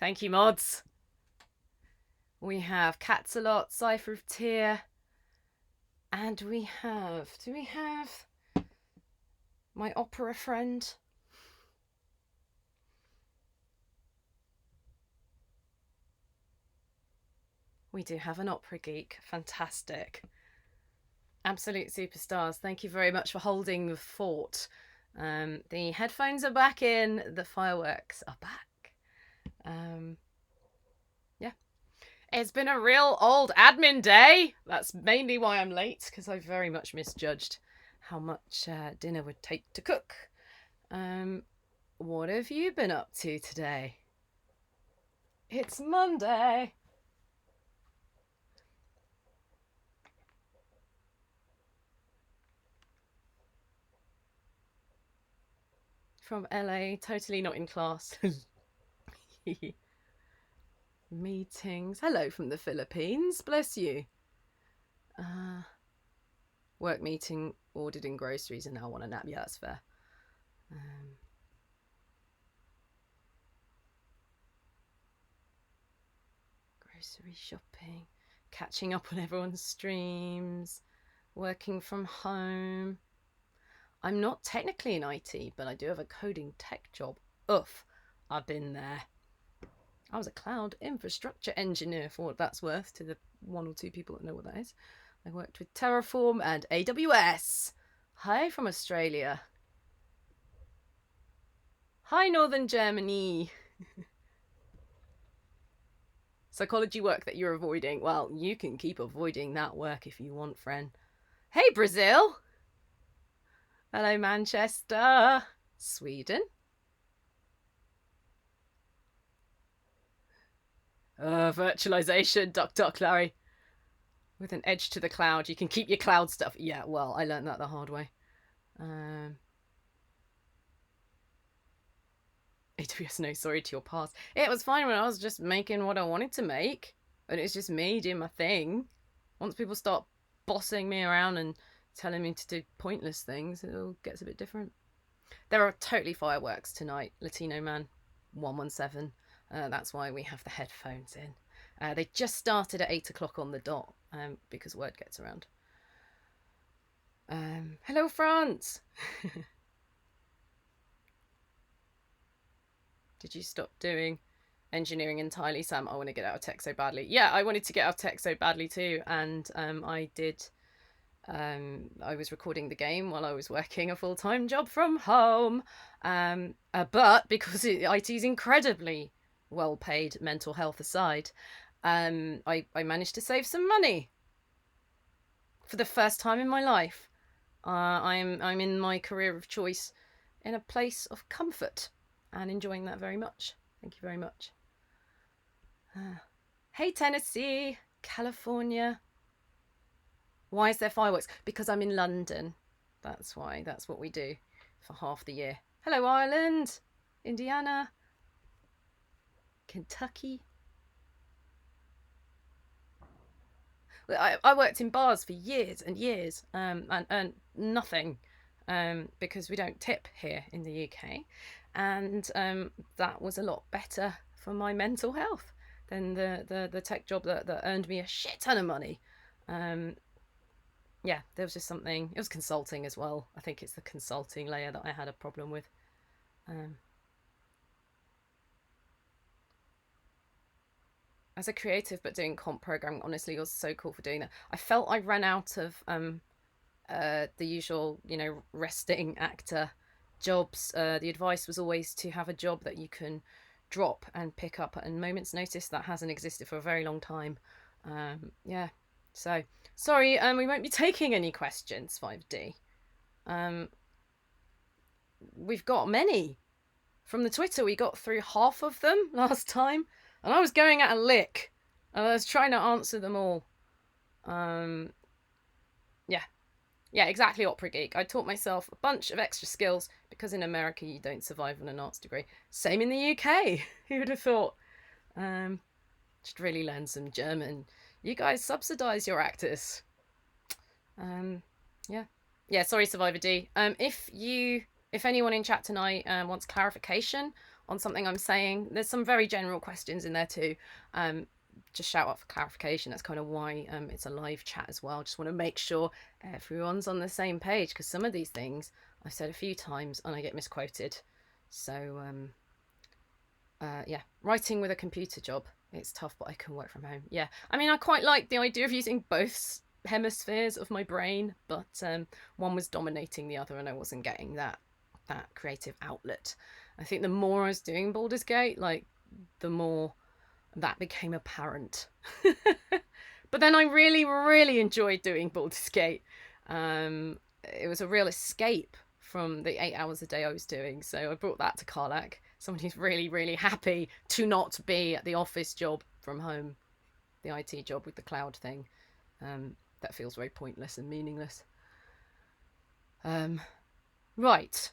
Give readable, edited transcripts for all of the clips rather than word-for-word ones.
Thank you, mods. We have Cats a Lot, Cipher of Tear, and we have. Do we have my opera friend? We do have an opera geek. Fantastic. Absolute superstars. Thank you very much for holding the fort. The headphones are back in. The fireworks are back. Yeah. It's been a real old admin day. That's mainly why I'm late, because I very much misjudged how much dinner would take to cook. What have you been up to today? It's Monday. From LA, totally not in class. Meetings. Hello from the Philippines. Bless you. Work meeting, ordered in groceries, and now want a nap. Yeah, that's fair. Grocery shopping, catching up on everyone's streams, working from home. I'm not technically in IT, but I do have a coding tech job. Oof, I've been there. I was a cloud infrastructure engineer, for what that's worth to the one or two people that know what that is. I worked with Terraform and AWS. Hi from Australia. Hi, Northern Germany. Psychology work that you're avoiding. Well, you can keep avoiding that work if you want, friend. Hey, Brazil. Hello, Manchester. Sweden. Virtualization, duck, Larry. With an edge to the cloud, you can keep your cloud stuff. Yeah, well, I learned that the hard way. AWS, no, sorry to your past. It was fine when I was just making what I wanted to make, and it's just me doing my thing. Once people start bossing me around and telling me to do pointless things, it all gets a bit different. There are totally fireworks tonight. Latino Man 117. That's why we have the headphones in. They just started at 8 o'clock on the dot, because word gets around. Hello, France. Did you stop doing engineering entirely, Sam? I want to get out of tech so badly. Yeah, I wanted to get out of tech so badly too, and I did. I was recording the game while I was working a full-time job from home, but because IT is incredibly well paid, mental health aside, I managed to save some money for the first time in my life. I'm in my career of choice in a place of comfort and enjoying that very much. Thank you very much. Hey, Tennessee, California. Why is there fireworks? Because I'm in London. That's why. That's what we do for half the year. Hello, Ireland, Indiana, Kentucky. I worked in bars for years and years, and earned nothing, because we don't tip here in the UK, and that was a lot better for my mental health than the tech job that earned me a shit ton of money. Yeah, there was just something. It was consulting as well. I think it's the consulting layer that I had a problem with. As a creative, but doing comp programming, honestly, it was so cool for doing that. I felt I ran out of the usual, resting actor jobs. The advice was always to have a job that you can drop and pick up at a moment's notice. That hasn't existed for a very long time. Yeah, so sorry, we won't be taking any questions, 5D. We've got many from the Twitter. We got through half of them last time, and I was going at a lick, and I was trying to answer them all. Yeah, exactly, Opera Geek. I taught myself a bunch of extra skills because in America you don't survive on an arts degree. Same in the UK. Who would have thought? Should really learn some German. You guys subsidize your actors. Yeah. Sorry, Survivor D. If you if anyone in chat tonight wants clarification on something I'm saying, there's some very general questions in there too. Just shout out for clarification. That's kind of why it's a live chat as well. Just want to make sure everyone's on the same page, because some of these things I've said a few times and I get misquoted. So yeah, writing with a computer job, it's tough, but I can work from home. Yeah, I mean, I quite like the idea of using both hemispheres of my brain, but one was dominating the other and I wasn't getting that creative outlet. I think the more I was doing Baldur's Gate, like, the more that became apparent. But then I really, really enjoyed doing Baldur's Gate. It was a real escape from the 8 hours a day I was doing. So I brought that to Karlach. Someone who's really, really happy to not be at the office job from home, the IT job with the cloud thing. That feels very pointless and meaningless. Right.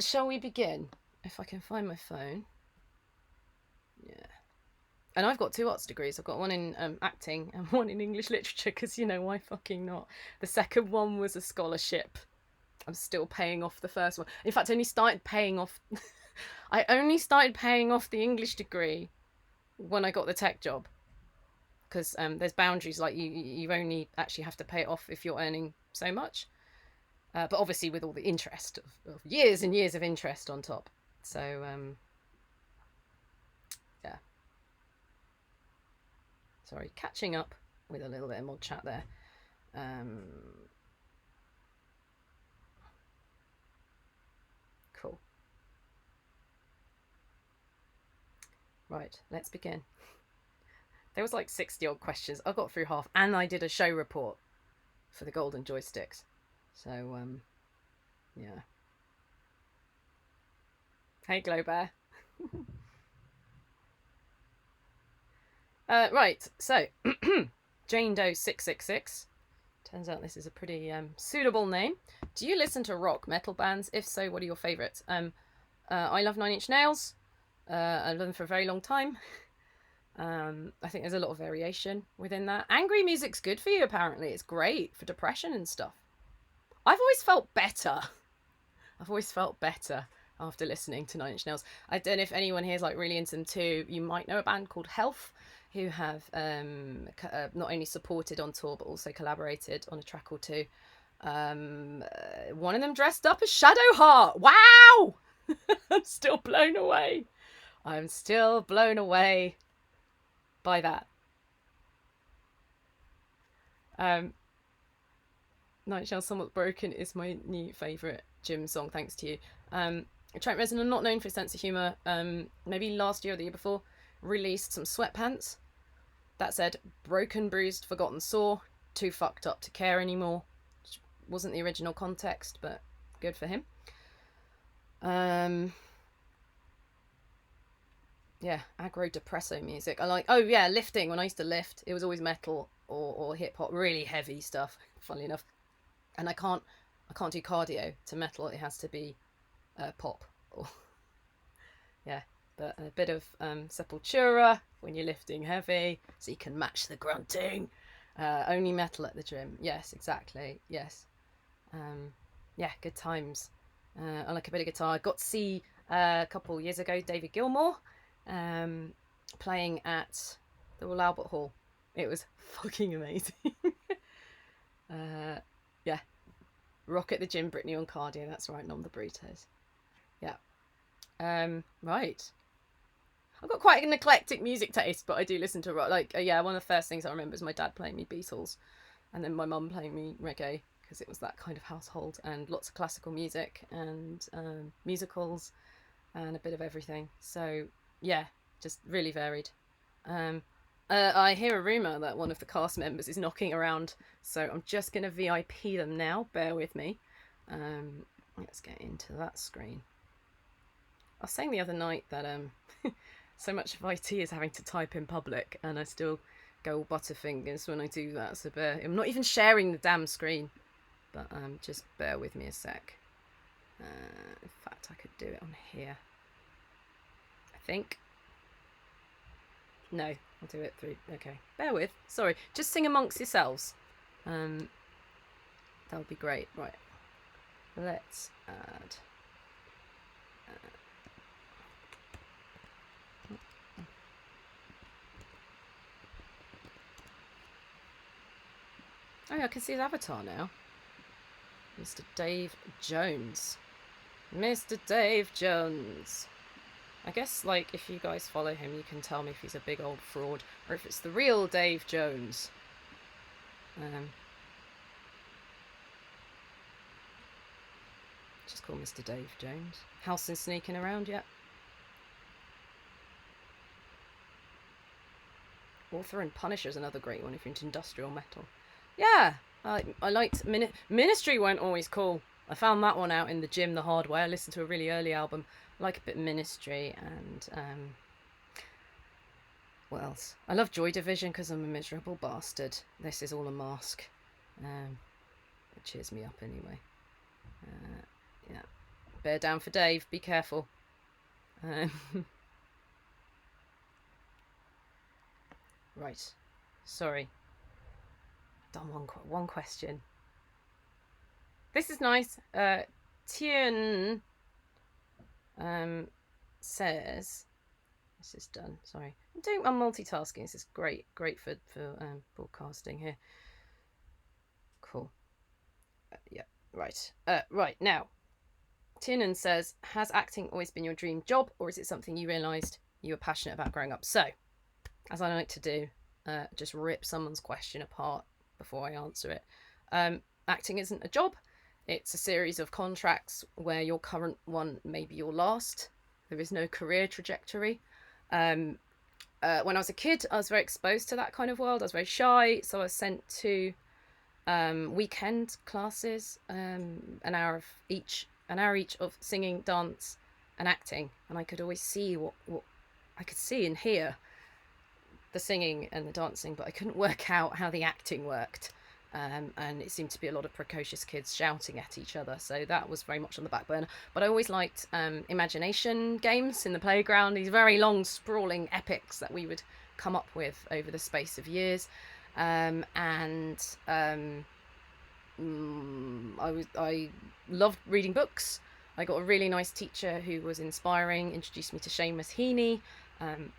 Shall we begin? If I can find my phone. Yeah. And I've got 2 arts degrees. I've got one in acting and one in English literature, because, you know, why fucking not? The second one was a scholarship. I'm still paying off the first one. In fact, I only started paying off... I only started paying off the English degree when I got the tech job. Because there's boundaries, like you only actually have to pay it off if you're earning so much. But obviously with all the interest of years and years of interest on top. So, yeah. Sorry, catching up with a little bit of more chat there. Cool. Right, let's begin. There was like 60 odd questions. I got through half, and I did a show report for the golden joysticks. So, yeah. Hey, Owlbear. Right, so Jane Doe 666. Turns out this is a pretty suitable name. Do you listen to rock metal bands? If so, what are your favourites? I love Nine Inch Nails. I love them for a very long time. I think there's a lot of variation within that. Angry music's good for you, apparently. It's great for depression and stuff. I've always felt better. After listening to Nine Inch Nails. I don't know if anyone here is like really into them too. You might know a band called Health, who have not only supported on tour but also collaborated on a track or two. One of them dressed up as Shadowheart. Wow! I'm still blown away by that. Nine Inch Nails Somewhat Broken is my new favourite gym song, thanks to you. Trent Reznor, not known for his sense of humour, maybe last year or the year before, released some Sweatpants. That said, broken, bruised, forgotten, sore, too fucked up to care anymore. Which wasn't the original context, but good for him. Yeah, aggro depresso music. I like, oh yeah, lifting. When I used to lift, it was always metal or hip hop, really heavy stuff, funnily enough. And I can't do cardio to metal. It has to be pop. Yeah, but a bit of Sepultura when you're lifting heavy, so you can match the grunting. Only metal at the gym. Yes, exactly. Yes. Yeah, good times. I like a bit of guitar. I got to see a couple years ago David Gilmour playing at the Royal Albert Hall. It was fucking amazing. Yeah. Rock at the gym, Brittany on cardio. That's right, nom the burritos. Yeah. Right. I've got quite an eclectic music taste, but I do listen to rock. Like, yeah, one of the first things I remember is my dad playing me Beatles, and then my mum playing me reggae, because it was that kind of household, and lots of classical music and musicals and a bit of everything. So yeah, just really varied. I hear a rumour that one of the cast members is knocking around, so I'm just going to VIP them now. Bear with me. Let's get into that screen. I was saying the other night that so much of IT is having to type in public, and I still go all butterfingers when I do that, so I'm not even sharing the damn screen, but just bear with me a sec. In fact, I could do it on here, I think. No, I'll do it through. Okay, bear with. Sorry, just sing amongst yourselves. That would be great. Right, let's add Oh yeah, I can see his avatar now. Mr. Dave Jones. Mr. Dave Jones. I guess, like, if you guys follow him, you can tell me if he's a big old fraud or if it's the real Dave Jones. Just call Mr. Dave Jones. Halson sneaking around yet? Author and Punisher is another great one if you're into industrial metal. Yeah, I liked Ministry weren't always cool. I found that one out in the gym the hard way. I listened to a really early album. I like a bit of Ministry and what else? I love Joy Division because I'm a miserable bastard. This is all a mask. It cheers me up anyway. Yeah, bear down for Dave. Be careful. Right, sorry. Done one question. This is nice. Tien says, this is done. Sorry, I'm multitasking. This is great for broadcasting here. Cool. Yeah. Right. Right now, Tiernan says, has acting always been your dream job, or is it something you realised you were passionate about growing up? So, as I like to do, just rip someone's question apart before I answer it. Acting isn't a job. It's a series of contracts where your current one may be your last. There is no career trajectory. When I was a kid, I was very exposed to that kind of world. I was very shy, so I was sent to weekend classes, an hour each of singing, dance, and acting, and I could always see what I could see and hear the singing and the dancing, but I couldn't work out how the acting worked. And it seemed to be a lot of precocious kids shouting at each other, so that was very much on the back burner. But I always liked imagination games in the playground, these very long sprawling epics that we would come up with over the space of years. I loved reading books. I got a really nice teacher who was inspiring, introduced me to Seamus Heaney.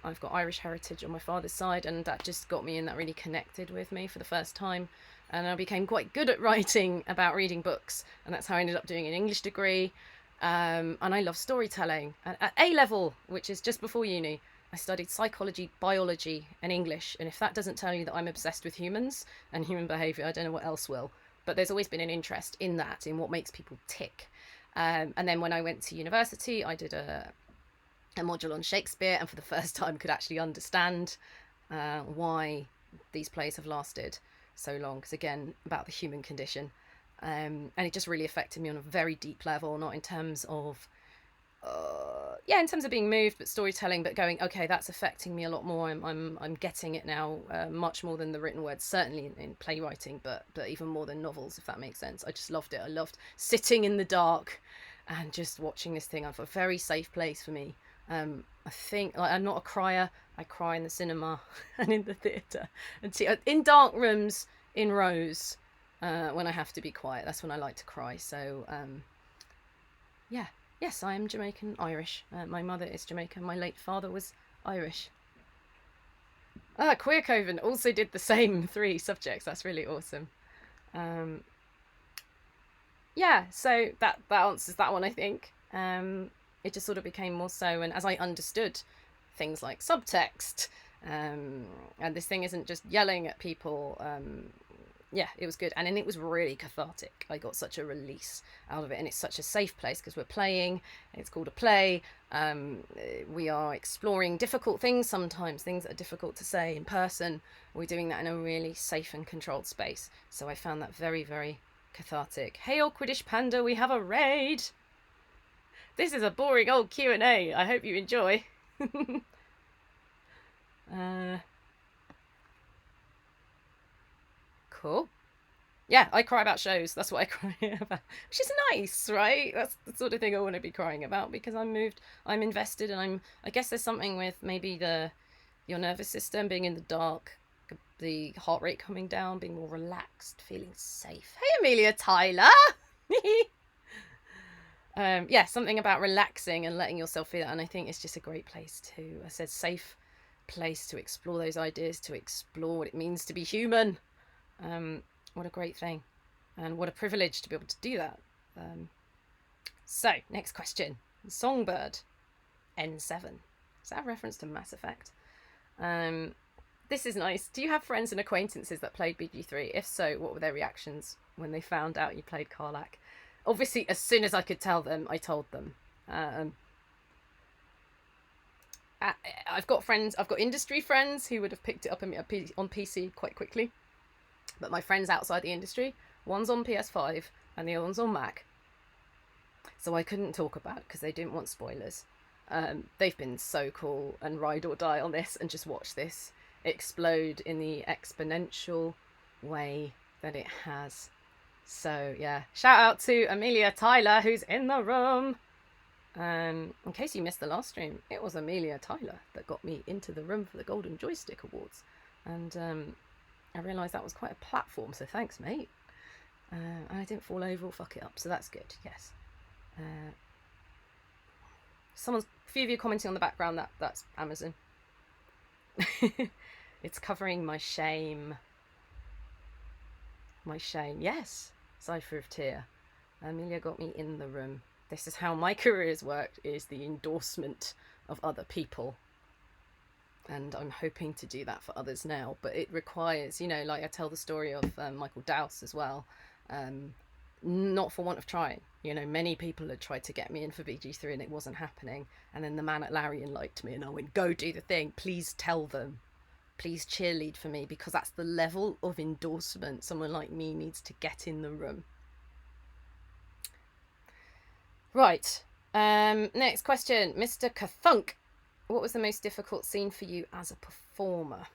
I've got Irish heritage on my father's side, and that just got me in, that really connected with me for the first time. And I became quite good at writing about reading books, and that's how I ended up doing an English degree. And I love storytelling. At A level, which is just before uni, I studied psychology, biology, and English. And if that doesn't tell you that I'm obsessed with humans and human behaviour, I don't know what else will. But there's always been an interest in that, in what makes people tick. And then when I went to university, I did a module on Shakespeare, and for the first time could actually understand why these plays have lasted so long, because again, about the human condition, and it just really affected me on a very deep level, not in terms of in terms of being moved, but storytelling, but going, okay, that's affecting me a lot more. I'm getting it now, much more than the written word, certainly in playwriting, but even more than novels, if that makes sense. I just loved it. I loved sitting in the dark and just watching this thing. I've a very safe place for me. I think, like, I'm not a crier. I cry in the cinema and in the theatre, and in dark rooms, in rows, when I have to be quiet. That's when I like to cry. So yes, I am Jamaican Irish. My mother is Jamaican. My late father was Irish. Queer Coven also did the same 3 subjects. That's really awesome. So that answers that one, I think. It just sort of became more so, and as I understood things like subtext, and this thing isn't just yelling at people, it was good. And then it was really cathartic. I got such a release out of it, and it's such a safe place because we're playing. It's called a play. We are exploring difficult things sometimes, things that are difficult to say in person. We're doing that in a really safe and controlled space. So I found that very, very cathartic. Hey, Awkwardish Panda, we have a raid! This is a boring old Q&A. I hope you enjoy. Cool. Yeah, I cry about shows. That's what I cry about. Which is nice, right? That's the sort of thing I want to be crying about, because I'm moved, I'm invested, and I guess there's something with maybe your nervous system being in the dark, the heart rate coming down, being more relaxed, feeling safe. Hey, Amelia Tyler! Yeah, something about relaxing and letting yourself feel it. And I think it's just a great place to, I said, safe place to explore those ideas, to explore what it means to be human. What a great thing. And what a privilege to be able to do that. So, next question. Songbird, N7. Is that a reference to Mass Effect? This is nice. Do you have friends and acquaintances that played BG3? If so, what were their reactions when they found out you played Karlach? Obviously, as soon as I could tell them, I told them. I've got friends, I've got industry friends who would have picked it up on PC quite quickly. But my friends outside the industry, one's on PS5 and the other one's on Mac. So I couldn't talk about it because they didn't want spoilers. They've been so cool and ride or die on this and just watch this explode in the exponential way that it has. So yeah, shout out to Amelia Tyler, who's in the room. In case you missed the last stream, it was Amelia Tyler that got me into the room for the Golden Joystick Awards. And I realised that was quite a platform, so thanks, mate. And I didn't fall over or fuck it up, so that's good, yes. A few of you commenting on the background, that's Amazon. It's covering my shame. My shame, yes. Cipher of Tear. Amelia got me in the room. This is how my career has worked, is the endorsement of other people. And I'm hoping to do that for others now. But it requires, you know, like I tell the story of Michael Dowse as well. Not for want of trying. You know, many people had tried to get me in for BG3 and it wasn't happening. And then the man at Larian liked me and I went, go do the thing. Please tell them. Please cheerlead for me, because that's the level of endorsement someone like me needs to get in the room. Right. Next question. Mr. Kathunk. What was the most difficult scene for you as a performer?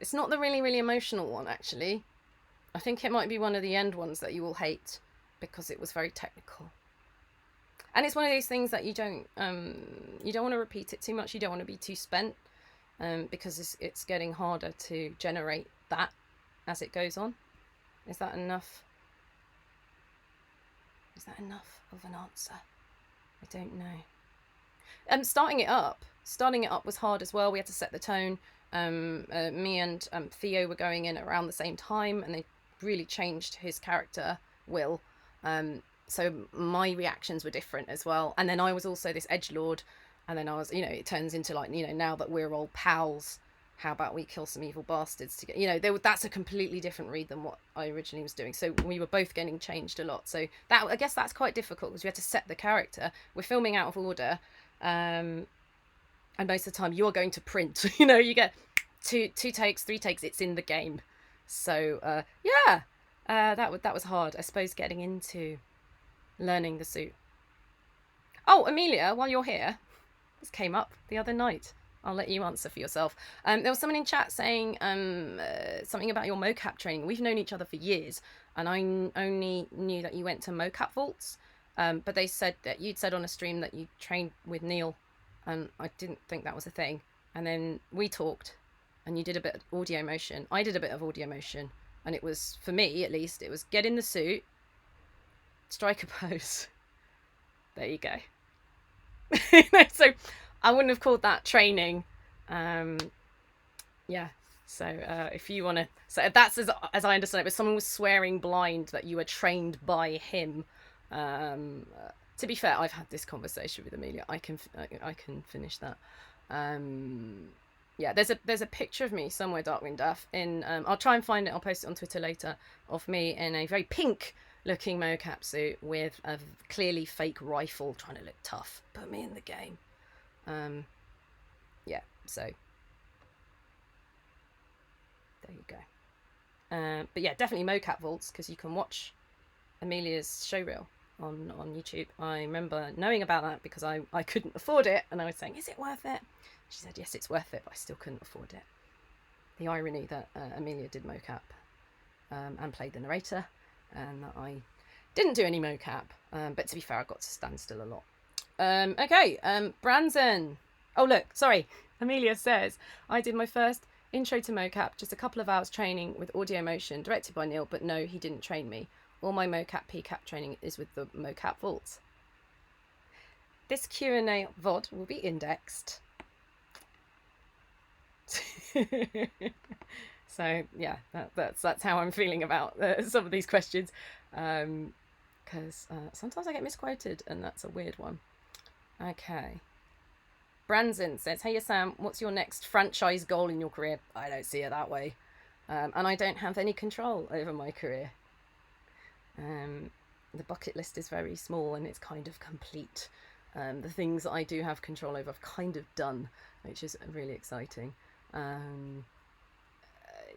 It's not the really, really emotional one, actually. I think it might be one of the end ones that you will hate because it was very technical. And it's one of those things that you don't want to repeat it too much. You don't want to be too spent because it's getting harder to generate that as it goes on. Is that enough? Is that enough of an answer? I don't know. Starting it up was hard as well. We had to set the tone. Me and Theo were going in around the same time, and they really changed his character, Will. So my reactions were different as well. And then I was also this edgelord, and then I was, you know, it turns into like, you know, now that we're all pals, how about we kill some evil bastards to get, you know, that's a completely different read than what I originally was doing. So we were both getting changed a lot. So that, I guess that's quite difficult because we had to set the character. We're filming out of order. And most of the time you're going to print, you know, you get two takes, 3 takes, it's in the game. So yeah, that was hard, I suppose, getting into learning the suit. Oh, Amelia, while you're here, this came up the other night. I'll let you answer for yourself. There was someone in chat saying something about your mocap training. We've known each other for years, and I only knew that you went to mocap vaults. But they said that you'd said on a stream that you trained with Neil, and I didn't think that was a thing. And then we talked, and you did a bit of audio motion. I did a bit of audio motion, and it was, for me at least, it was get in the suit, strike a pose. There you go. So I wouldn't have called that training. Yeah. So if you want to, so that's as I understand it, but someone was swearing blind that you were trained by him. To be fair, I've had this conversation with Amelia. I can finish that. Yeah, there's a picture of me somewhere, Darkwind Duff, in I'll try and find it, I'll post it on Twitter later, of me in a very pink looking mocap suit with a clearly fake rifle trying to look tough. Put me in the game. Yeah, so there you go. But yeah, definitely mocap vaults, because you can watch Amelia's showreel on YouTube. I remember knowing about that because I couldn't afford it, and I was saying, is it worth it? She said, yes, it's worth it, but I still couldn't afford it. The irony that Amelia did mocap and played the narrator, and that I didn't do any mocap. But to be fair, I got to stand still a lot. Okay, Branson. Oh, look, sorry. Amelia says, I did my first Intro to mocap, just a couple of hours training with audio motion, directed by Neil, but no, he didn't train me. All my mocap PCAP training is with the mocap vaults. This Q&A VOD will be indexed. So yeah, that's how I'm feeling about some of these questions, because sometimes I get misquoted, and that's a weird one. Okay. Branson says, "Hey Sam, what's your next franchise goal in your career?" I don't see it that way, and I don't have any control over my career. The bucket list is very small and it's kind of complete. The things that I do have control over, I've kind of done, which is really exciting.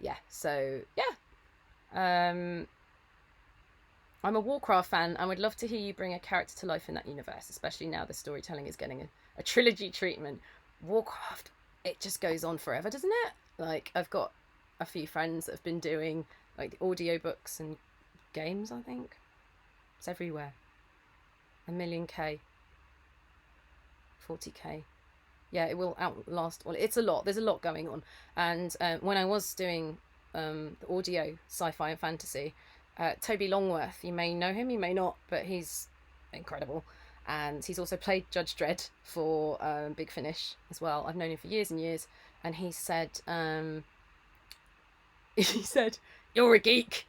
Yeah, so yeah. I'm a Warcraft fan and would love to hear you bring a character to life in that universe, especially now the storytelling is getting a trilogy treatment. Warcraft, it just goes on forever, doesn't it? Like, I've got a few friends that have been doing like the audiobooks and games, I think. It's everywhere. 1,000,000K. 40K. Yeah, it will outlast. Well, it's a lot. There's a lot going on. And when I was doing the audio sci-fi and fantasy, Toby Longworth, you may know him, you may not, but he's incredible. And he's also played Judge Dredd for Big Finish as well. I've known him for years and years. And he said, "You're a geek.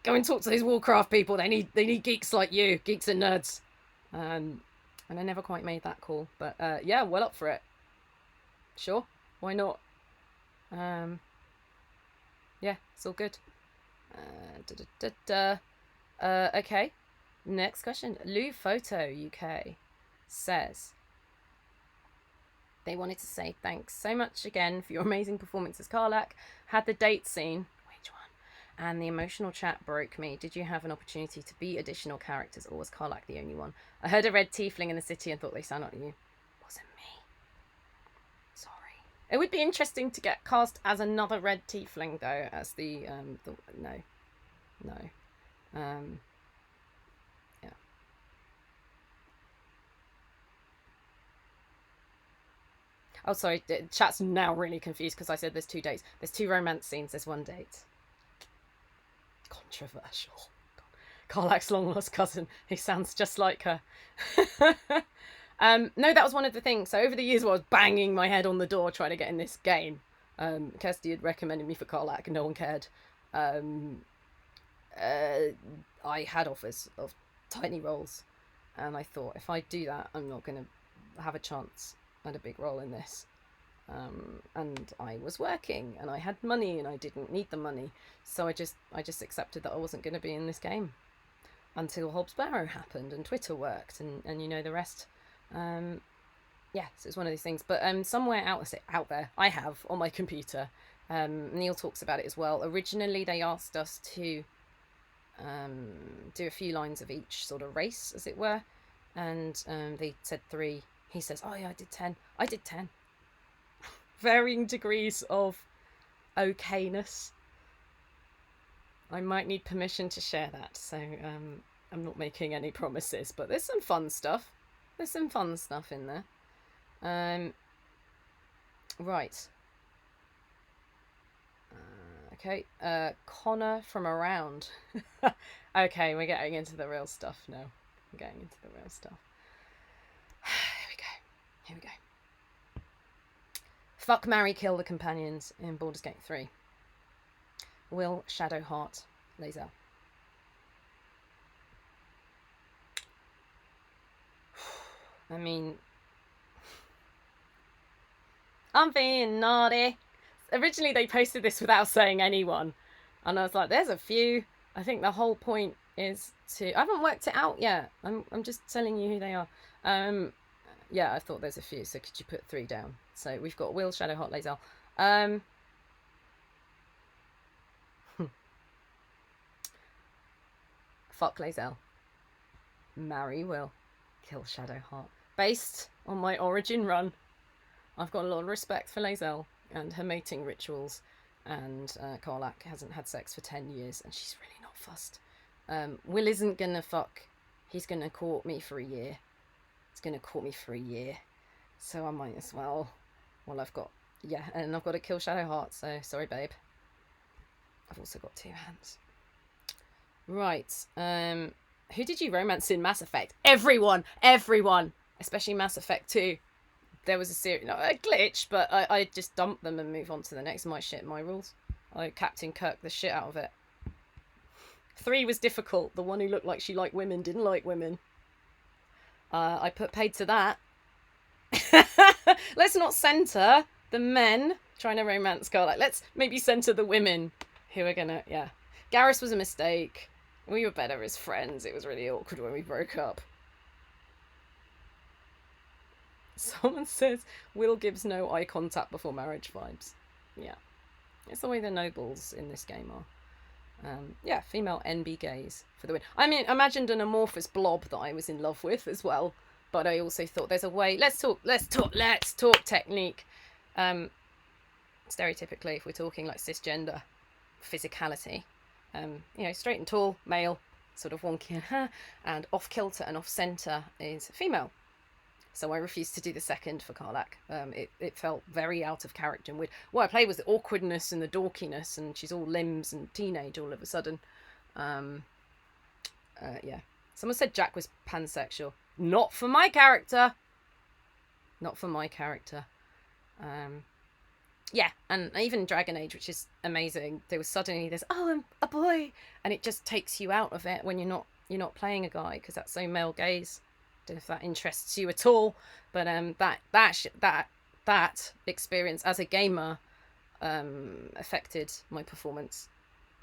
Go and talk to those Warcraft people. They need geeks like you, geeks and nerds." And I never quite made that call, but yeah, well up for it. Sure, why not? Yeah, it's all good. Okay, next question. Lou Photo UK says, they wanted to say thanks so much again for your amazing performance as Karlach. Had the date scene, which one? And the emotional chat broke me. Did you have an opportunity to be additional characters, or was Karlach the only one? I heard a red tiefling in the city and thought they sounded like you. Wasn't me. Sorry. It would be interesting to get cast as another red tiefling though, as the no. Yeah. Oh, sorry. Chat's now really confused because I said there's 2 dates. There's 2 romance scenes. There's 1 date. Controversial. Karlach's long lost cousin. He sounds just like her. No, that was one of the things. So over the years, I was banging my head on the door trying to get in this game. Kirsty had recommended me for Karlach, and no one cared. I had offers of tiny roles, and I thought, if I do that, I'm not going to have a chance at a big role in this. And I was working, and I had money, and I didn't need the money, so I just accepted that I wasn't going to be in this game until Hobbs Barrow happened and Twitter worked, and you know the rest. Yeah, so it's one of these things. But somewhere out there, I have on my computer. Neil talks about it as well. Originally, they asked us to do a few lines of each sort of race, as it were, and they said 3. He says, "Oh yeah, I did 10. I did 10." Varying degrees of okayness. I might need permission to share that, so I'm not making any promises, but there's some fun stuff. There's some fun stuff in there. Right. Okay. Connor from around. Okay, we're getting into the real stuff now. We're getting into the real stuff. Here we go. Fuck, marry, kill the companions in Baldur's Gate 3. Will Shadowheart Lae'zel. I mean, I'm being naughty. Originally, they posted this without saying anyone, and I was like, "There's a few." I think the whole point is to. I haven't worked it out yet. I'm just telling you who they are. Yeah, I thought there's a few. So could you put 3 down? So we've got Will Shadowheart Lae'zel. Fuck Lae'zel. Marry Will. Kill Shadowheart. Based on my origin run, I've got a lot of respect for Lae'zel and her mating rituals, and Karlach hasn't had sex for 10 years, and she's really not fussed. Will isn't gonna fuck. He's gonna court me for a year. He's gonna court me for a year. So I might as well, I've got, Yeah, and I've got to kill Shadowheart, so sorry, babe. I've also got 2 hands. Right. Who did you romance in Mass Effect? Everyone! Everyone! Especially Mass Effect 2. There was a glitch, but I just dump them and move on to the next. My shit, my rules. I Captain Kirk the shit out of it. 3 was difficult. The one who looked like she liked women didn't like women. I put paid to that. Let's not centre the men trying to romance Karlach. Let's maybe centre the women who are gonna, yeah. Garrus was a mistake. We were better as friends. It was really awkward when we broke up. Someone says Will gives no eye contact before marriage vibes. Yeah. It's the way the nobles in this game are. Yeah, female NB gaze for the win. I mean, imagined an amorphous blob that I was in love with as well. But I also thought there's a way. Let's talk technique. Stereotypically, if we're talking like cisgender physicality, straight and tall, male, sort of wonky and off kilter and off center is female. So I refused to do the second for Karlach. It felt very out of character and weird. What I played was the awkwardness and the dorkiness, and she's all limbs and teenage all of a sudden. Yeah. Someone said Jack was pansexual. Not for my character. Not for my character. Yeah, and even Dragon Age, which is amazing, there was suddenly this, I'm a boy, and it just takes you out of it when you're not playing a guy, because that's so male gaze. Don't know if that interests you at all, but that experience as a gamer affected my performance,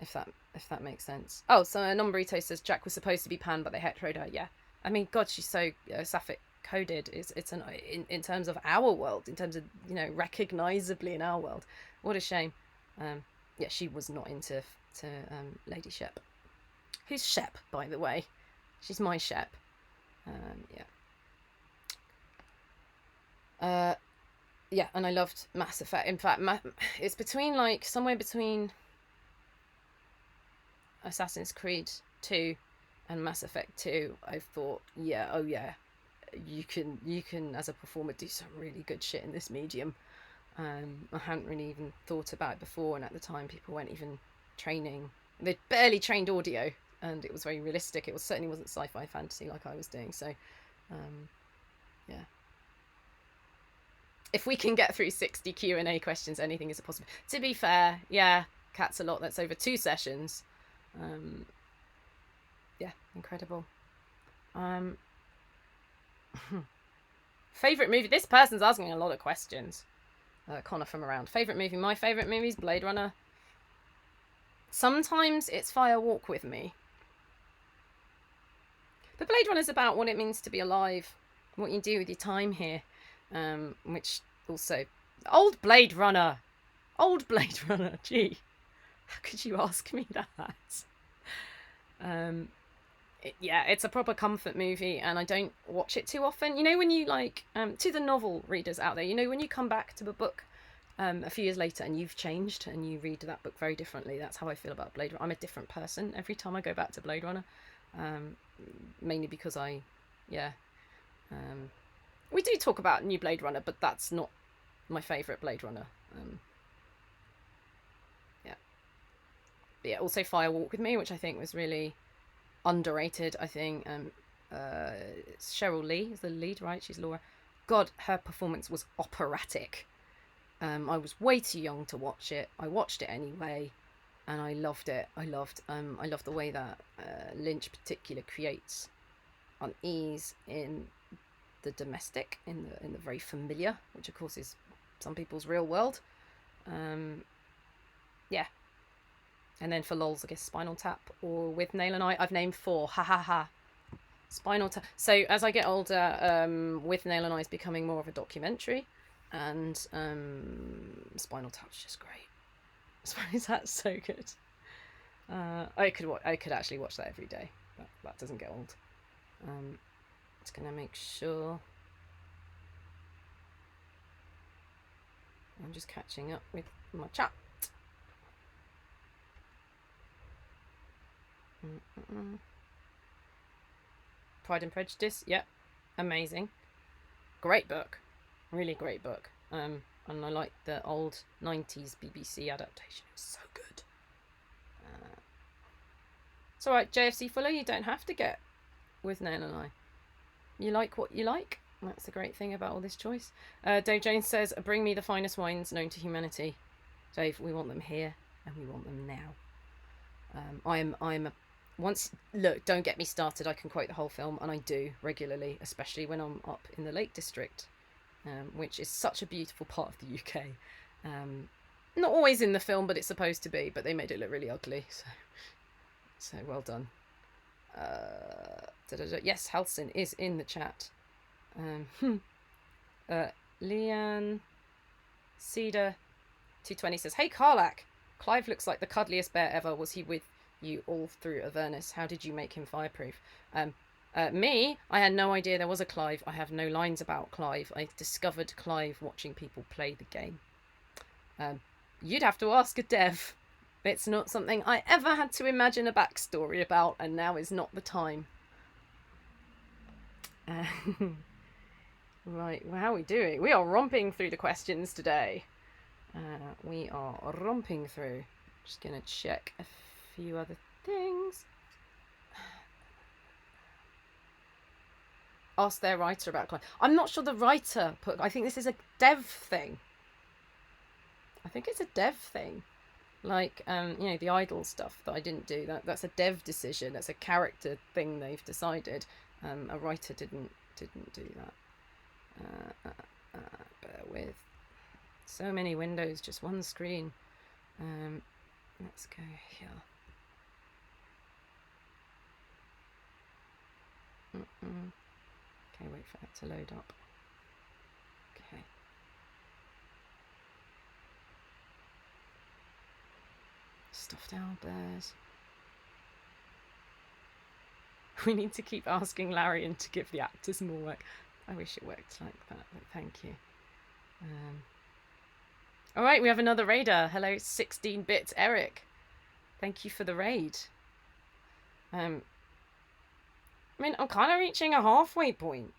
if that makes sense. Oh, so Nombrito says Jack was supposed to be pan, but they heteroed her. Yeah, I mean, God, she's so sapphic coded. It's in terms of our world, in terms of recognizably in our world. What a shame. Yeah, she was not into Lady Shep. Who's Shep, by the way? She's my Shep. Yeah, and I loved Mass Effect. In fact, it's between somewhere between Assassin's Creed 2 and Mass Effect 2. I thought, yeah, you can as a performer do some really good shit in this medium. I hadn't really even thought about it before, and at the time people weren't even training. They barely trained audio, and it was very realistic. It certainly wasn't sci-fi fantasy like I was doing. So, yeah. If we can get through 60 Q&A questions, anything is a possibility. To be fair, yeah, Cat's a lot. That's over 2 sessions. Yeah, incredible. Favorite movie? This person's asking a lot of questions. Connor from around. Favorite movie? My favorite movie is Blade Runner. Sometimes it's Fire Walk with Me. But Blade Runner is about what it means to be alive, what you do with your time here. Which also... Old Blade Runner! Gee. How could you ask me that? Yeah, it's a proper comfort movie, and I don't watch it too often. When you to the novel readers out there, when you come back to a book a few years later and you've changed and you read that book very differently. That's how I feel about Blade Runner. I'm a different person every time I go back to Blade Runner, mainly because we do talk about new Blade Runner, but that's not my favourite Blade Runner. But yeah, also Fire Walk with Me, which I think was really underrated. I think Cheryl Lee is the lead, right? She's Laura. God, her performance was operatic. I was way too young to watch it. I watched it anyway, and I loved it. I loved the way that Lynch particularly creates unease in the domestic, in the very familiar, which of course is some people's real world. Yeah. And then for lols, I guess Spinal Tap or With Nail and I. I've named 4. Ha ha ha. Spinal Tap. So as I get older, With Nail and I is becoming more of a documentary, and Spinal Tap's just great. Spinal Tap's so good. I could actually watch that every day. That doesn't get old. Just gonna make sure I'm just catching up with my chat. Pride and Prejudice, yep, amazing, great book, really great book. and I like the old 90s BBC adaptation. It was so good. It's alright, JFC Fuller, you don't have to get with Nan and I. You like what you like. That's the great thing about all this choice. Dave Jones says, bring me the finest wines known to humanity. Dave, we want them here, and we want them now. Look, don't get me started. I can quote the whole film, and I do regularly, especially when I'm up in the Lake District, which is such a beautiful part of the UK. Not always in the film, but it's supposed to be, but they made it look really ugly, so well done. Yes, Halson is in the chat. Leanne Cedar 220 says, hey Karlach, Clive looks like the cuddliest bear ever. Was he with you all through Avernus? How did you make him fireproof? Me, I had no idea there was a Clive. I have no lines about Clive. I discovered Clive watching people play the game. You'd have to ask a dev. It's not something I ever had to imagine a backstory about, and now is not the time. Right, well, how are we doing? We are romping through the questions today. We are romping through. Just going to check a few other things. Ask their writer about Clive. I'm not sure the writer put... I think this is a dev thing. I think it's a dev thing. Like, you know, the idol stuff that I didn't do. That's a dev decision. That's a character thing they've decided. A writer didn't do that. Bear with. So many windows, just one screen. Let's go here. Okay, wait for that to load up. Okay. Stuffed owlbears. We need to keep asking Larian to give the actors more work. I wish it worked like that, but thank you. All right, we have another raider. Hello, 16-bit Eric. Thank you for the raid. I mean, I'm kind of reaching a halfway point.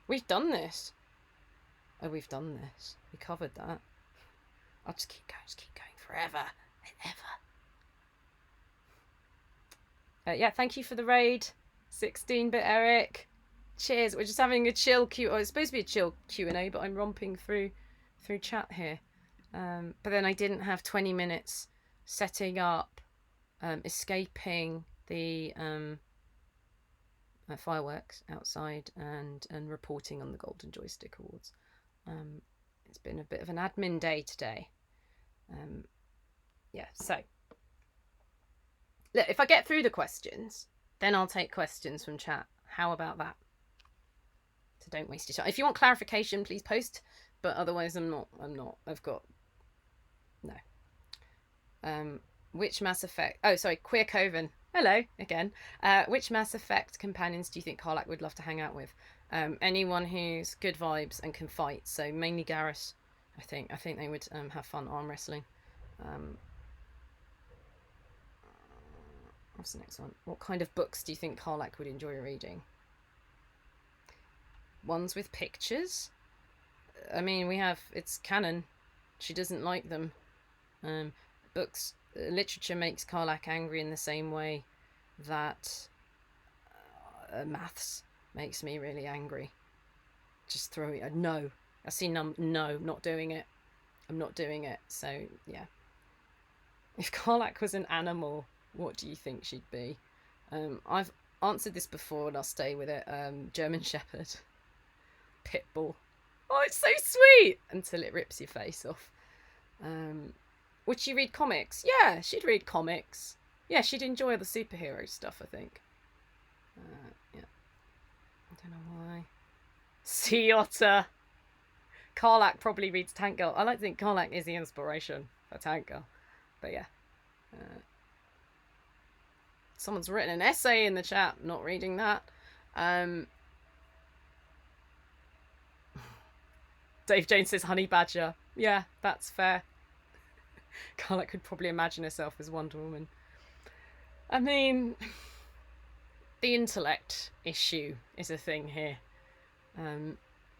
We've done this. Oh, we've done this. We covered that. I'll just keep going forever and ever. Yeah, thank you for the raid, 16-bit Eric. Cheers. We're just having a chill Q. Oh, it's supposed to be a chill Q&A, but I'm romping through chat here. But then I didn't have 20 minutes setting up, escaping the fireworks outside and reporting on the Golden Joystick Awards. It's been a bit of an admin day today. Yeah, so look, if I get through the questions, then I'll take questions from chat. How about that? So don't waste your time. If you want clarification, please post. But otherwise, I'm not. I've got no. Which Mass Effect? Oh, sorry, Queer Coven. Hello again. Which Mass Effect companions do you think Karlach would love to hang out with? Anyone who's good vibes and can fight. So mainly Garrus. I think they would have fun arm wrestling. What's the next one? What kind of books do you think Karlach would enjoy reading? Ones with pictures? I mean, it's canon. She doesn't like them. Books, literature makes Karlach angry in the same way that maths makes me really angry. Just throw it. No. I see no, not doing it. I'm not doing it. So, yeah. If Karlach was an animal, what do you think she'd be? I've answered this before and I'll stay with it. German Shepherd. Pitbull. Oh, it's so sweet! Until it rips your face off. Would she read comics? Yeah, she'd read comics. Yeah, she'd enjoy the superhero stuff, I think. Yeah. I don't know why. Sea Otter. Karlach probably reads Tank Girl. I like to think Karlach is the inspiration for Tank Girl. But yeah. Someone's written an essay in the chat. I'm not reading that. Dave Jones says Honey Badger. Yeah, that's fair. Karlach could probably imagine herself as Wonder Woman. I mean, the intellect issue is a thing here.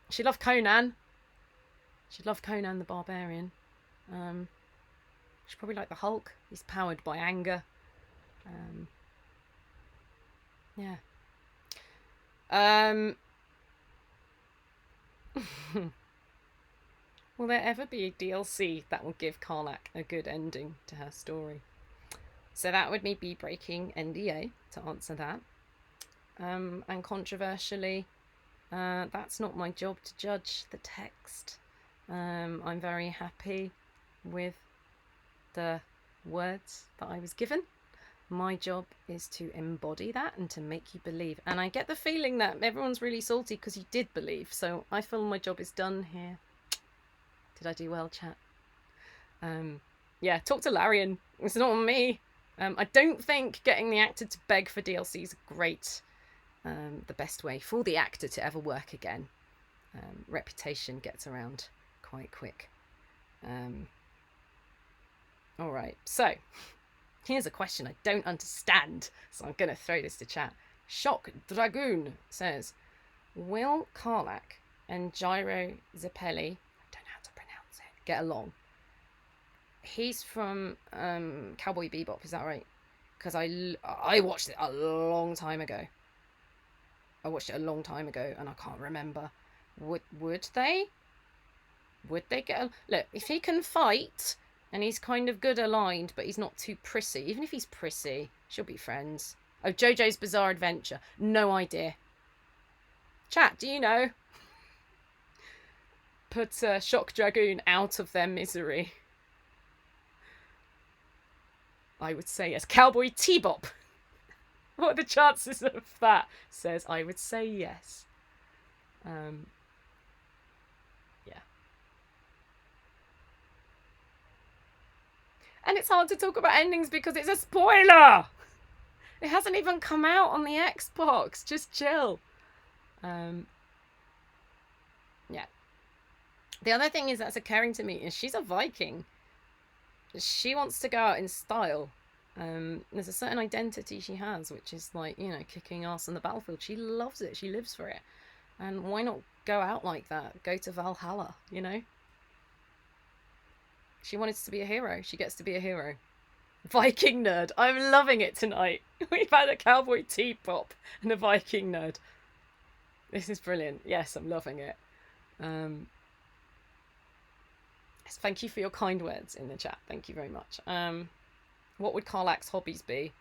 She loved Conan. She'd love Conan the Barbarian. She'd probably like the Hulk. He's powered by anger. Yeah. Will there ever be a DLC that will give Karlach a good ending to her story? So that would be breaking NDA to answer that. And controversially, that's not my job to judge the text. I'm very happy with the words that I was given. My job is to embody that and to make you believe. And I get the feeling that everyone's really salty because you did believe. So I feel my job is done here. Did I do well, chat? Yeah, talk to Larian. It's not on me. I don't think getting the actor to beg for DLC is great. The best way for the actor to ever work again. Reputation gets around quite quick. All right, so here's a question I don't understand, so I'm going to throw this to chat. Shock Dragoon says, will Karlach and Gyro Zeppeli, I don't know how to pronounce it, get along? He's from Cowboy Bebop, is that right? Because I watched it a long time ago. And I can't remember. Would they? Would they get... Look, if he can fight... And he's kind of good aligned, but he's not too prissy. Even if he's prissy, she'll be friends. Oh, JoJo's Bizarre Adventure. No idea. Chat, do you know? Put Shock Dragoon out of their misery. I would say yes. Cowboy T-Bop. What are the chances of that? Says, I would say yes. Yeah. And it's hard to talk about endings because it's a spoiler. It hasn't even come out on the Xbox. Just chill. Yeah. The other thing is that's occurring to me is she's a Viking. She wants to go out in style. There's a certain identity she has, which is like, you know, kicking ass on the battlefield. She loves it. She lives for it. And why not go out like that? Go to Valhalla, you know? She wanted to be a hero. She gets to be a hero. Viking nerd. I'm loving it tonight. We've had a Cowboy T-Pop and a Viking nerd. This is brilliant. Yes, I'm loving it. Yes, thank you for your kind words in the chat. Thank you very much. What would Karlach's hobbies be?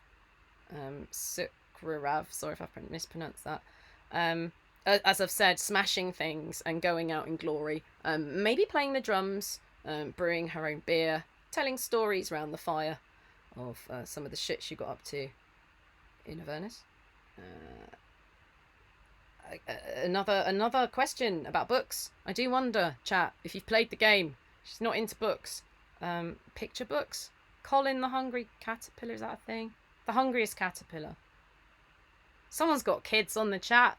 Sukrarav. Sorry if I've mispronounced that. As I've said, smashing things and going out in glory. Maybe playing the drums. Brewing her own beer, telling stories around the fire of some of the shit she got up to in Avernus. Another question about books. I do wonder, chat, if you've played the game. She's not into books. Picture books. Colin the Hungry Caterpillar, is that a thing? The Hungriest Caterpillar. Someone's got kids on the chat.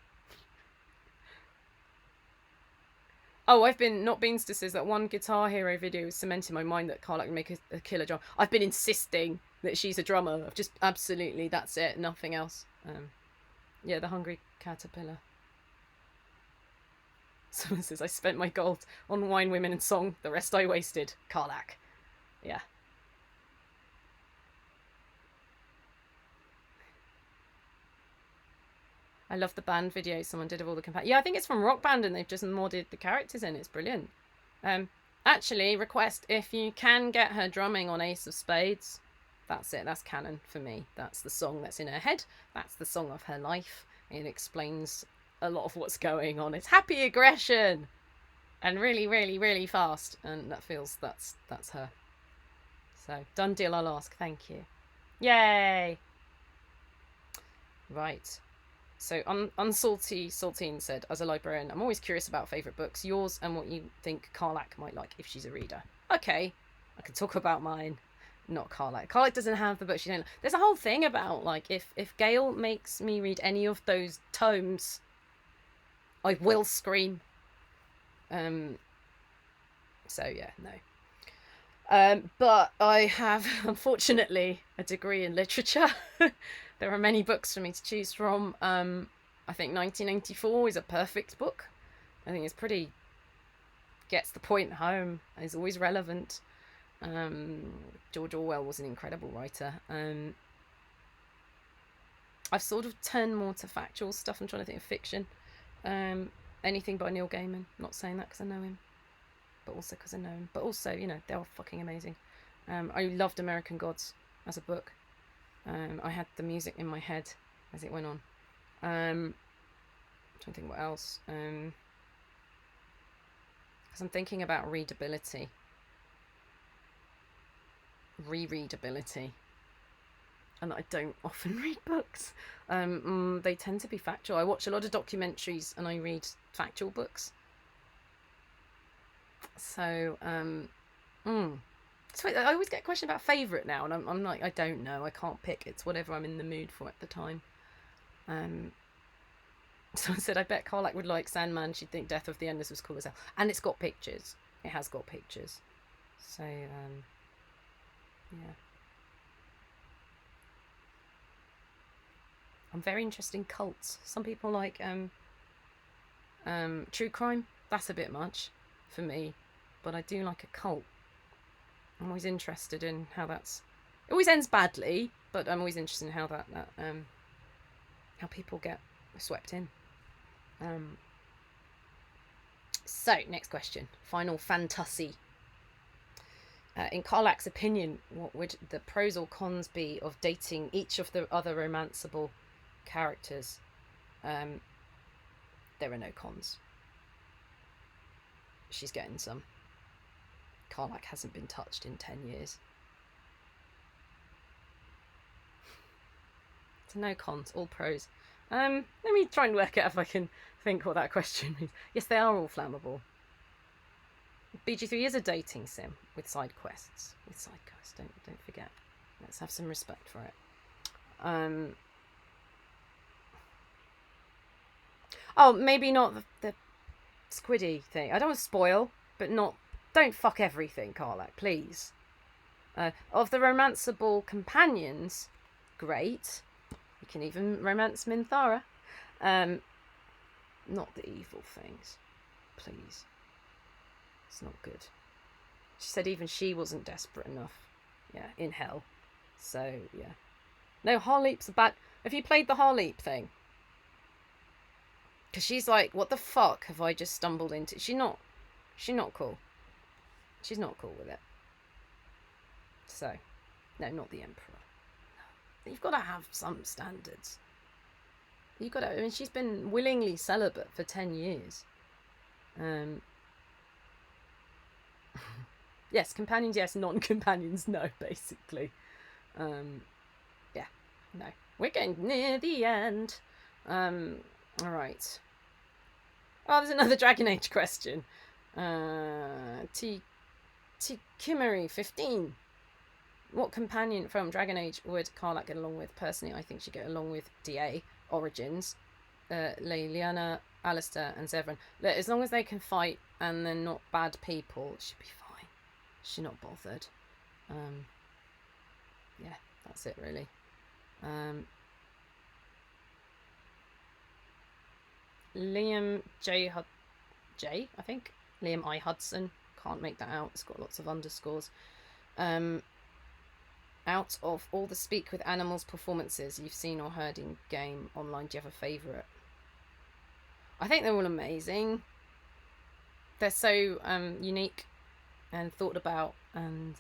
Oh, I've been... Not Beanster says that one Guitar Hero video is cementing my mind that Karlach can make a killer drum. I've been insisting that she's a drummer. I've just... Absolutely, that's it. Nothing else. Yeah, the Hungry Caterpillar. Someone says, I spent my gold on wine, women and song. The rest I wasted. Karlach. Yeah. I love the band video someone did of all the Yeah, I think it's from Rock Band and they've just modded the characters in. It's brilliant. Actually, request, if you can get her drumming on Ace of Spades, that's it. That's canon for me. That's the song that's in her head. That's the song of her life. It explains a lot of what's going on. It's happy aggression and really, really, really fast. And that feels that's her. So, done deal, I'll ask. Thank you. Yay! Right. So, Unsalty Saltine said, as a librarian, I'm always curious about favourite books, yours and what you think Karlach might like if she's a reader. Okay, I can talk about mine, not Karlach. Karlach doesn't have the book she don't... There's a whole thing about, like, if Gale makes me read any of those tomes, I will scream. So, yeah, no. But I have, unfortunately, a degree in literature. There are many books for me to choose from. I think 1984 is a perfect book. I think it's pretty gets the point home, is always relevant. George Orwell was an incredible writer. I've sort of turned more to factual stuff. I'm trying to think of fiction. Anything by Neil Gaiman. Not saying that because I know him, but also because I know him. But also, you know, they're fucking amazing. I loved American Gods as a book. I had the music in my head as it went on. I'm trying to think what else. Because I'm thinking about readability. Rereadability. And I don't often read books. They tend to be factual. I watch a lot of documentaries and I read factual books. So, so I always get a question about favourite now, and I'm like, I don't know, I can't pick. It's whatever I'm in the mood for at the time. Someone said, I bet Karlach would like Sandman. She'd think Death of the Endless was cool as hell. And it's got pictures. It has got pictures. So, yeah. I'm very interested in cults. Some people like true crime. That's a bit much for me, but I do like a cult. I'm always interested in how that's. It always ends badly, but I'm always interested in how that how people get swept in. So next question, Final Fantasy. In Karlach's opinion, what would the pros or cons be of dating each of the other romanceable characters? There are no cons. She's getting some. Karlach hasn't been touched in 10 years. So no cons, all pros. Let me try and work out if I can think what that question means. Yes, they are all flammable. BG3 is a dating sim with side quests. Don't forget. Let's have some respect for it. Oh, maybe not the squiddy thing. I don't want to spoil, but don't fuck everything, Karlach, please. Of the romanceable companions, great. You can even romance Minthara. Not the evil things, please. It's not good. She said even she wasn't desperate enough. Yeah, in hell. So, yeah. No, Harleep's a bad... Have you played the Harleep thing? Because she's like, what the fuck have I just stumbled into? She's not cool. She's not cool with it. So, no, not the Emperor. No. You've got to have some standards. You've got to... I mean, she's been willingly celibate for 10 years. Yes, companions, yes. Non-companions, no, basically. Yeah, no. We're getting near the end. Alright. Oh, there's another Dragon Age question. Tikimori 15. What companion from Dragon Age would Karlach get along with? Personally, I think she'd get along with DA, Origins, Liliana, Alistair, and Zevran. As long as they can fight and they're not bad people, she'd be fine. She's not bothered. Yeah, that's it really. Liam J, I think. Liam I. Hudson. Can't make that out. It's got lots of underscores. Out of all the Speak with Animals performances you've seen or heard in game online, do you have a favourite? I think they're all amazing. They're so unique and thought about, and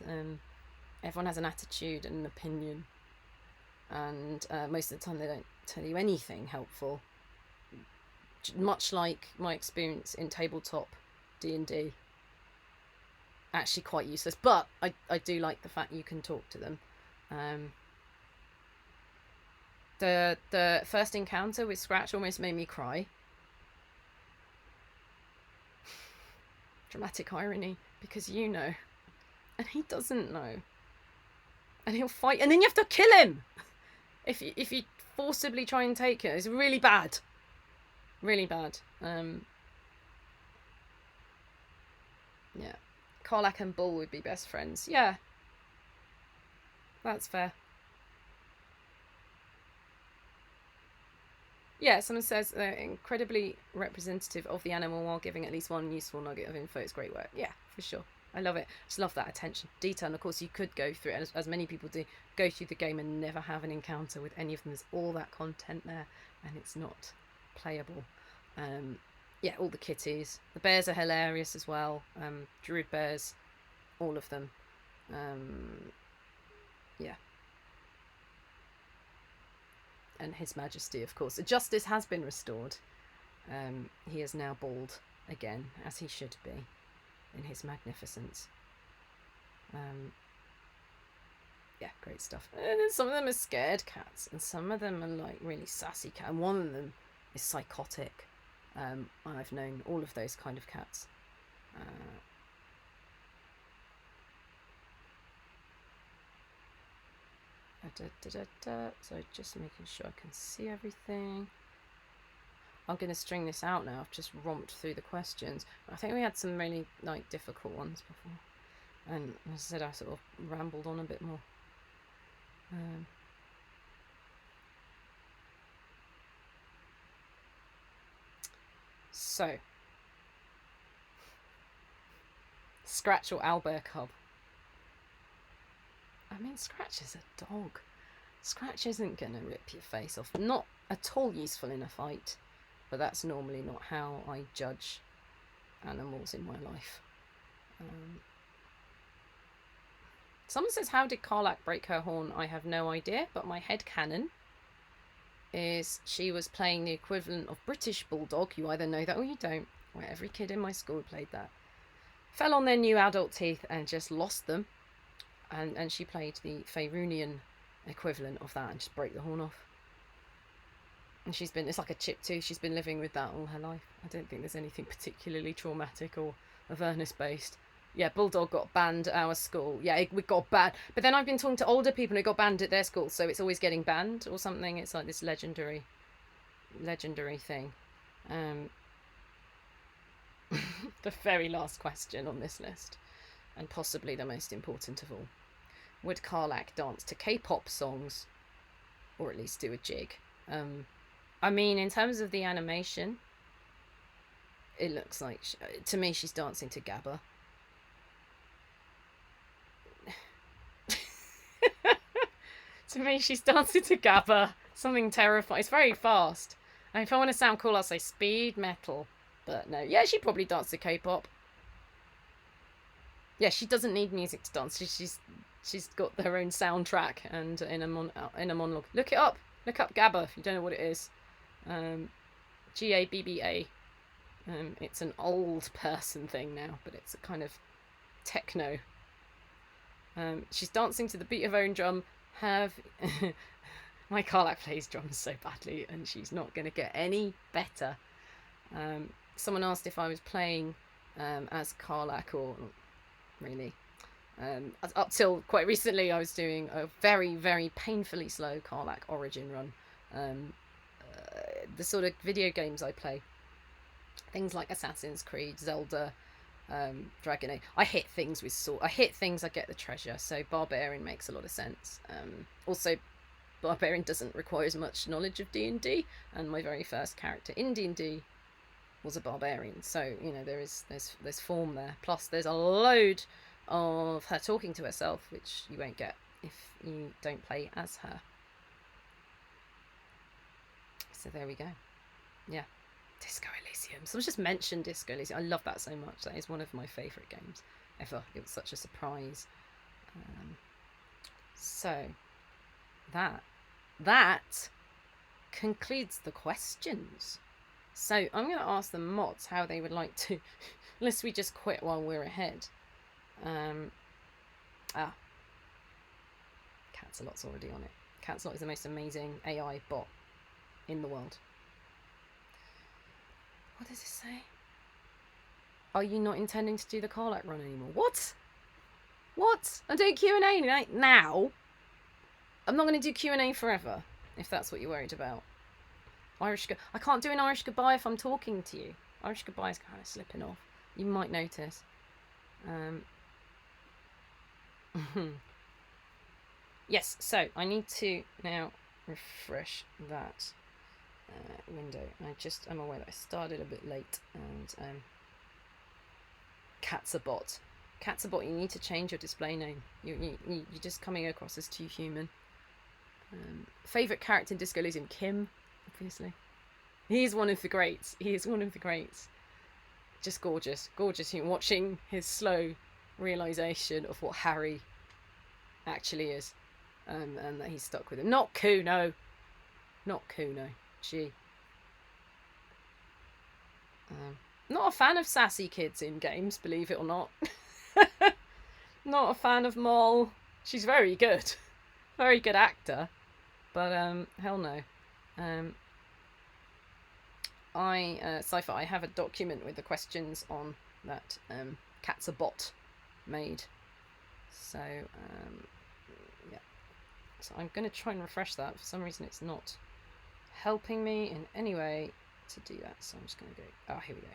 everyone has an attitude and an opinion, and most of the time they don't tell you anything helpful, much like my experience in tabletop D&D. Actually quite useless, but I do like the fact you can talk to them. The first encounter with Scratch almost made me cry. Dramatic irony, because you know, and he doesn't know, and he'll fight, and then you have to kill him if you forcibly try and take it. It's really bad, really bad. Yeah, Karlach and Bull would be best friends. Yeah, that's fair. Yeah, someone says they're incredibly representative of the animal while giving at least one useful nugget of info. It's great work. Yeah, for sure. I love it. Just love that attention to detail. And of course, you could go through it, as many people do, go through the game and never have an encounter with any of them. There's all that content there, and it's not playable. Yeah, all the kitties. The bears are hilarious as well. Druid bears, all of them. Yeah. And His Majesty, of course. Justice has been restored. He is now bald again, as he should be, in his magnificence. Yeah, great stuff. And then some of them are scared cats, and some of them are like really sassy cats, and one of them is psychotic. I've known all of those kind of cats. So just making sure I can see everything. I'm going to string this out now. I've just romped through the questions. I think we had some really like difficult ones before, and as I said, I sort of rambled on a bit more. So, Scratch or Owlbear cub? I mean, Scratch is a dog. Scratch isn't going to rip your face off. Not at all useful in a fight, but that's normally not how I judge animals in my life. Someone says, how did Karlach break her horn? I have no idea, but my headcanon is she was playing the equivalent of British Bulldog. You either know that or you don't. Where every kid in my school played that. Fell on their new adult teeth and just lost them. And she played the Faerunian equivalent of that and just broke the horn off. And she's been, it's like a chip tooth, she's been living with that all her life. I don't think there's anything particularly traumatic or Avernus based. Yeah, Bulldog got banned at our school. Yeah, we got banned. But then I've been talking to older people who got banned at their school, so it's always getting banned or something. It's like this legendary thing. The very last question on this list, and possibly the most important of all. Would Karlach dance to K-pop songs, or at least do a jig? I mean, in terms of the animation, it looks like, to me, she's dancing to Gabba. To me, she's dancing to Gabba. Something terrifying. It's very fast. And if I want to sound cool, I'll say speed metal. But no, yeah, she probably danced to K-pop. Yeah, she doesn't need music to dance. She's got her own soundtrack and in a monologue. Look it up. Look up Gabba if you don't know what it is. Gabba. It's an old person thing now, but it's a kind of techno. She's dancing to the beat of her own drum. My Karlach plays drums so badly, and she's not going to get any better. Someone asked if I was playing as Karlach, or really. Up till quite recently, I was doing a very, very painfully slow Karlach Origin run. The sort of video games I play, things like Assassin's Creed, Zelda, Dragon Age. I hit things with sword. I hit things, I get the treasure. So Barbarian makes a lot of sense. Also, Barbarian doesn't require as much knowledge of D&D, and my very first character in D&D was a barbarian. So you know there's form there. Plus, there's a load of her talking to herself, which you won't get if you don't play as her. So there we go. Yeah. Disco Elysium. Someone just mentioned Disco Elysium. I love that so much. That is one of my favourite games ever. It was such a surprise. So that concludes the questions. So I'm going to ask the mods how they would like to, unless we just quit while we're ahead. Catsalot's already on it. Catsalot is the most amazing AI bot in the world. What does it say? Are you not intending to do the Karlach run anymore? What? I'm doing Q&A now. I'm not going to do Q&A forever, if that's what you're worried about. I can't do an Irish goodbye if I'm talking to you. Irish goodbye is kind of slipping off. You might notice. Yes, so I need to now refresh that. window. I'm aware that I started a bit late, and Cat's a bot. Cat's a bot. You need to change your display name. You're just coming across as too human. Favorite character in Disco Elysium? Kim, obviously. He's one of the greats. He is one of the greats. Just gorgeous, gorgeous. You watching his slow realization of what Harry actually is, and that he's stuck with him. Not Kuno. Not Kuno. Gee. Not a fan of sassy kids in games, believe it or not. Not a fan of Moll. She's very good. Very good actor. But, hell no. Sci-fi, I have a document with the questions on that Cat's a Bot made. So, yeah. So I'm going to try and refresh that. For some reason it's not helping me in any way to do that. So I'm just going to go... Oh, here we go.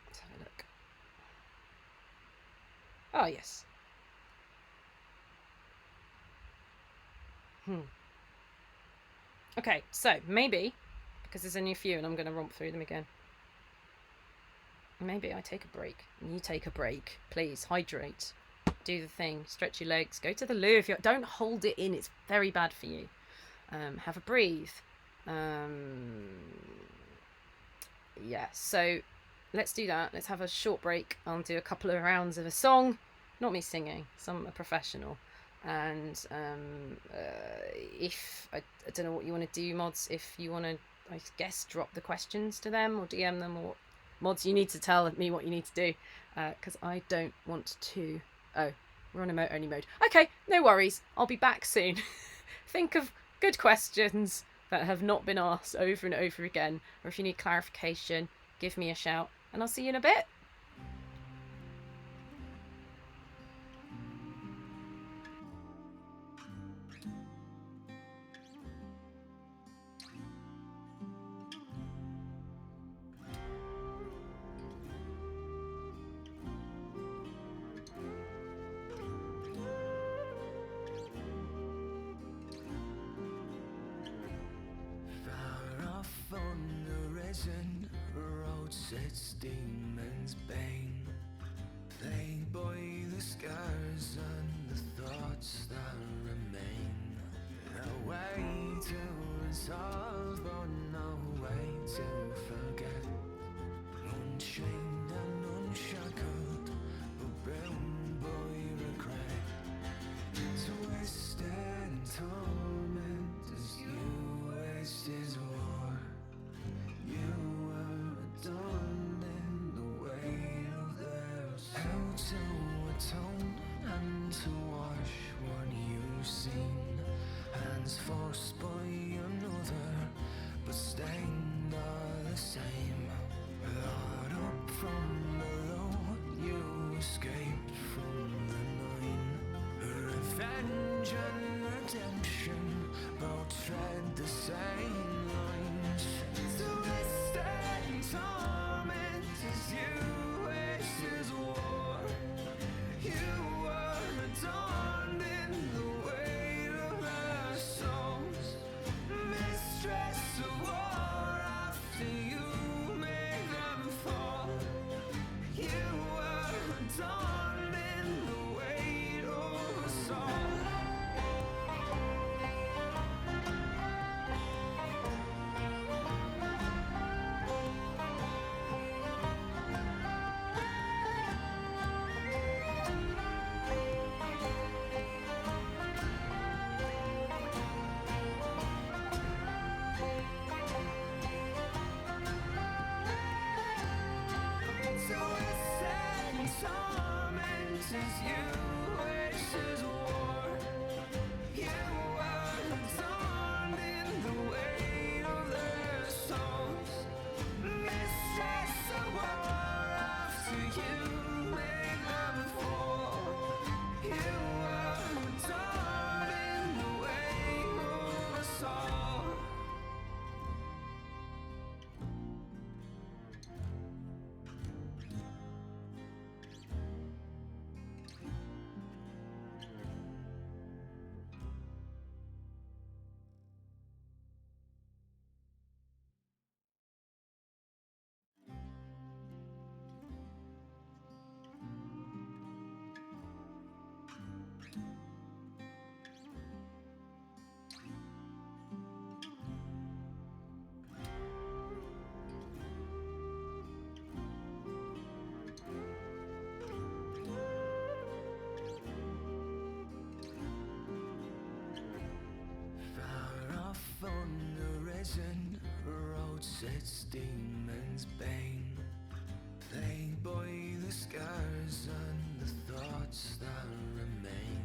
Let's have a look. Oh, yes. Okay, so maybe, because there's only a few and I'm going to romp through them again, maybe I take a break. You take a break. Please, hydrate. Do the thing. Stretch your legs. Go to the loo. If you don't hold it in. It's very bad for you. Have a breathe. Yeah, so let's do that. Let's have a short break. I'll do a couple of rounds of a song. Not me singing. A professional. And if I don't know what you want to do, mods, if you want to, I guess, drop the questions to them or DM them, or mods, you need to tell me what you need to do, because I don't want to. Oh, we're on emote only mode. Okay, no worries, I'll be back soon. Think of good questions that have not been asked over and over again, or if you need clarification, give me a shout, and I'll see you in a bit. Its demons bane, plagued by the scars and the thoughts that remain. A way to resolve, but no way to forget. Unchained and unshackled, but bound by regret. Twisted and torment as you waste his war. You were done in the way of their souls. How to atone and to wash what you've seen. Hands forced by another, but stained are the same. Lord up from below, you escaped from the nine. Revenge and redemption both tread the same lines. Twisted and torment as you waste his war. You were adorned in the weight of their souls. Mistress Far off on the risen road sits demon's bane, plagued by the scars and the thoughts that remain.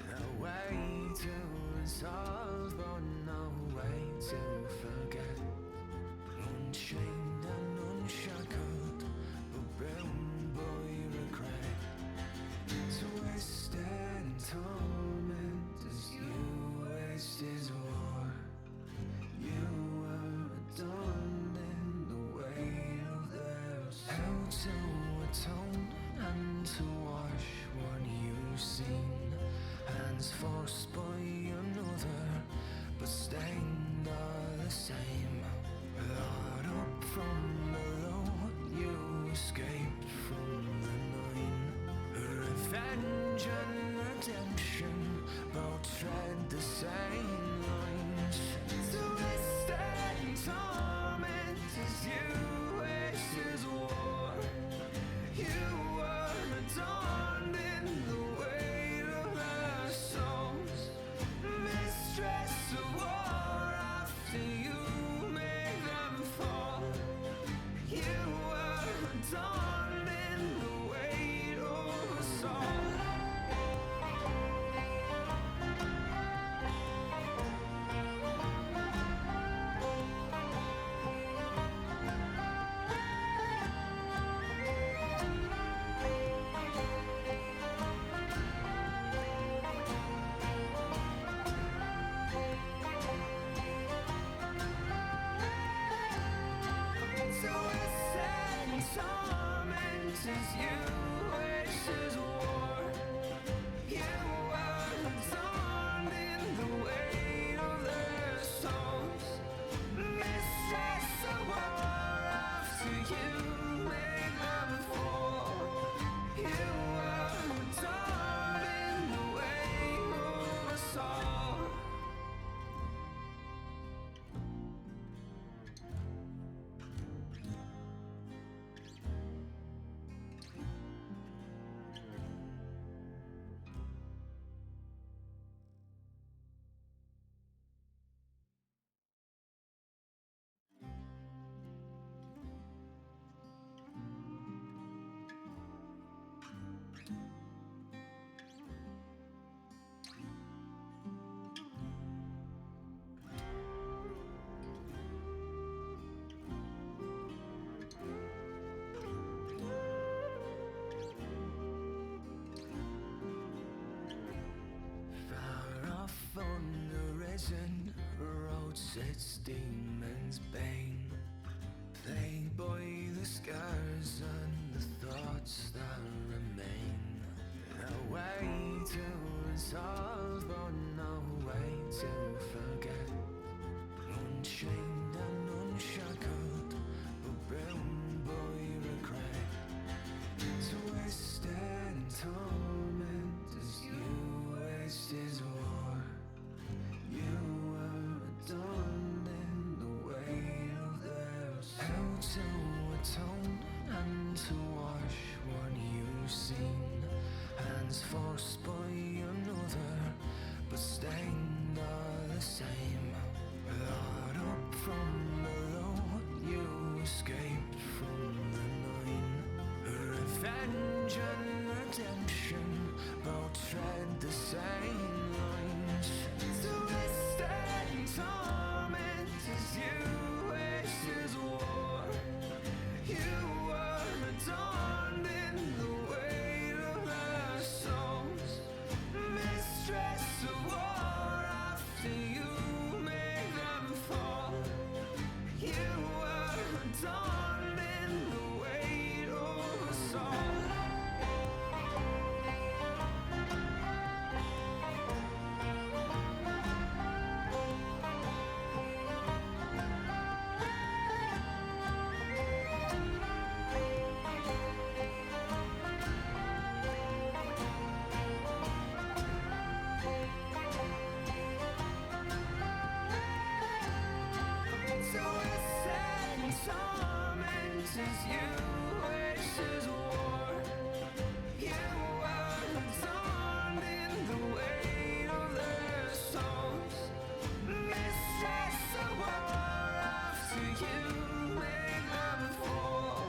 A way to resolve, but no way to forget. Unchained and unshackled, but bound by regret. Twisted torment as you waste his war. You are adorned in the weight of their souls. How to atone and to wash what you've seen. Hands forced by another, but stained are the same. Lord up from below, you escaped from the nine. Revenge and redemption both tread the same lines. Twisted torment as you waste his war. You were adorned in the weight of their souls. Mistress of war after you made them fall. You were adorned in the weight of us all. Twisted torment as you waste his war. You were adorned in the weight of their souls. Mistress of war after you made them fall. You were adorned in the weight of us all. Far off on the risen road sits demon's bane, plagued by the scars and the thoughts that remain. A way to resolve, but no way to forget. Unchained and unshackled, but bound by regret. Twisted torment as you waste his war. You were adorned in the weight of their souls. How to atone and to wash what you've seen. Hands forced by another, but stained are the same. Lord up from below, you escaped from the nine. Revenge and redemption both tread the same lines. Twisted torment as you waste his war. You were adorned in the weight of their souls. Mistress of war after you made them fall. tormentors you wishes war. You are adorned in the weight of their souls. Mistress of war, after you make them fall.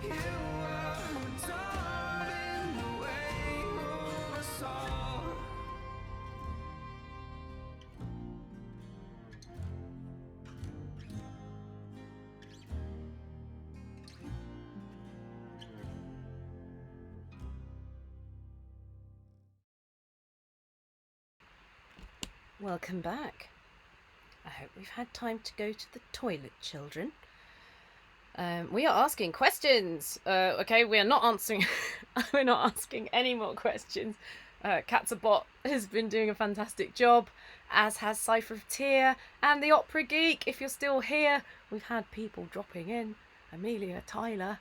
You are adorned in the weight of us all. Welcome back. I hope we've had time to go to the toilet, children. We are asking questions. Okay, we are not answering. We're not asking any more questions. Catsabot has been doing a fantastic job, as has Cypher and the Opera Geek. If you're still here, we've had people dropping in. Amelia Tyler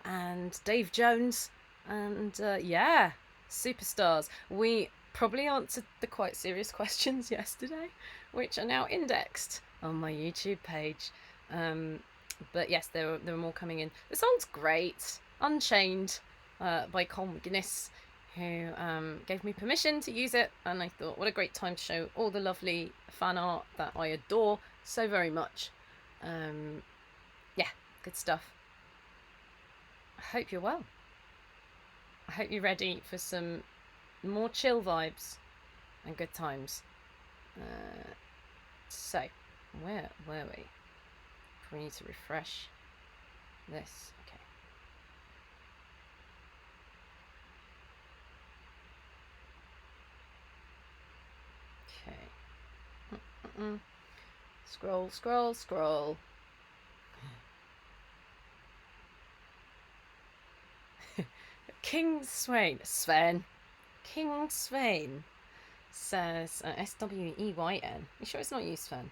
and Dave Jones, and yeah, superstars. We probably answered the quite serious questions yesterday, which are now indexed on my YouTube page. But yes, there are more coming in. The song's great, Unchained, by Cole McGuinness, who gave me permission to use it, and I thought, what a great time to show all the lovely fan art that I adore so very much. Yeah, good stuff. I hope you're well. I hope you're ready for some more chill vibes and good times. So, where were we? We need to refresh this. Okay. Scroll, scroll, scroll. King Swain says Sweyn. You sure it's not you, Sven?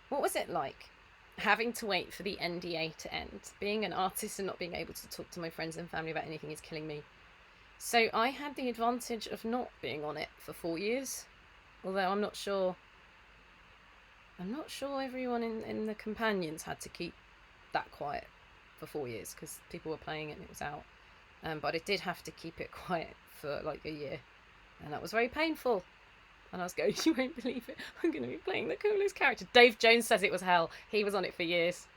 What was it like having to wait for the NDA to end? Being an artist and not being able to talk to my friends and family about anything is killing me. So I had the advantage of not being on it for 4 years, although I'm not sure everyone in the companions had to keep that quiet for 4 years because people were playing it and it was out. But I did have to keep it quiet for like a year, and that was very painful. And I was going, you won't believe it, I'm going to be playing the coolest character. Dave Jones says it was hell. He was on it for years.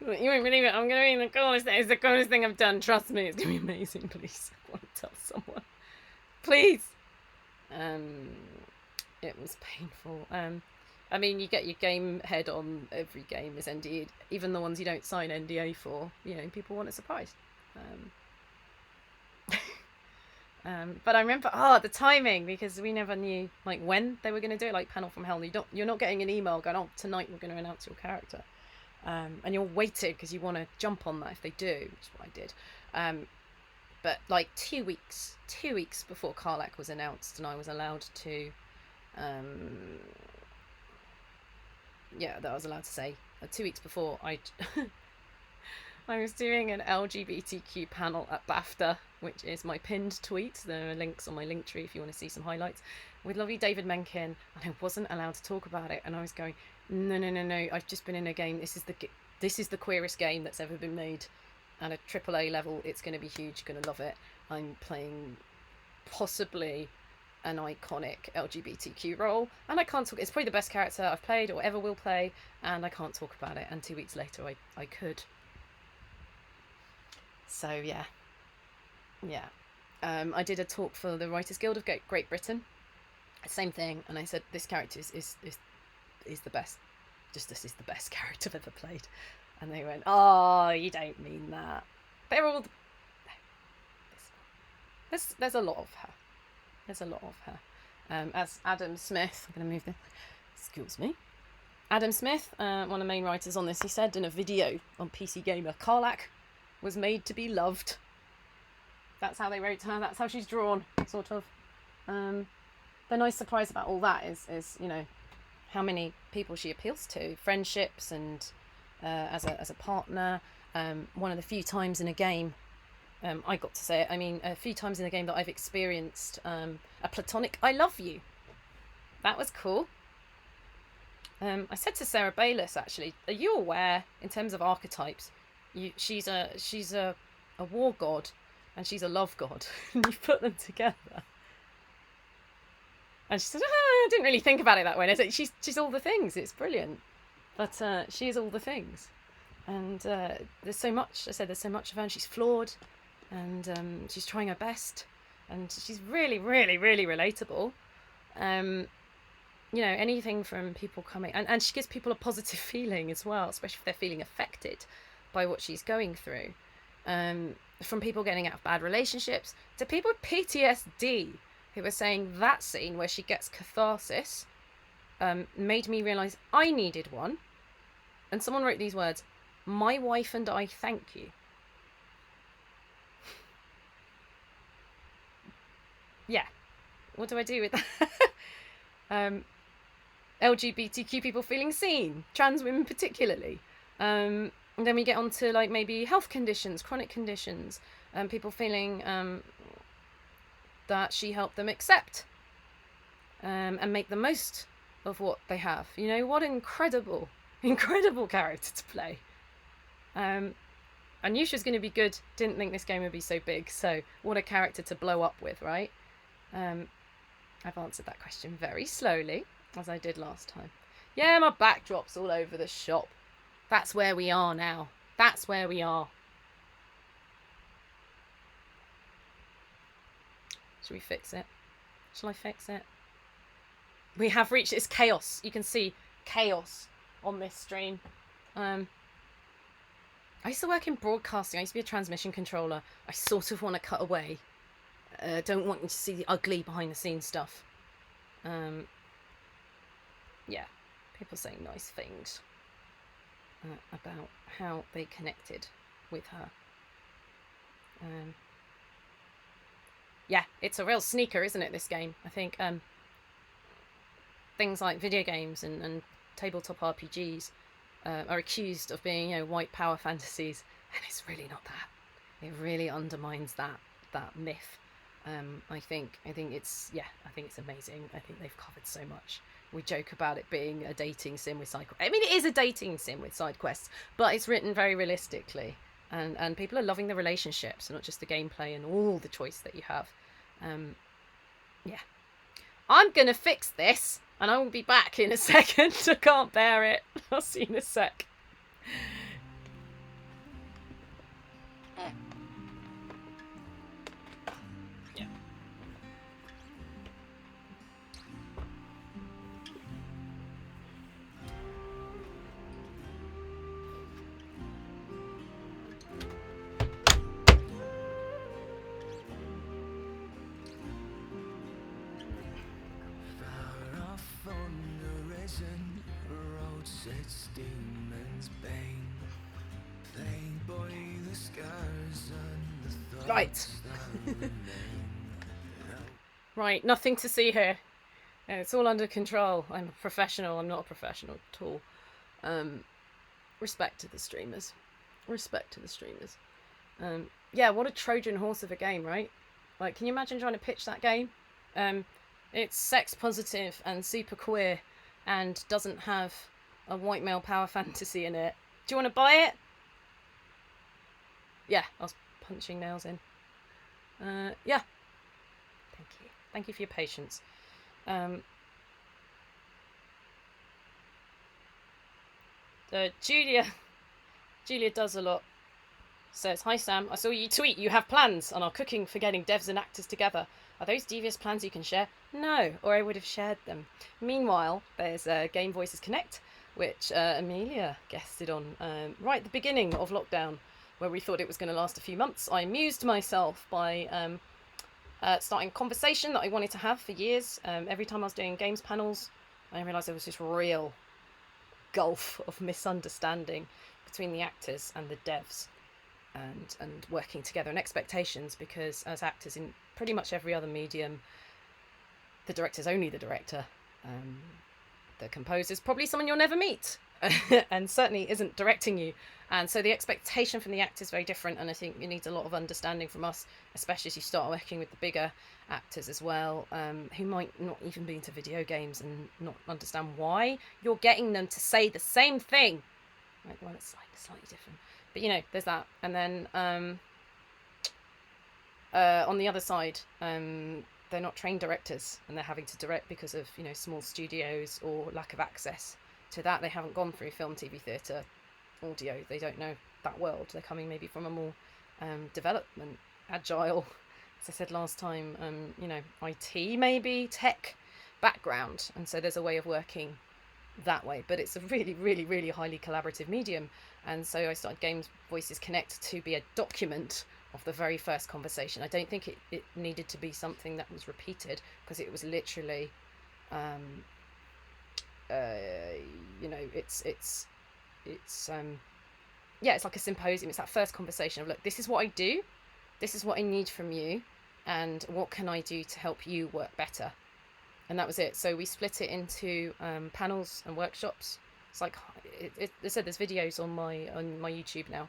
You won't believe it, I'm going to be the coolest thing. It's the coolest thing I've done. Trust me, it's going to be amazing. Please, I want to tell someone. Please. It was painful. I mean, you get your game head on every game is NDA, even the ones you don't sign NDA for. You know, people want a surprise. But I remember the timing, because we never knew like when they were going to do it. Like Panel from Hell, you're not getting an email going, oh, tonight we're going to announce your character, and you're waiting because you want to jump on that if they do, which is what I did. But like 2 weeks before Karlach was announced, and I was allowed to, that I was allowed to say 2 weeks before I was doing an LGBTQ panel at BAFTA, which is my pinned tweet. There are links on my link tree if you want to see some highlights, with lovely David Mencken, and I wasn't allowed to talk about it. And I was going, no, I've just been in a game. This is the queerest game that's ever been made at a AAA level. It's going to be huge. You're going to love it. I'm playing possibly an iconic LGBTQ role, and I can't talk. It's probably the best character I've played or ever will play, and I can't talk about it. And 2 weeks later, I could. So yeah. I did a talk for the Writers Guild of Great Britain. Same thing, and I said this character is the best. Just this is the best character I've ever played, and they went, "Oh, you don't mean that." They're all. There's a lot of her. There's a lot of her. As Adam Smith, I'm going to move this. Excuse me. Adam Smith, one of the main writers on this, he said in a video on PC Gamer, Karlach was made to be loved. That's how they wrote her. That's how she's drawn, sort of. The nice surprise about all that is how many people she appeals to, friendships, and as a partner. One of the few times in a game, I got to say it. I mean, a few times in the game that I've experienced a platonic "I love you." That was cool. I said to Sarah Bayless, actually, are you aware, in terms of archetypes, she's a war god and she's a love god, and you put them together. And she said, I didn't really think about it that way. And I said, she's all the things. It's brilliant. But she is all the things. And there's so much. I said there's so much of her, and she's flawed, and she's trying her best, and she's really, really, really relatable. You know, anything from people coming, and she gives people a positive feeling as well, especially if they're feeling affected by what she's going through. From people getting out of bad relationships to people with PTSD who were saying that scene where she gets catharsis made me realise I needed one. And someone wrote these words, "My wife and I thank you." Yeah. What do I do with that? LGBTQ people feeling seen, trans women particularly. And then we get on to like maybe health conditions, chronic conditions, people feeling that she helped them accept and make the most of what they have. You know, what an incredible character to play. I knew she was going to be good, didn't think this game would be so big, so what a character to blow up with, right? I've answered that question very slowly, as I did last time. Yeah, my backdrop's all over the shop. That's where we are now. That's where we are. Shall we fix it? Shall I fix it? We have reached, it's chaos. You can see chaos on this stream. I used to work in broadcasting. I used to be a transmission controller. I sort of want to cut away. Don't want you to see the ugly behind the scenes stuff. Yeah, people saying nice things about how they connected with her. Yeah, it's a real sneaker, isn't it, this game? I think things like video games and tabletop RPGs are accused of being, you know, white power fantasies, and it's really not that. It really undermines that myth. I think it's amazing. I think they've covered so much. We joke about it being a dating sim with side quests. I mean, it is a dating sim with side quests, but it's written very realistically, and people are loving the relationships, not just the gameplay and all the choice that you have. Yeah, I'm gonna fix this, and I will be back in a second. I can't bear it. I'll see you in a sec. Right. Right, nothing to see here. It's all under control. I'm a professional. I'm not a professional at all. Respect to the streamers. Respect to the streamers. Yeah, what a Trojan horse of a game, right? Like, can you imagine trying to pitch that game? It's sex positive and super queer and doesn't have a white male power fantasy in it. Do you want to buy it? Yeah, I was punching nails in. Yeah. Thank you. Thank you for your patience. Julia does a lot. Says, "Hi Sam, I saw you tweet you have plans and are cooking for getting devs and actors together. Are those devious plans you can share?" No, or I would have shared them. Meanwhile, there's Game Voices Connect, which Amelia guested on right at the beginning of lockdown, where we thought it was going to last a few months. I amused myself by starting a conversation that I wanted to have for years. Every time I was doing games panels, I realised there was this real gulf of misunderstanding between the actors and the devs, and working together, and expectations, because as actors in pretty much every other medium, the director's only the director. The composer's probably someone you'll never meet. and certainly isn't directing you. And so the expectation from the actor is very different, and I think it needs a lot of understanding from us, especially as you start working with the bigger actors as well, who might not even be into video games and not understand why you're getting them to say the same thing. Like, well, it's slightly different, but there's that. And then on the other side, they're not trained directors, and they're having to direct because of small studios or lack of access to that. They haven't gone through film, TV, theatre, audio. They don't know that world. They're coming maybe from a more development, agile, as I said last time, IT, maybe tech background, and so there's a way of working that way, but it's a really, really, really highly collaborative medium. And so I started Games Voices Connect to be a document of the very first conversation. I don't think it needed to be something that was repeated, because it was literally it's like a symposium. It's that first conversation of, look, this is what I do, this is what I need from you, and what can I do to help you work better. And that was it. So we split it into panels and workshops. It's like I said, there's videos on my YouTube now,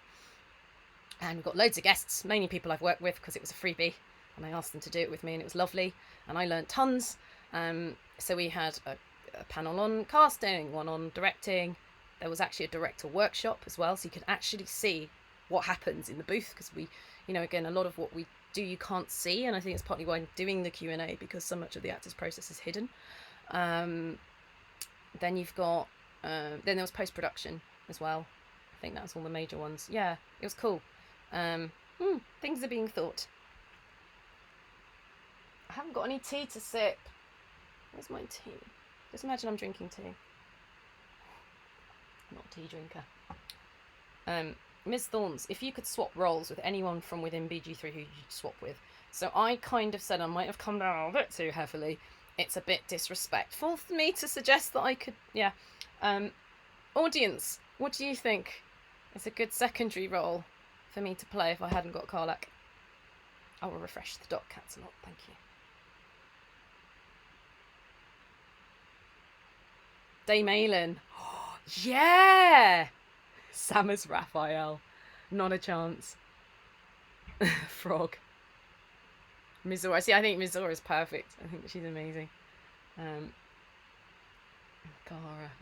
and we've got loads of guests, mainly people I've worked with, because it was a freebie and I asked them to do it with me, and it was lovely, and I learned tons. So we had a panel on casting, one on directing. There was actually a director workshop as well, so you could actually see what happens in the booth, because we, again, a lot of what we do you can't see, and I think it's partly why I'm doing the Q&A, because so much of the actor's process is hidden. Then you've got then there was post-production as well. I think that was all the major ones. Yeah, it was cool. Things are being thought. I haven't got any tea to sip. Where's my tea? Just imagine I'm drinking tea. I'm not a tea drinker. Ms. Thorns, if you could swap roles with anyone from within BG3, who you'd swap with? So I kind of said, I might have come down a bit too heavily. It's a bit disrespectful for me to suggest that I could, yeah. Audience, what do you think is a good secondary role for me to play if I hadn't got Karlach? I will refresh the doc cats a lot, thank you. Dame Aylin. Yeah! Samus Raphael. Not a chance. Frog. Mizora. See, I think Mizora is perfect. I think she's amazing.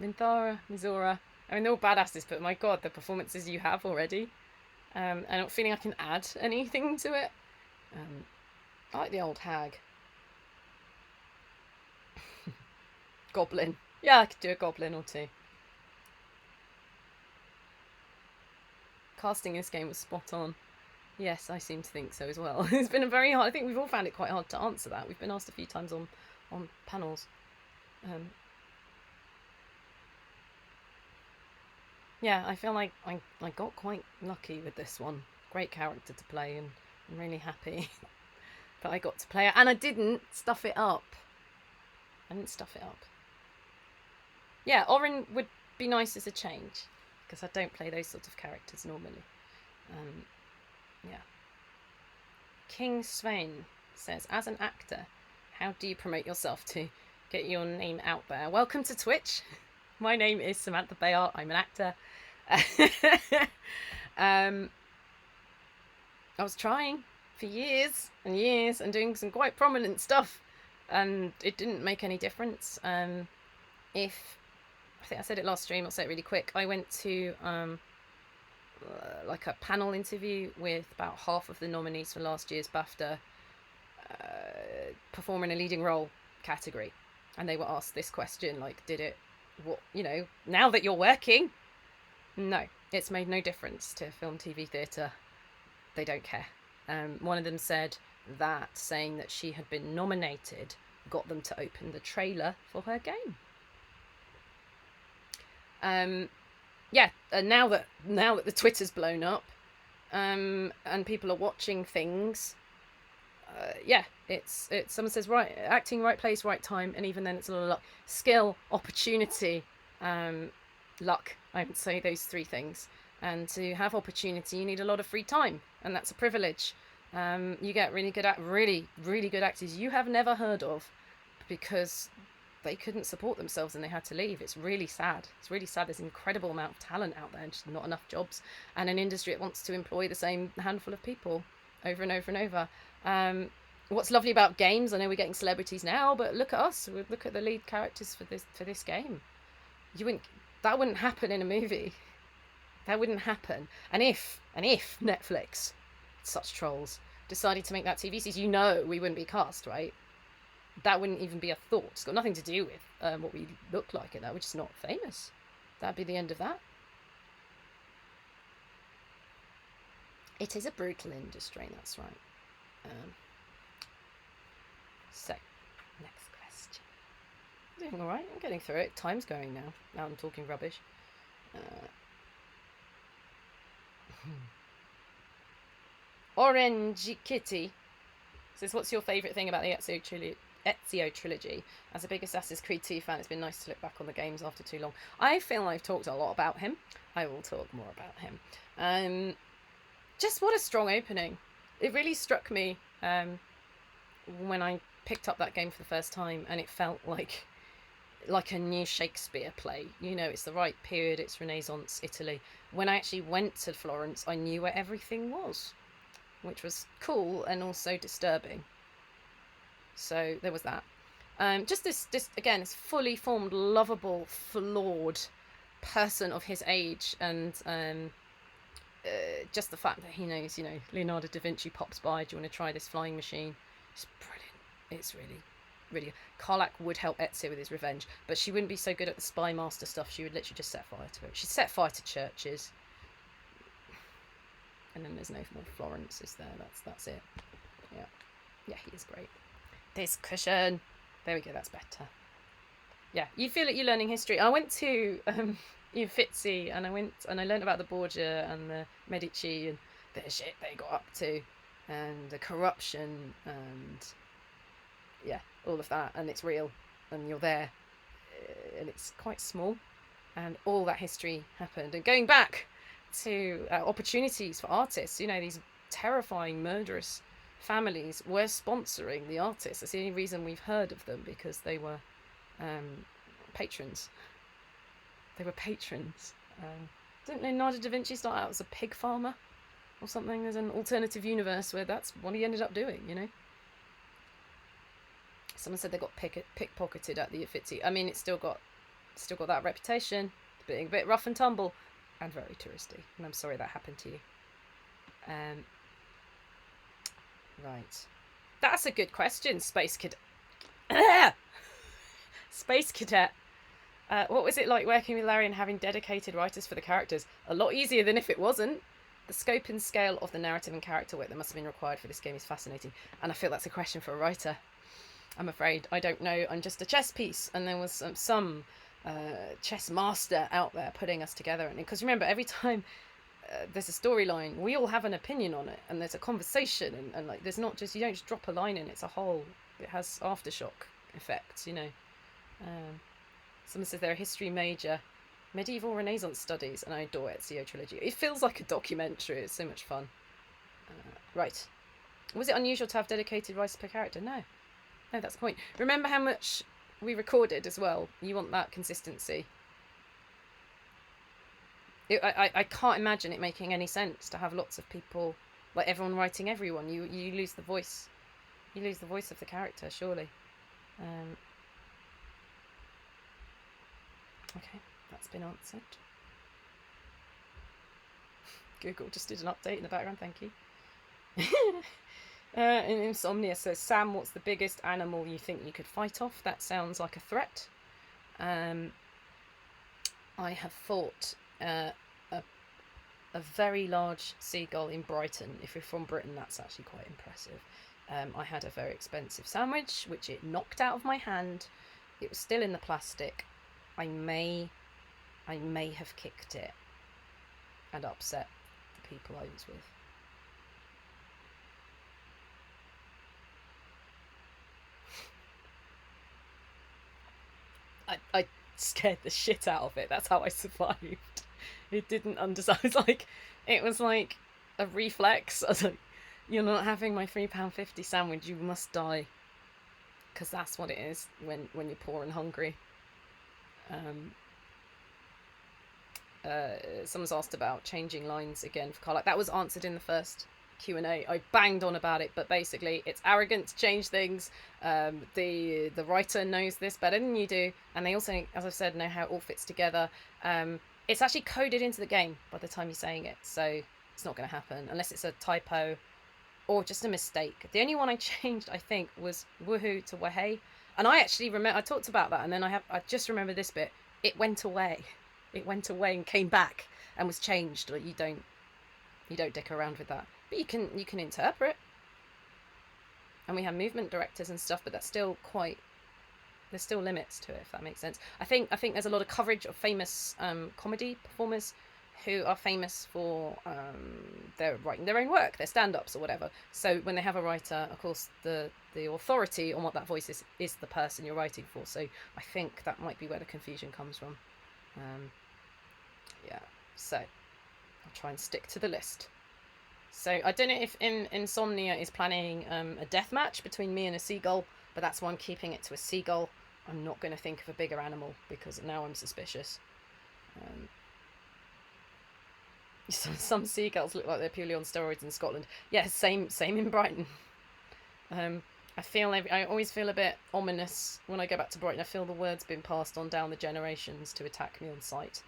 Minthara, Mizora. I mean, they're all badasses, but my god, the performances you have already. I'm not feeling I can add anything to it. I like the old hag. Goblin. Yeah, I could do a goblin or two. Casting this game was spot on. Yes, I seem to think so as well. It's been a very hard, I think we've all found it quite hard to answer that. We've been asked a few times on panels. Yeah, I feel like I got quite lucky with this one. Great character to play, and I'm really happy that I got to play it. And I didn't stuff it up. Yeah, Orin would be nice as a change, because I don't play those sorts of characters normally. Yeah. King Swain says, as an actor, how do you promote yourself to get your name out there? Welcome to Twitch. My name is Samantha Béart. I'm an actor. I was trying for years and years and doing some quite prominent stuff, and it didn't make any difference. I think I said it last stream, I'll say it really quick. I went to like a panel interview with about half of the nominees for last year's BAFTA performer in a leading role category, and they were asked this question, like, now that you're working? No, it's made no difference to film, TV, theatre. They don't care. One of them said that saying that she had been nominated got them to open the trailer for her game. Yeah, now that the Twitter's blown up, and people are watching things, yeah, it's someone says right acting, right place, right time, and even then it's a lot of luck, skill, opportunity, luck. I would say those three things. And to have opportunity, you need a lot of free time, and that's a privilege. You get really good really good actors you have never heard of, because they couldn't support themselves and they had to leave. It's really sad. It's really sad. There's an incredible amount of talent out there and just not enough jobs, and an industry that wants to employ the same handful of people over and over and over. What's lovely about games, I know we're getting celebrities now, but look at us. Look at the lead characters for this game. That wouldn't happen in a movie. That wouldn't happen. And if Netflix, such trolls, decided to make that TV series, we wouldn't be cast, right? That wouldn't even be a thought. It's got nothing to do with what we look like in that. We're just not famous. That'd be the end of that. It is a brutal industry, that's right. So, next question. I'm doing alright, I'm getting through it. Time's going now. Now I'm talking rubbish. Orange Kitty says, what's your favourite thing about the Ezio Trilogy? As a big Assassin's Creed 2 fan, it's been nice to look back on the games after too long. I feel I've talked a lot about him. I will talk more about him. Just what a strong opening. It really struck me when I picked up that game for the first time, and it felt like a new Shakespeare play. It's the right period, it's Renaissance Italy. When I actually went to Florence, I knew where everything was, which was cool and also disturbing. So there was that. Just this again, this fully formed, lovable, flawed person of his age, and just the fact that he knows, Leonardo da Vinci pops by, do you want to try this flying machine? It's brilliant. It's really, really good. Karlach would help Ezio with his revenge, but she wouldn't be so good at the spy master stuff. She would literally just set fire to it. She'd set fire to churches. And then there's no more Florence, is there? That's it. Yeah, he is great. This cushion. There we go, that's better. Yeah, you feel like you're learning history. I went to Uffizi, and I learned about the Borgia and the Medici and the shit they got up to, and the corruption, and yeah, all of that. And it's real, and you're there, and it's quite small, and all that history happened. And going back to opportunities for artists, these terrifying, murderous families were sponsoring the artists. That's the only reason we've heard of them, because they were patrons. They were patrons. Didn't Leonardo da Vinci start out as a pig farmer or something? There's an alternative universe where that's what he ended up doing, Someone said they got pickpocketed at the Uffizi. I mean, it's still got that reputation, being a bit rough and tumble and very touristy. And I'm sorry that happened to you. Right. That's a good question, Space Cadet. Space Cadet. What was it like working with Larian, having dedicated writers for the characters? A lot easier than if it wasn't. The scope and scale of the narrative and character work that must have been required for this game is fascinating. And I feel that's a question for a writer. I'm afraid. I don't know. I'm just a chess piece. And there was some chess master out there putting us together. And because remember, every time there's a storyline, we all have an opinion on it. And there's a conversation. And like, there's not just, you don't just drop a line in. It's a whole, it has aftershock effects, Someone says they're a history major, medieval Renaissance studies, and I adore Ezio Trilogy. It feels like a documentary. It's so much fun. Right. Was it unusual to have dedicated writers per character? No, that's the point. Remember how much we recorded as well. You want that consistency. I can't imagine it making any sense to have lots of people, like everyone writing everyone. You lose the voice. You lose the voice of the character, surely. Okay, that's been answered. Google just did an update in the background, thank you. Insomnia says, Sam, what's the biggest animal you think you could fight off? That sounds like a threat. I have fought a very large seagull in Brighton. If you're from Britain, that's actually quite impressive. I had a very expensive sandwich, which it knocked out of my hand. It was still in the plastic. I may have kicked it and upset the people I was with. I scared the shit out of it. That's how I survived. It didn't understand. It was like a reflex. I was like, you're not having my £3.50 sandwich. You must die. because that's what it is when you're poor and hungry. Someone's asked about changing lines again for Karlach. That was answered in the first Q&A. I banged on about it, but basically it's arrogant to change things. The writer knows this better than you do, and they also, as I've said, know how it all fits together. It's actually coded into the game by the time you're saying it, so it's not going to happen unless it's a typo or just a mistake. The only one I changed, I think, was woohoo to wahey, and I actually remember I talked about that, and then I just remember this bit. It went away. It went away and came back and was changed. Like, you don't dick around with that, but you can interpret. And we have movement directors and stuff, but that's still there's still limits to it, if that makes sense. I think there's a lot of coverage of famous comedy performers who are famous for they're writing their own work, their stand-ups or whatever. So when they have a writer, of course the authority on what that voice is the person you're writing for. So I think that might be where the confusion comes from. Yeah, so I'll try and stick to the list. So I don't know if Insomnia is planning a death match between me and a seagull, but that's why I'm keeping it to a seagull. I'm not going to think of a bigger animal because now I'm suspicious. Some seagulls look like they're purely on steroids in Scotland. Yeah, same in Brighton. I always feel a bit ominous when I go back to Brighton. I feel the word's been passed on down the generations to attack me on sight.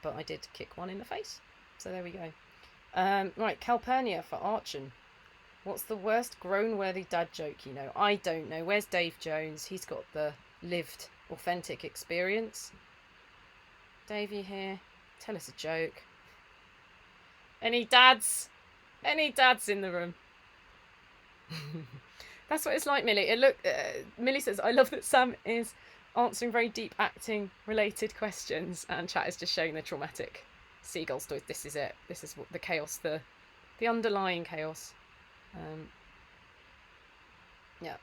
But I did kick one in the face. So there we go. Right, Calpurnia for Archon. What's the worst groan-worthy dad joke you know? I don't know. Where's Dave Jones? He's got the lived, authentic experience. Dave, you here? Tell us a joke. Any dads? Any dads in the room? That's what it's like, Millie. Millie says, I love that Sam is answering very deep acting related questions and chat is just showing the traumatic seagull stories. This is it. This is what the chaos, the underlying chaos. Yeah.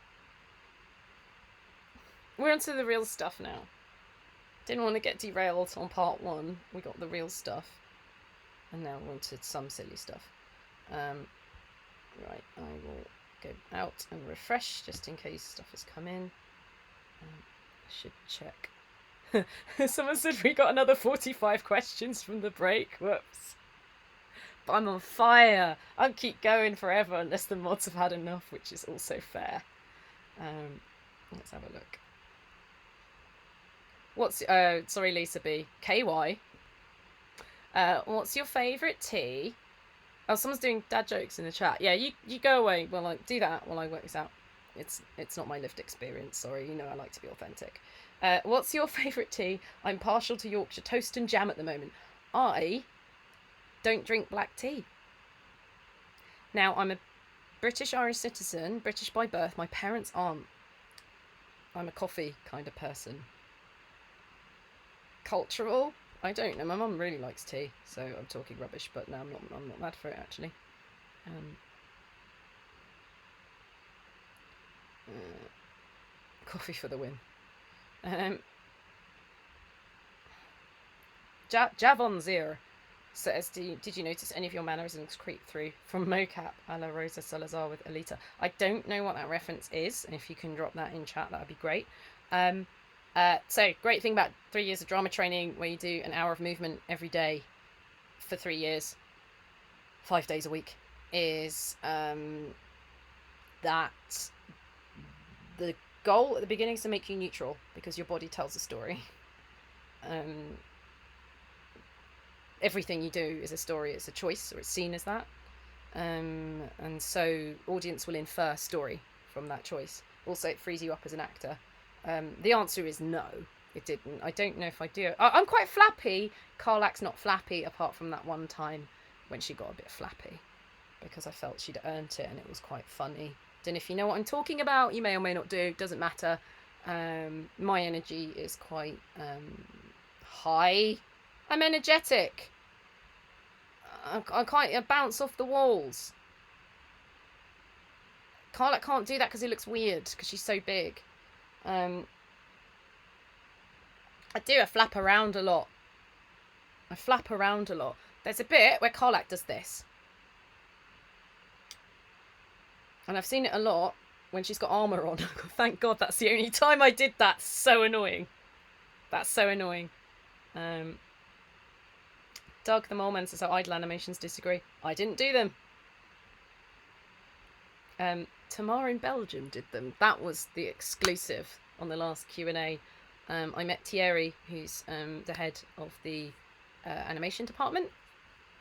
We're onto the real stuff now. Didn't want to get derailed on part one. We got the real stuff. And now we're onto some silly stuff. Right, I will go out and refresh just in case stuff has come in. I should check. Someone said we got another 45 questions from the break. Whoops. But I'm on fire. I'll keep going forever unless the mods have had enough, which is also fair. Let's have a look. What's sorry, Lisa B. KY. What's your favourite tea? Oh, someone's doing dad jokes in the chat. Yeah, you go away while I do that while I work this out. It's not my lived experience. Sorry, you know I like to be authentic. What's your favourite tea? I'm partial to Yorkshire toast and jam at the moment. I don't drink black tea. Now, I'm a British Irish citizen, British by birth. My parents aren't. I'm a coffee kind of person. Cultural? I don't know. My mum really likes tea, so I'm talking rubbish. But no, I'm not mad for it actually. Coffee for the win. Javon Zir says, did you notice any of your mannerisms creep through from mocap a la Rosa Salazar with Alita? I don't know what that reference is, and if you can drop that in chat, that would be great. So great thing about 3 years of drama training, where you do an hour of movement every day for 3 years, 5 days a week, is that the goal at the beginning is to make you neutral because your body tells a story. Everything you do is a story, it's a choice, or it's seen as that. And so audience will infer story from that choice. Also, it frees you up as an actor. The answer is no, it didn't. I don't know if I do. I'm quite flappy. Karlach's not flappy, apart from that one time when she got a bit flappy, because I felt she'd earned it and it was quite funny. Don't know if you know what I'm talking about. You may or may not do. Doesn't matter. My energy is quite high. I'm energetic. I bounce off the walls. Karlach can't do that because it looks weird because she's so big. I flap around a lot. There's a bit where Karlach does this. And I've seen it a lot. when she's got armor on. Thank God that's the only time I did that. So annoying. That's so annoying. Doug the Moleman says how idle animations disagree. I didn't do them. Tamara in Belgium did them. That was the exclusive on the last Q&A. I met Thierry, who's the head of the animation department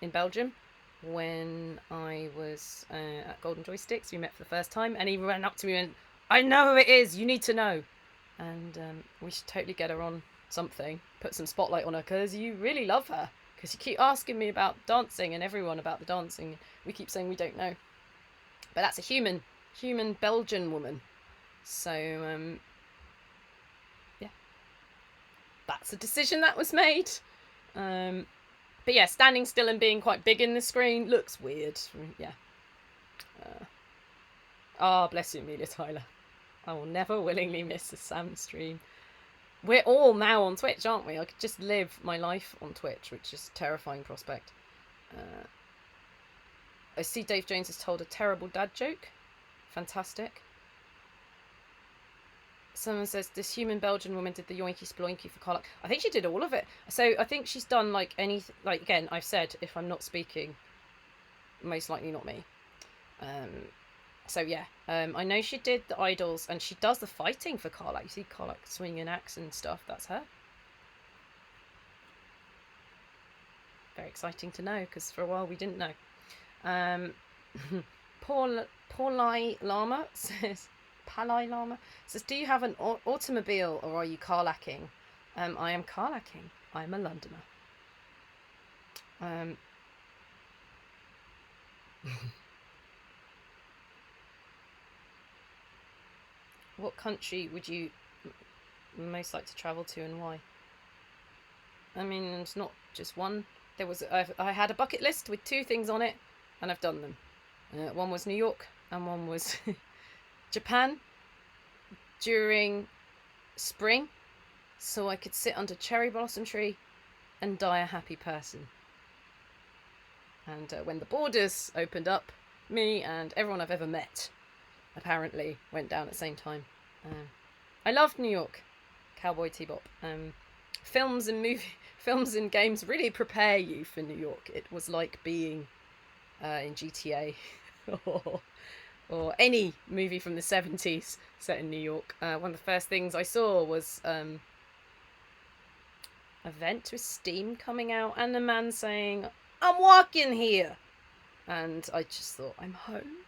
in Belgium, when I was at Golden Joysticks. We met for the first time, and he ran up to me and went, I know who it is, you need to know. And we should totally get her on something, put some spotlight on her, because you really love her. Because you keep asking me about dancing and everyone about the dancing. We keep saying we don't know. But that's a human Belgian woman. So, yeah. That's a decision that was made. But yeah, standing still and being quite big in the screen looks weird. Yeah. Bless you, Amelia Tyler. I will never willingly miss a Sam stream. We're all now on Twitch, aren't we? I could just live my life on Twitch, which is a terrifying prospect. I see Dave Jones has told a terrible dad joke. Fantastic. Someone says, this human Belgian woman did the yoinky sploinky for Karlach. I think she did all of it. So I think she's done like anything. Like, again, I've said, if I'm not speaking, most likely not me. So yeah, I know she did the idols, and she does the fighting for Karlach. You see Karlach swinging an axe and stuff. That's her. Very exciting to know, because for a while we didn't know. Palai Lama says, do you have an automobile, or are you Karlaching? I am Karlaching. I'm a Londoner. What country would you most like to travel to, and why? I mean, it's not just one. I had a bucket list with 2 things on it, and I've done them. One was New York, and one was Japan during spring, so I could sit under cherry blossom tree and die a happy person. And when the borders opened up, me and everyone I've ever met apparently went down at the same time. I loved New York. Cowboy Bebop. Films and games really prepare you for New York. It was like being in GTA or any movie from the 70s set in New York. One of the first things I saw was a vent with steam coming out and a man saying, I'm walking here. And I just thought, I'm home.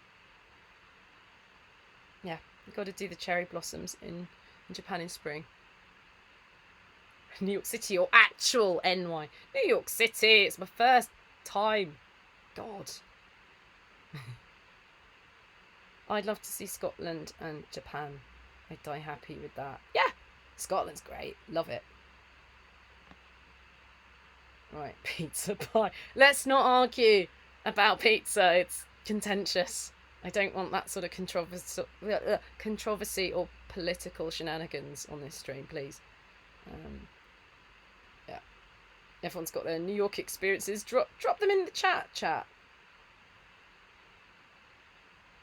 Yeah, you've got to do the cherry blossoms in Japan in spring. New York City or actual NY. New York City, it's my first time. God. I'd love to see Scotland and Japan. I'd die happy with that. Yeah, Scotland's great. Love it. Right, pizza pie. Let's not argue about pizza. It's contentious. I don't want that sort of controversy or political shenanigans on this stream, please. Yeah. Everyone's got their New York experiences. Drop them in the chat.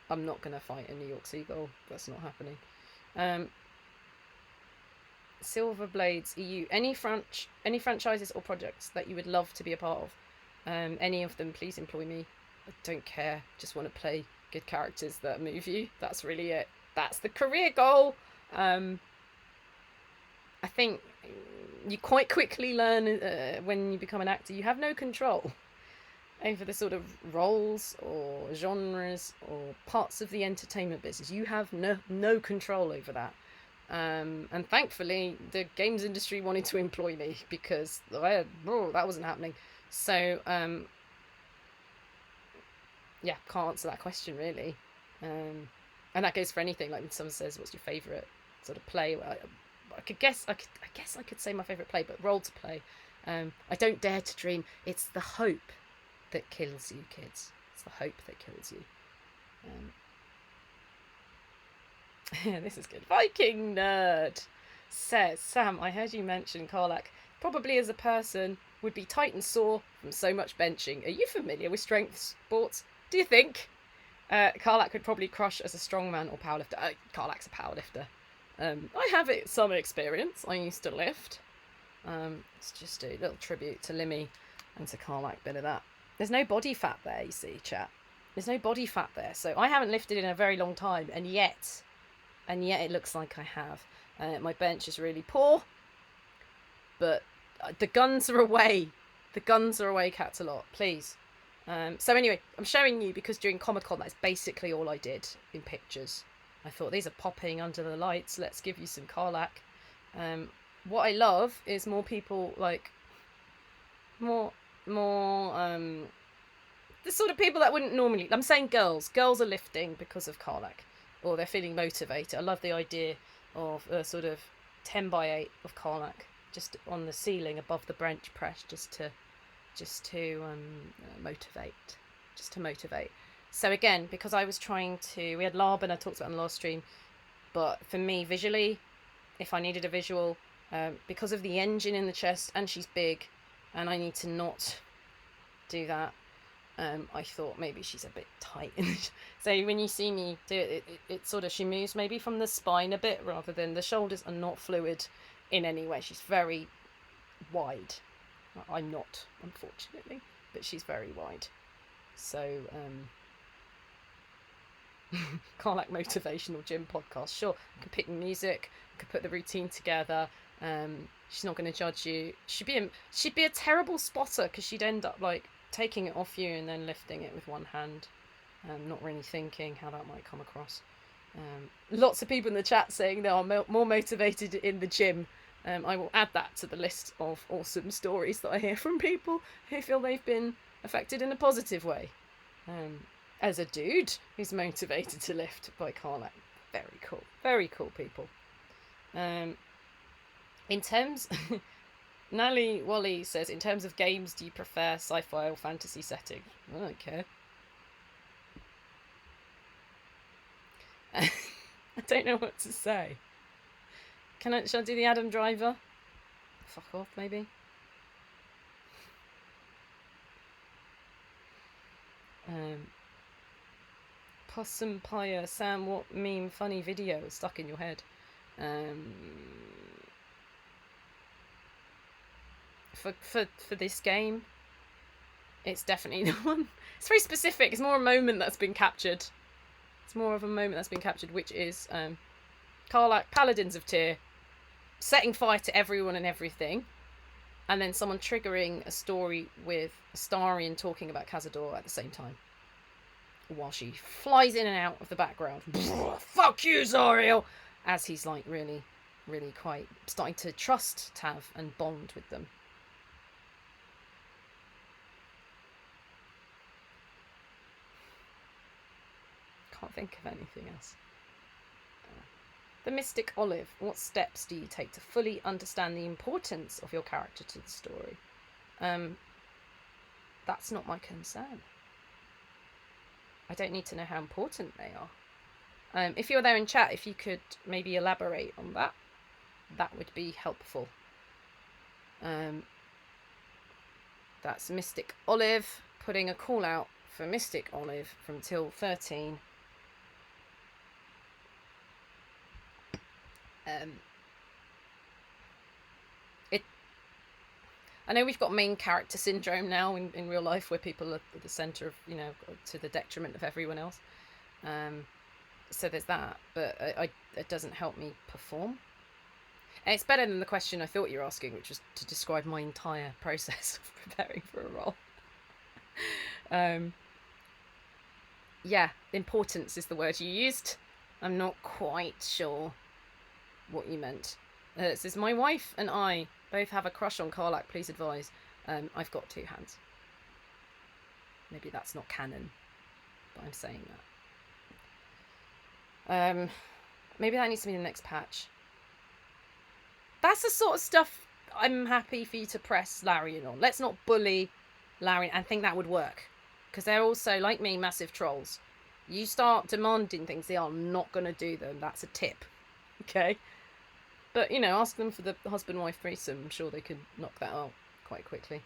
I'm not going to fight a New York Seagull. That's not happening. Silver Blades EU. Any franchises or projects that you would love to be a part of? Any of them, please employ me. I don't care. Just want to play good characters that move you. That's really it. That's the career goal. I think you quite quickly learn when you become an actor, you have no control over the sort of roles or genres or parts of the entertainment business. You have no control over that. And thankfully, the games industry wanted to employ me because that wasn't happening. So, yeah, can't answer that question really. And that goes for anything. Like when someone says, "What's your favourite sort of play?" I guess I could say my favourite play, but role to play. I don't dare to dream. It's the hope that kills you, kids. It's the hope that kills you. This is good. Viking Nerd says, Sam, I heard you mention Karlach. Probably as a person would be tight and sore from so much benching. Are you familiar with strength sports? Do you think? Karlach could probably crush as a strongman or powerlifter. Karlach's a powerlifter. I have some experience. I used to lift. It's just a little tribute to Limmy and to Karlach, bit of that. There's no body fat there, you see, chat. There's no body fat there. So I haven't lifted in a very long time, and yet it looks like I have. My bench is really poor, but the guns are away. The guns are away, cats a lot, please. So anyway, I'm showing you because during Comic-Con, that's basically all I did in pictures. I thought, these are popping under the lights. Let's give you some Karlach. What I love is more people, like, more, the sort of people that wouldn't normally, I'm saying girls are lifting because of Karlach, or they're feeling motivated. I love the idea of a sort of 10 by 8 of Karlach just on the ceiling above the bench press, just to motivate. So again, because I was trying to, we had Larbin, I talked about in the last stream, but for me, visually, if I needed a visual, because of the engine in the chest, and she's big, and I need to not do that, I thought maybe she's a bit tight. So when you see me do it, it sort of, she moves maybe from the spine a bit, rather than the shoulders are not fluid in any way. She's very wide. I'm not, unfortunately, but she's very wide. So, Karlach motivational gym podcast. Sure, I can pick music, I can put the routine together. She's not going to judge you. She'd be a terrible spotter, because she'd end up like taking it off you and then lifting it with one hand, not really thinking how that might come across. Lots of people in the chat saying they are more motivated in the gym. I will add that to the list of awesome stories that I hear from people who feel they've been affected in a positive way. As a dude who's motivated to lift by Karlach. Very cool people. In terms, Nally Wally says, in terms of games, do you prefer sci-fi or fantasy setting? I don't care. I don't know what to say. Should I do the Adam Driver? Fuck off, maybe. Possum Pyre, Sam, what meme funny video is stuck in your head? For this game, it's definitely the one. It's very specific. It's more a moment that's been captured. It's more of a moment that's been captured, which is Karlach, Paladins of Tyr, setting fire to everyone and everything, and then someone triggering a story with Astarion talking about Cazador at the same time, while she flies in and out of the background. Fuck you, Zariel! As he's like really, really quite starting to trust Tav and bond with them. Can't think of anything else. The Mystic Olive. What steps do you take to fully understand the importance of your character to the story? That's not my concern. I don't need to know how important they are. If you're there in chat, if you could maybe elaborate on that, that would be helpful. That's Mystic Olive, putting a call out for Mystic Olive from till 13. I know we've got main character syndrome now in real life, where people are at the centre of, to the detriment of everyone else. So there's that, but it doesn't help me perform. And it's better than the question I thought you were asking, which was to describe my entire process of preparing for a role. Yeah, importance is the word you used. I'm not quite sure what you meant. It says, my wife and I both have a crush on Karlach, please advise. I've got two hands. Maybe that's not canon, but I'm saying that. Maybe that needs to be the next patch. That's the sort of stuff I'm happy for you to press Larian on. Let's not bully Larian. I think that would work, because they're also, like me, massive trolls. You start demanding things, they are not going to do them. That's a tip. Okay? But, ask them for the husband-wife threesome. I'm sure they could knock that out quite quickly.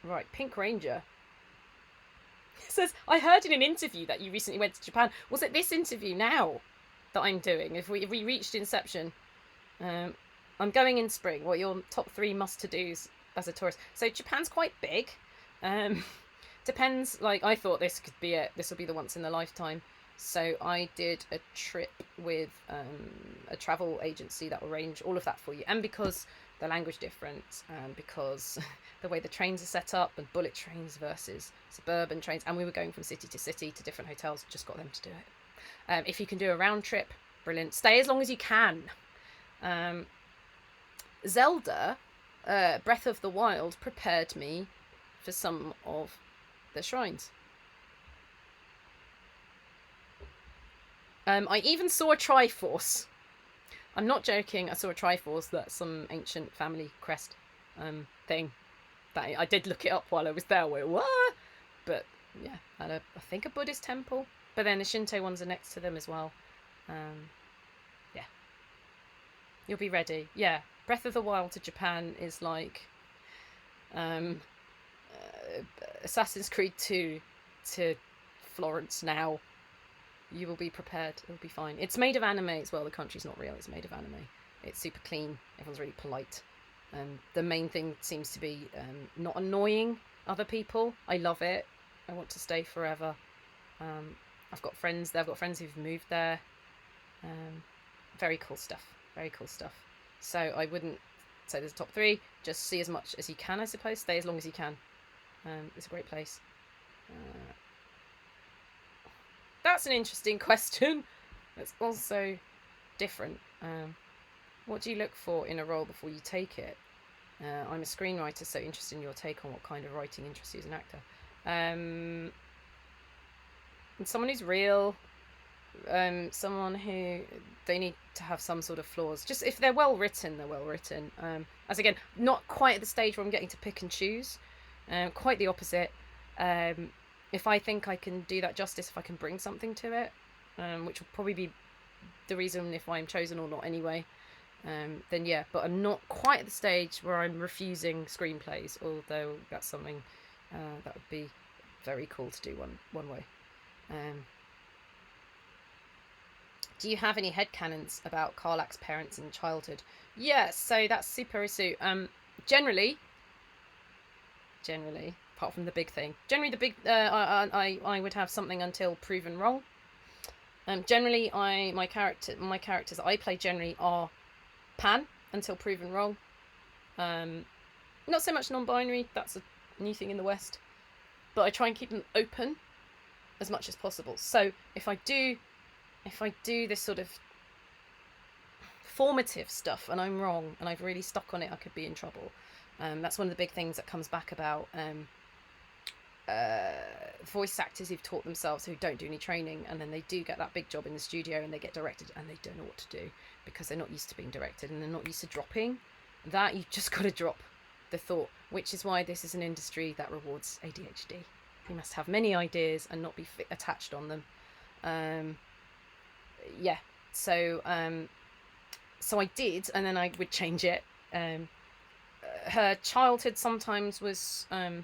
Right, Pink Ranger. It says, I heard in an interview that you recently went to Japan. Was it this interview now that I'm doing? If we reached Inception, I'm going in spring. What are your top 3 must-to-dos as a tourist? So Japan's quite big. Depends. Like, I thought this could be it. This will be the once in a lifetime. So I did a trip with a travel agency that will arrange all of that for you. And because the language difference, and because the way the trains are set up, and bullet trains versus suburban trains, and we were going from city to city to different hotels, just got them to do it. If you can do a round trip, brilliant. Stay as long as you can. Zelda, Breath of the Wild, prepared me for some of the shrines. I even saw a Triforce. I'm not joking. I saw a Triforce. That's some ancient family crest thing. That I did look it up while I was there. I went, what? But yeah, and I think a Buddhist temple. But then the Shinto ones are next to them as well. Yeah, you'll be ready. Yeah, Breath of the Wild to Japan is like Assassin's Creed 2 to Florence now. You will be prepared. It'll be fine. It's made of anime as well. The country's not real. It's made of anime. It's super clean. Everyone's really polite. The main thing seems to be not annoying other people. I love it. I want to stay forever. I've got friends there. I've got friends who've moved there. Very cool stuff. Very cool stuff. So I wouldn't say there's a top 3. Just see as much as you can, I suppose. Stay as long as you can. It's a great place. That's an interesting question. It's also different. What do you look for in a role before you take it? I'm a screenwriter, so interested in your take on what kind of writing interests you as an actor. And someone who's real, someone who they need to have some sort of flaws. Just if they're well written, they're well written. As again, not quite at the stage where I'm getting to pick and choose. Quite the opposite. If I think I can do that justice, if I can bring something to it, which will probably be the reason if I'm chosen or not anyway, then yeah. But I'm not quite at the stage where I'm refusing screenplays, although that's something that would be very cool to do one way. Do you have any headcanons about Karlach's parents in childhood? Yes, so that's super Isu. Generally, apart from the big thing, generally the big I would have something until proven wrong. Generally, my characters that I play generally are pan until proven wrong. Not so much non-binary. That's a new thing in the West, but I try and keep them open as much as possible. So if I do this sort of formative stuff and I'm wrong and I've really stuck on it, I could be in trouble. That's one of the big things that comes back about voice actors who've taught themselves, who don't do any training, and then they do get that big job in the studio and they get directed and they don't know what to do because they're not used to being directed and they're not used to dropping that. You've just got to drop the thought, which is why this is an industry that rewards ADHD. You must have many ideas and not be attached on them. Yeah, so I did, and then I would change it. Her childhood sometimes was her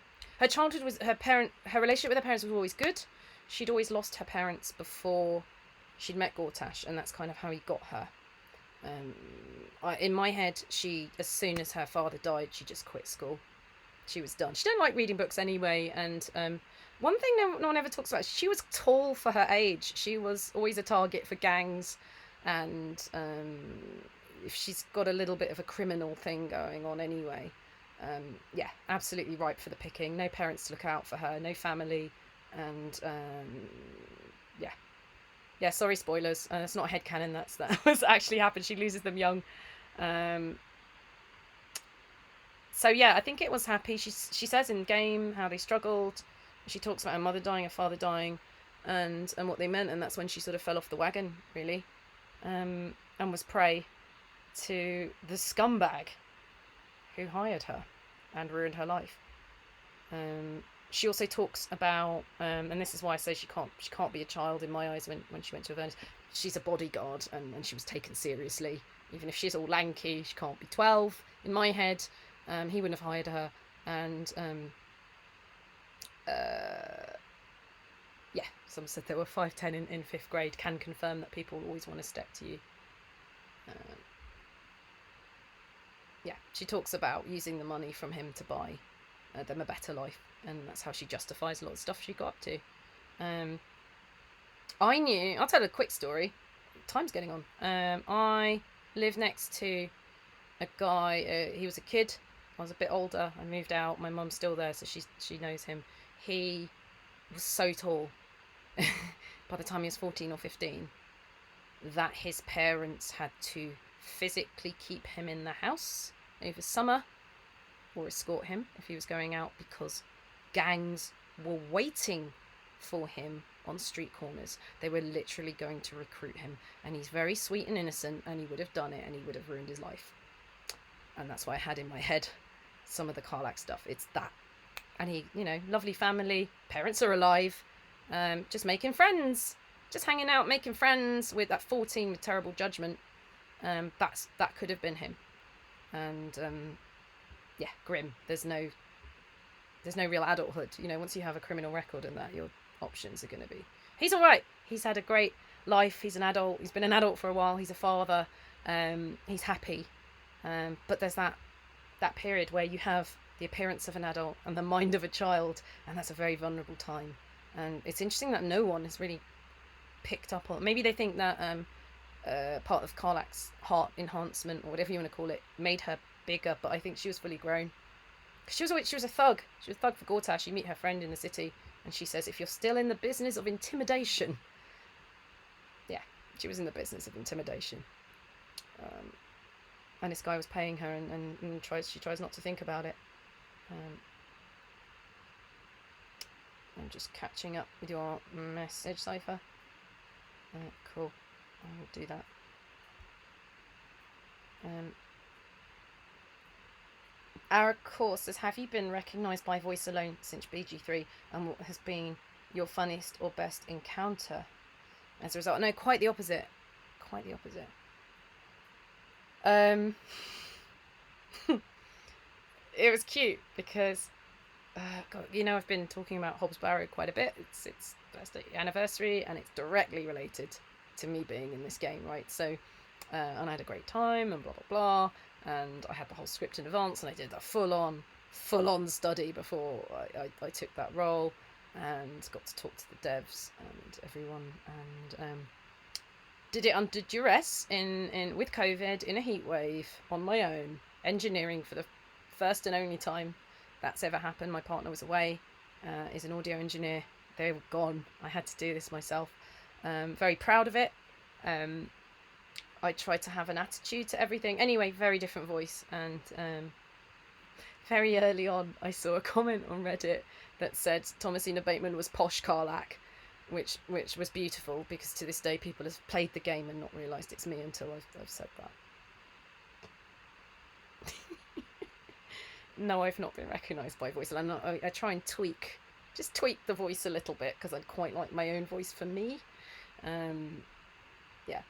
relationship with her parents was always good. She'd always lost her parents before she'd met Gortash, and that's kind of how he got her. In my head, as soon as her father died, she just quit school. She was done. She didn't like reading books anyway, and one thing no one ever talks about, she was tall for her age. She was always a target for gangs, and if she's got a little bit of a criminal thing going on anyway. Yeah, absolutely ripe for the picking. No parents to look out for her, no family, and yeah. Sorry, spoilers. It's not a headcanon. That was actually happened. She loses them young. So yeah, I think it was happy. She says in game how they struggled. She talks about her mother dying, her father dying, and what they meant, and that's when she sort of fell off the wagon, really, and was prey to the scumbag who hired her and ruined her life. She also talks about, and this is why I say she can't be a child in my eyes when she went to Avernus. She's a bodyguard, and she was taken seriously. Even if she's all lanky, she can't be 12. In my head, he wouldn't have hired her, and yeah, some said they were 5'10" in 5th grade, can confirm that people always want to step to you. Yeah, she talks about using the money from him to buy them a better life, and that's how she justifies a lot of stuff she got up to. I'll tell a quick story. Time's getting on. I live next to a guy. He was a kid. I was a bit older. I moved out. My mum's still there, so she knows him. He was so tall by the time he was 14 or 15 that his parents had to physically keep him in the house over summer or escort him if he was going out, because gangs were waiting for him on street corners. They were literally going to recruit him, and he's very sweet and innocent, and he would have done it, and he would have ruined his life. And that's why I had in my head some of the Karlach stuff. It's that. And he, lovely family, parents are alive, just making friends, just hanging out, making friends with that 14 with terrible judgment. That could have been him. And yeah, grim. There's no real adulthood. Once you have a criminal record and that, your options are going to be. He's all right. He's had a great life. He's an adult. He's been an adult for a while. He's a father. He's happy. But there's that period where you have the appearance of an adult and the mind of a child, and that's a very vulnerable time. And it's interesting that no one has really picked up on. Maybe they think that part of Karlach's heart enhancement, or whatever you want to call it, made her bigger, but I think she was fully grown. She was a thug. She was a thug for Gortash. You meet her friend in the city, and she says, if you're still in the business of intimidation. Yeah, she was in the business of intimidation. And this guy was paying her, and she tries not to think about it. I'm just catching up with your message, Cypher. Cool. I will do that. Our course says, have you been recognised by voice alone since BG3, and what has been your funniest or best encounter as a result? No, quite the opposite. Quite the opposite. It was cute because I've been talking about Hobbs Barrow quite a bit. It's birthday anniversary, and it's directly related to me being in this game, right? So and I had a great time, and blah blah blah, and I had the whole script in advance, and I did that full on study before I took that role, and got to talk to the devs and everyone, and did it under duress in with COVID, in a heat wave, on my own, engineering for the first and only time that's ever happened. My partner was away, is an audio engineer. They were gone. I had to do this myself. Very proud of it. I tried to have an attitude to everything. Anyway, very different voice. And very early on, I saw a comment on Reddit that said Thomasina Bateman was posh Karlach, which was beautiful, because to this day people have played the game and not realised it's me until I've said that. No, I've not been recognised by voice. And I try and tweak the voice a little bit, because I'd quite like my own voice for me. Yeah.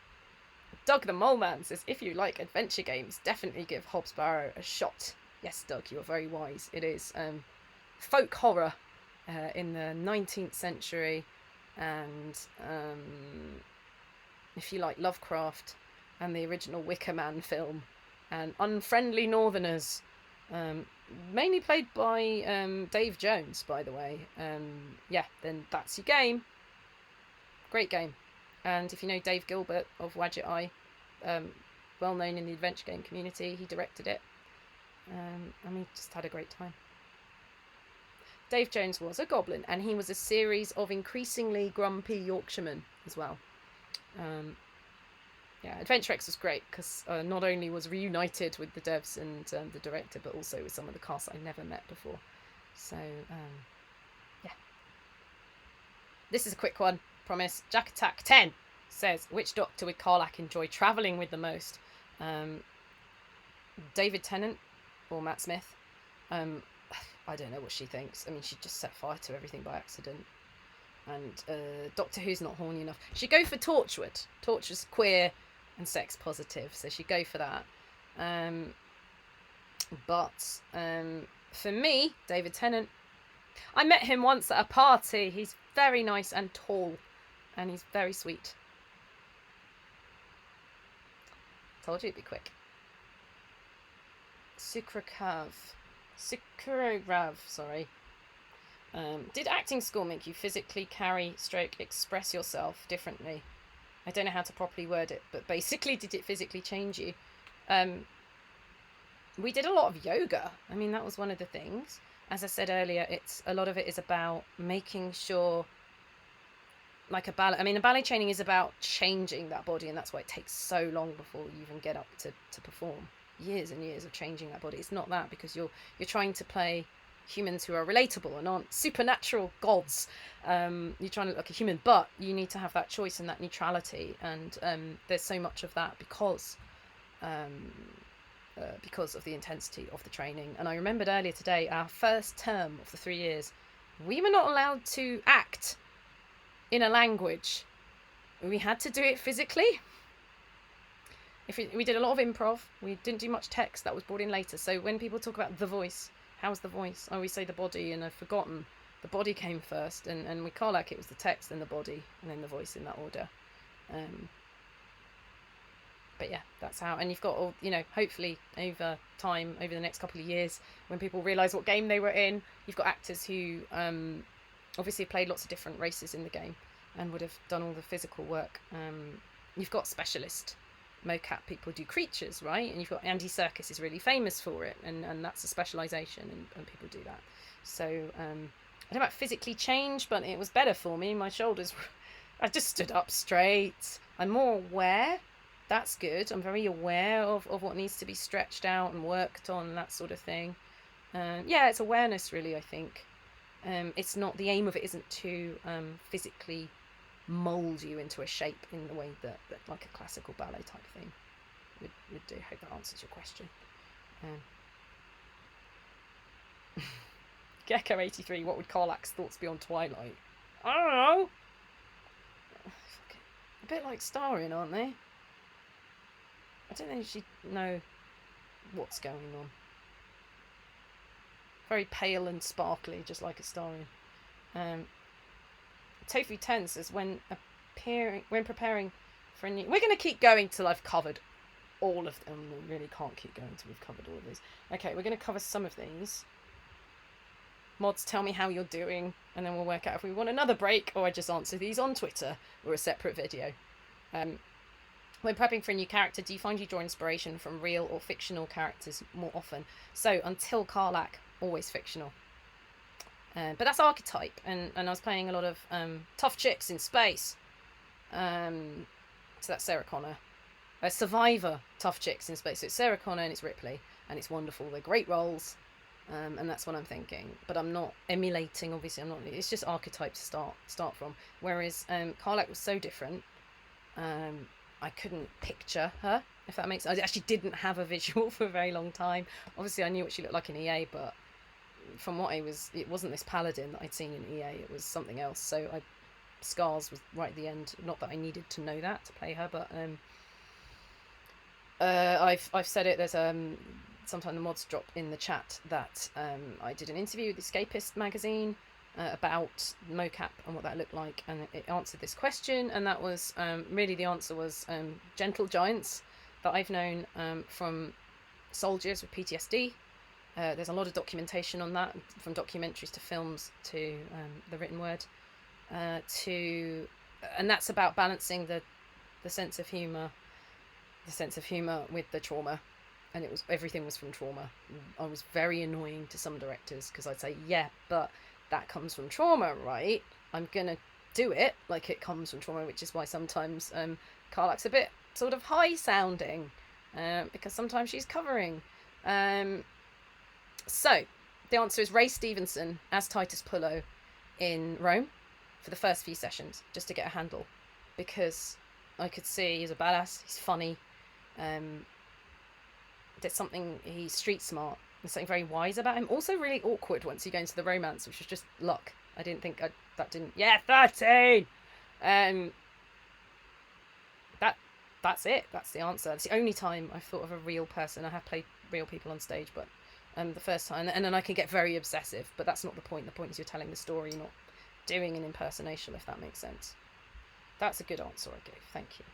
Doug the Mole Man says, if you like adventure games, definitely give Hobbs Barrow a shot. Yes, Doug, you're very wise. It is folk horror in the 19th century, and if you like Lovecraft and the original Wicker Man film, and unfriendly northerners, mainly played by Dave Jones, by the way, yeah, then that's your game. Great game. And if you know Dave Gilbert of Wadget Eye, well known in the adventure game community, he directed it, and we just had a great time. Dave Jones was a goblin, and he was a series of increasingly grumpy Yorkshiremen as well. Yeah, Adventure X was great, because not only was reunited with the devs and the director, but also with some of the cast I never met before. So, yeah. This is a quick one, promise. Jack Attack 10 says, which Doctor would Karlach enjoy travelling with the most? David Tennant or Matt Smith? I don't know what she thinks. I mean, she just set fire to everything by accident. And Doctor Who's not horny enough. She'd go for Torchwood. Torchwood's queer and sex positive, so she'd go for that. But for me, David Tennant, I met him once at a party. He's very nice and tall, and he's very sweet. Told you it'd be quick. Sucrocrav, sorry. Did acting school make you physically carry / express yourself differently? I don't know how to properly word it, but basically, did it physically change you? We did a lot of yoga. I mean, that was one of the things. As I said earlier, a lot of it is about making sure, like a ballet. I mean, the ballet training is about changing that body, and that's why it takes so long before you even get up to perform. Years and years of changing that body. It's not that, because you're trying to play humans who are relatable and aren't supernatural gods. You're trying to look like a human, but you need to have that choice and that neutrality, and there's so much of that because of the intensity of the training. And I remembered earlier today, our first term of the 3 years, we were not allowed to act in a language. We had to do it physically. We did a lot of improv. We didn't do much text. That was brought in later. So when people talk about the voice, how's the voice? I always say the body, and I've forgotten. The body came first, and with Karlach it was the text, then the body, and then the voice, in that order. But yeah, that's how. And you've got all, hopefully over time, over the next couple of years, when people realise what game they were in, you've got actors who obviously played lots of different races in the game and would have done all the physical work. You've got specialist mocap people do creatures, right? And you've got Andy Serkis is really famous for it, and that's a specialisation, and people do that. So I don't know about physically change, but it was better for me. My shoulders I just stood up straight. I'm more aware. That's good. I'm very aware of what needs to be stretched out and worked on, that sort of thing. Yeah, it's awareness, really, I think. It's not, the aim of it isn't to physically mould you into a shape in the way that like a classical ballet type thing would do. Hope that answers your question. Gecko83, what would Karlach's thoughts be on Twilight? I don't know. A bit like Starring, aren't they? I don't think she'd know what's going on. Very pale and sparkly, just like a Starring. Tofu 10 says, when preparing for a new... We're going to keep going till I've covered all of them. We really can't keep going till we've covered all of these. Okay, we're going to cover some of these. Mods, tell me how you're doing, and then we'll work out if we want another break, or I just answer these on Twitter, or a separate video. When prepping for a new character, do you find you draw inspiration from real or fictional characters more often? So, until Karlach, always fictional. But that's archetype, and I was playing a lot of tough chicks in space. So that's Sarah Connor. Survivor tough chicks in space. So it's Sarah Connor and it's Ripley, and it's wonderful. They're great roles, and that's what I'm thinking. But I'm not emulating. Obviously, I'm not. It's just archetype to start from. Whereas Karlach was so different. I couldn't picture her, if that makes sense. I actually didn't have a visual for a very long time. Obviously, I knew what she looked like in EA, but from what it wasn't this paladin that I'd seen in EA. It was something else. So Scars was right at the end. Not that I needed to know that to play her, but I've said it. There's sometime the mods drop in the chat that I did an interview with Escapist magazine about mocap and what that looked like, and it answered this question, and that was really the answer was gentle giants that I've known from soldiers with PTSD. There's a lot of documentation on that, from documentaries to films to the written word, and that's about balancing the sense of humor with the trauma, and everything was from trauma. I was very annoying to some directors because I'd say, yeah, but that comes from trauma, right? I'm gonna do it like it comes from trauma, which is why sometimes Karlach's a bit sort of high sounding, because sometimes she's covering. So the answer is Ray Stevenson as Titus Pullo in Rome for the first few sessions, just to get a handle, because I could see he's a badass, he's funny, there's something, he's street smart, there's something very wise about him. Also really awkward once you go into the romance, which was just luck. I didn't think yeah, 13! That's it. That's the answer. That's the only time I've thought of a real person. I have played real people on stage, but the first time, and then I can get very obsessive, but that's not the point. The point is you're telling the story, not doing an impersonation, if that makes sense. That's a good answer I gave. Thank you.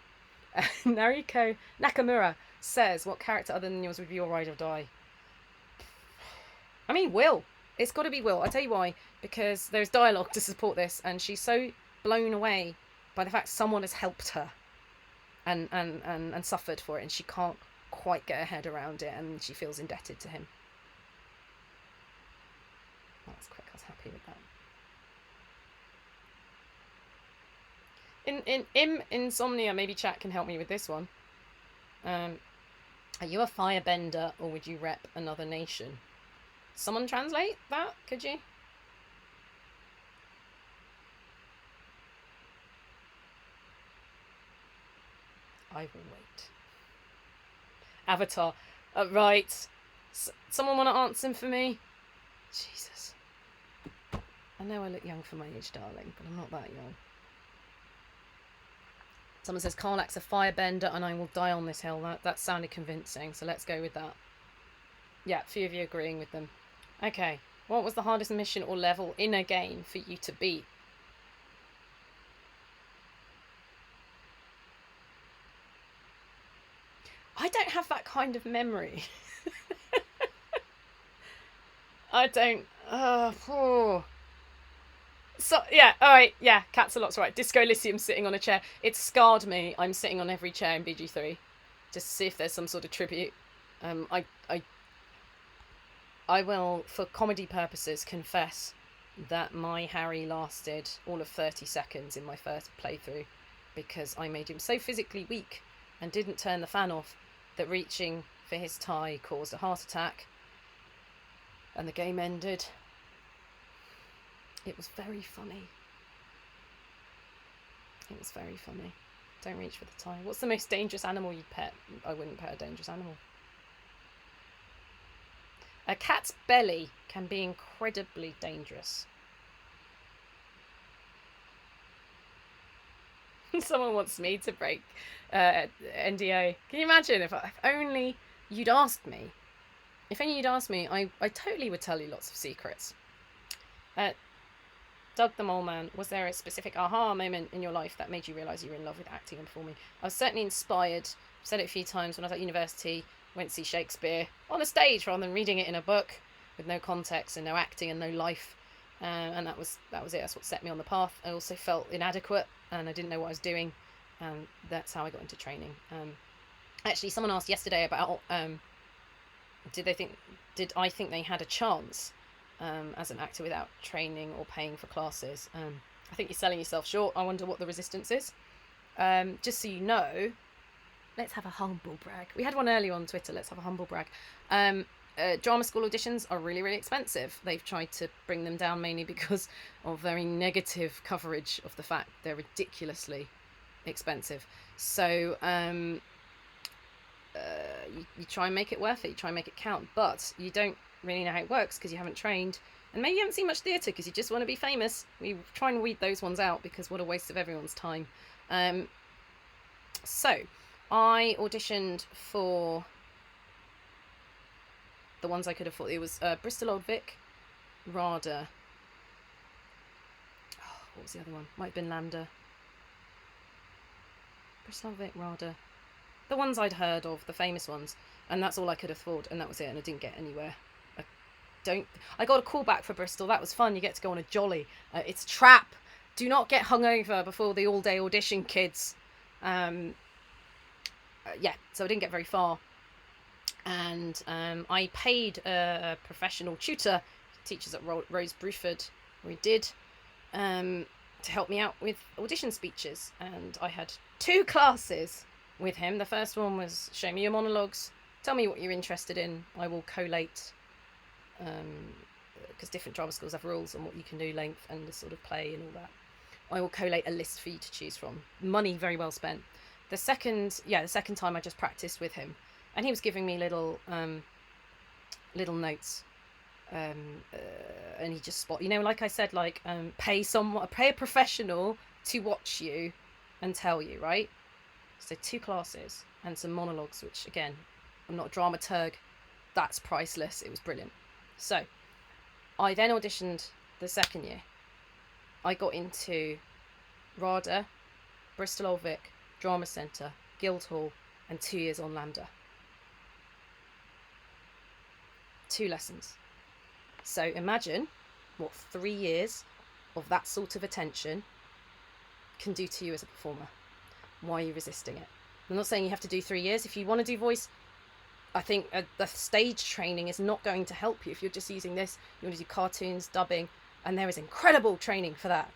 Nariko Nakamura says, what character other than yours would be your ride or die? I mean, Will. It's got to be Will. I'll tell you why. Because there's dialogue to support this, and she's so blown away by the fact someone has helped her and suffered for it, and she can't quite get her head around it, and she feels indebted to him. That was quick. I was happy with that. In Insomnia, maybe chat can help me with this one. Are you a firebender, or would you rep another nation? Someone translate that, could you? I will wait. Avatar. Right. Someone want to answer for me? Jesus. I know I look young for my age, darling, but I'm not that young. Someone says Karlach's a firebender and I will die on this hill. That sounded convincing, so let's go with that. Yeah, a few of you agreeing with them. Okay. What was the hardest mission or level in a game for you to beat? I don't have that kind of memory. I don't. So, yeah, alright, yeah, Cat's a lot's right. Disco Elysium sitting on a chair. It scarred me. I'm sitting on every chair in BG3. Just to see if there's some sort of tribute. I will, for comedy purposes, confess that my Harry lasted all of 30 seconds in my first playthrough because I made him so physically weak and didn't turn the fan off that reaching for his tie caused a heart attack and the game ended. It was very funny. It was very funny. Don't reach for the tie. What's the most dangerous animal you'd pet? I wouldn't pet a dangerous animal. A cat's belly can be incredibly dangerous. Someone wants me to break NDA. Can you imagine if only you'd asked me? If only you'd asked me, I totally would tell you lots of secrets. Doug the Mole Man, was there a specific aha moment in your life that made you realise you were in love with acting and performing? I was certainly inspired. I've said it a few times when I was at university. Went to see Shakespeare on a stage rather than reading it in a book with no context and no acting and no life. And that was it. That's what set me on the path. I also felt inadequate and I didn't know what I was doing. And that's how I got into training. Actually, someone asked yesterday about did I think they had a chance as an actor without training or paying for classes. I think you're selling yourself short. I wonder what the resistance is. Just so you know, let's have a humble brag. We had one earlier on Twitter. Let's have a humble brag. Drama school auditions are really, really expensive. They've tried to bring them down mainly because of very negative coverage of the fact they're ridiculously expensive. So you try and make it worth it. You try and make it count. But you don't really know how it works because you haven't trained. And maybe you haven't seen much theatre because you just want to be famous. We try and weed those ones out because what a waste of everyone's time. So I auditioned for the ones I could have thought. It was Bristol Old Vic, RADA. Oh, what was the other one? Might have been Lambda. Bristol Old Vic, RADA. The ones I'd heard of, the famous ones. And that's all I could afford, and that was it, and I didn't get anywhere. I got a call back for Bristol. That was fun. You get to go on a jolly. It's trap. Do not get hungover before the all-day audition, kids. Yeah, so I didn't get very far. And I paid a professional tutor, teachers at Rose Bruford, where he did, to help me out with audition speeches. And I had 2 classes with him. The first one was show me your monologues, tell me what you're interested in. I will collate, because different drama schools have rules on what you can do, length and the sort of play and all that. I will collate a list for you to choose from. Money very well spent. The second time I just practiced with him, and he was giving me little notes, and he just like I said, pay a professional to watch you and tell you, right? So 2 classes and some monologues, which again, I'm not a dramaturg, that's priceless. It was brilliant. So I then auditioned the second year, I got into RADA, Bristol Old Vic, Drama Centre, Guildhall, and 2 years on Lambda. 2 lessons. So imagine what 3 years of that sort of attention can do to you as a performer. Why are you resisting it? I'm not saying you have to do 3 years. If you want to do voice, I think the stage training is not going to help you. If you're just using this, you want to do cartoons, dubbing, and there is incredible training for that.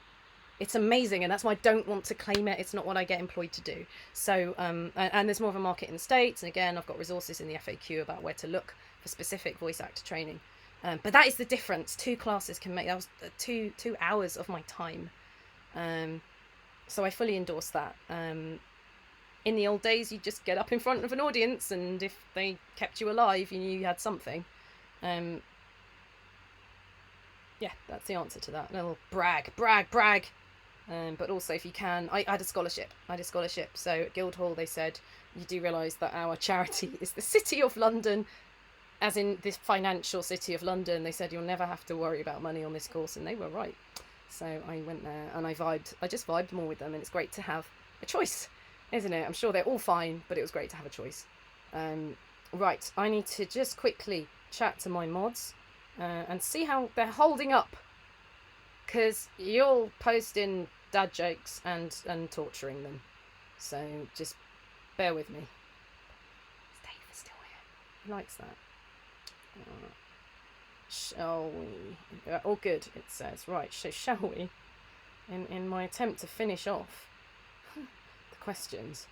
It's amazing, and that's why I don't want to claim it. It's not what I get employed to do. So, and there's more of a market in the States, and again, I've got resources in the FAQ about where to look for specific voice actor training. But that is the difference. 2 classes can make, that was 2 hours of my time. So I fully endorse that. In the old days, you just get up in front of an audience, and if they kept you alive, you knew you had something. Yeah, that's the answer to that. A little brag. But also, if you can, I had a scholarship. So at Guildhall, they said, you do realise that our charity is the City of London, as in this financial City of London. They said, you'll never have to worry about money on this course, and they were right. So I went there, and I just vibed more with them, and it's great to have a choice, isn't it? I'm sure they're all fine, but it was great to have a choice. Right, I need to just quickly chat to my mods and see how they're holding up, because you're all posting dad jokes and torturing them, so just bear with me. David's still here. He likes that. Shall we? Oh, good, it says. Right, so shall we? In my attempt to finish off the questions.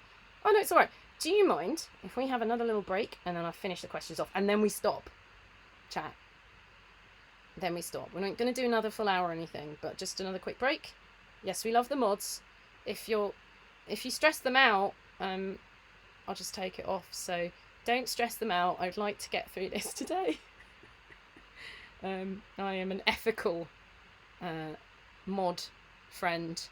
Oh no, it's all right. Do you mind if we have another little break and then I finish the questions off and then we stop chat? Then we stop. We're not going to do another full hour or anything, but just another quick break. Yes, we love the mods. If you stress them out, I'll just take it off. So don't stress them out. I'd like to get through this today. I am an ethical mod friend.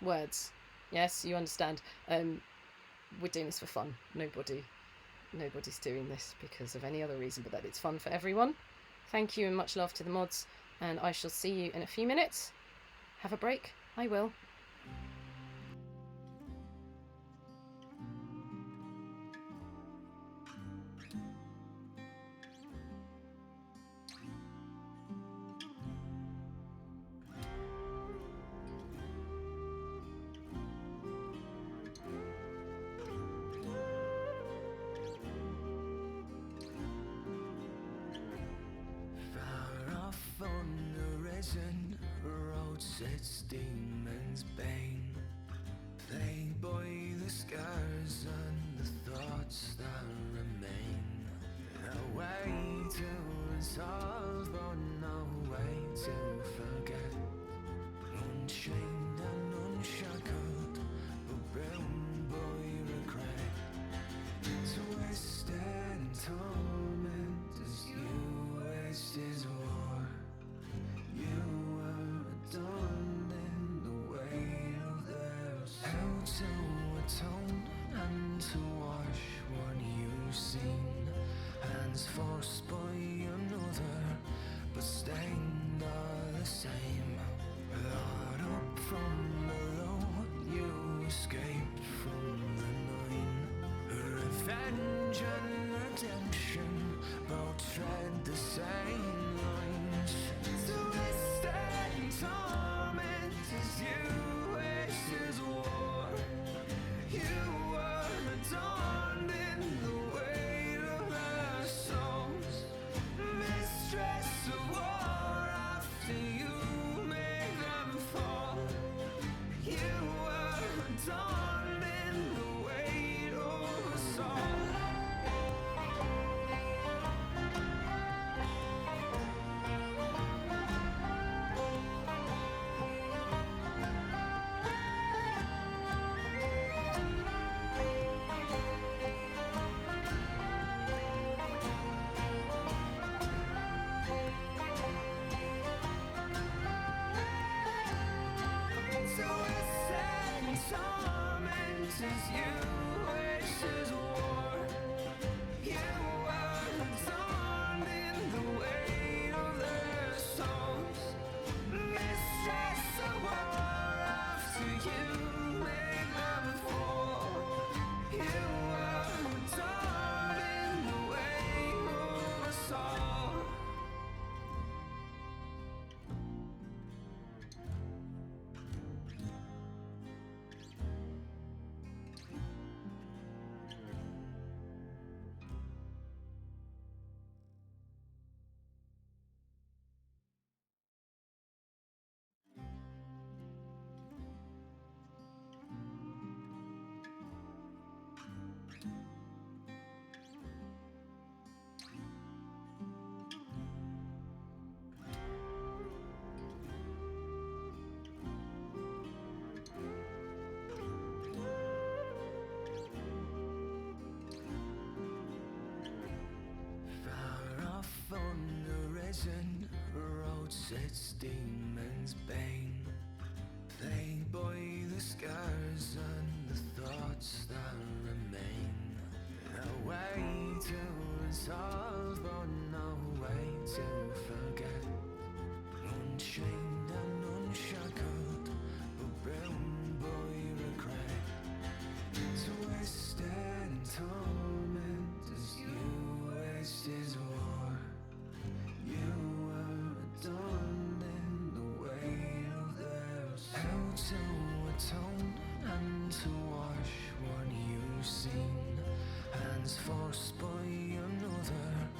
Words. Yes, you understand. We're doing this for fun. Nobody's doing this because of any other reason but that it's fun for everyone. Thank you and much love to the mods, and I shall see you in a few minutes. Have a break? I will. Its demons bane, plagued by the scars and the thoughts that remain. A way to resolve, but no way to forget. Unchained and unshackled, but bound by regret. Twisted torment as you wasted war. You were done in the way of theirs. How to atone and to wash what you've seen. Hands forced by another, but stained are the same. Lord up from below, you escaped from the nine. Revenge and redemption both tread the same lines. Twisted torment as you wasted war. You were adorned in the weight resin rots its demon's bane, plagued by the scars and the thoughts that remain. A way to resolve, but no way to forget. Unchained and unshackled, but bound by regret. Twisted and torment as you waste his war. You are adorned in the weight of theirs. How to atone and to wash what you've seen. Hands forced by another,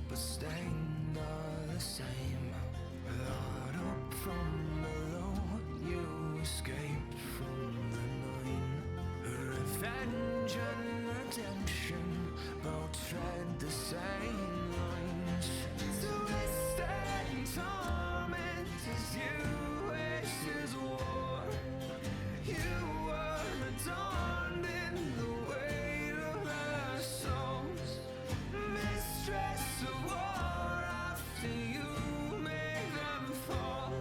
but stained are the same. Lord up from below, you escaped from the nine. Revenge and redemption both tread the same lines. Twisted and torment as you waste his war. You are adorned in the weight of their souls. Mistress of war, after you make them fall.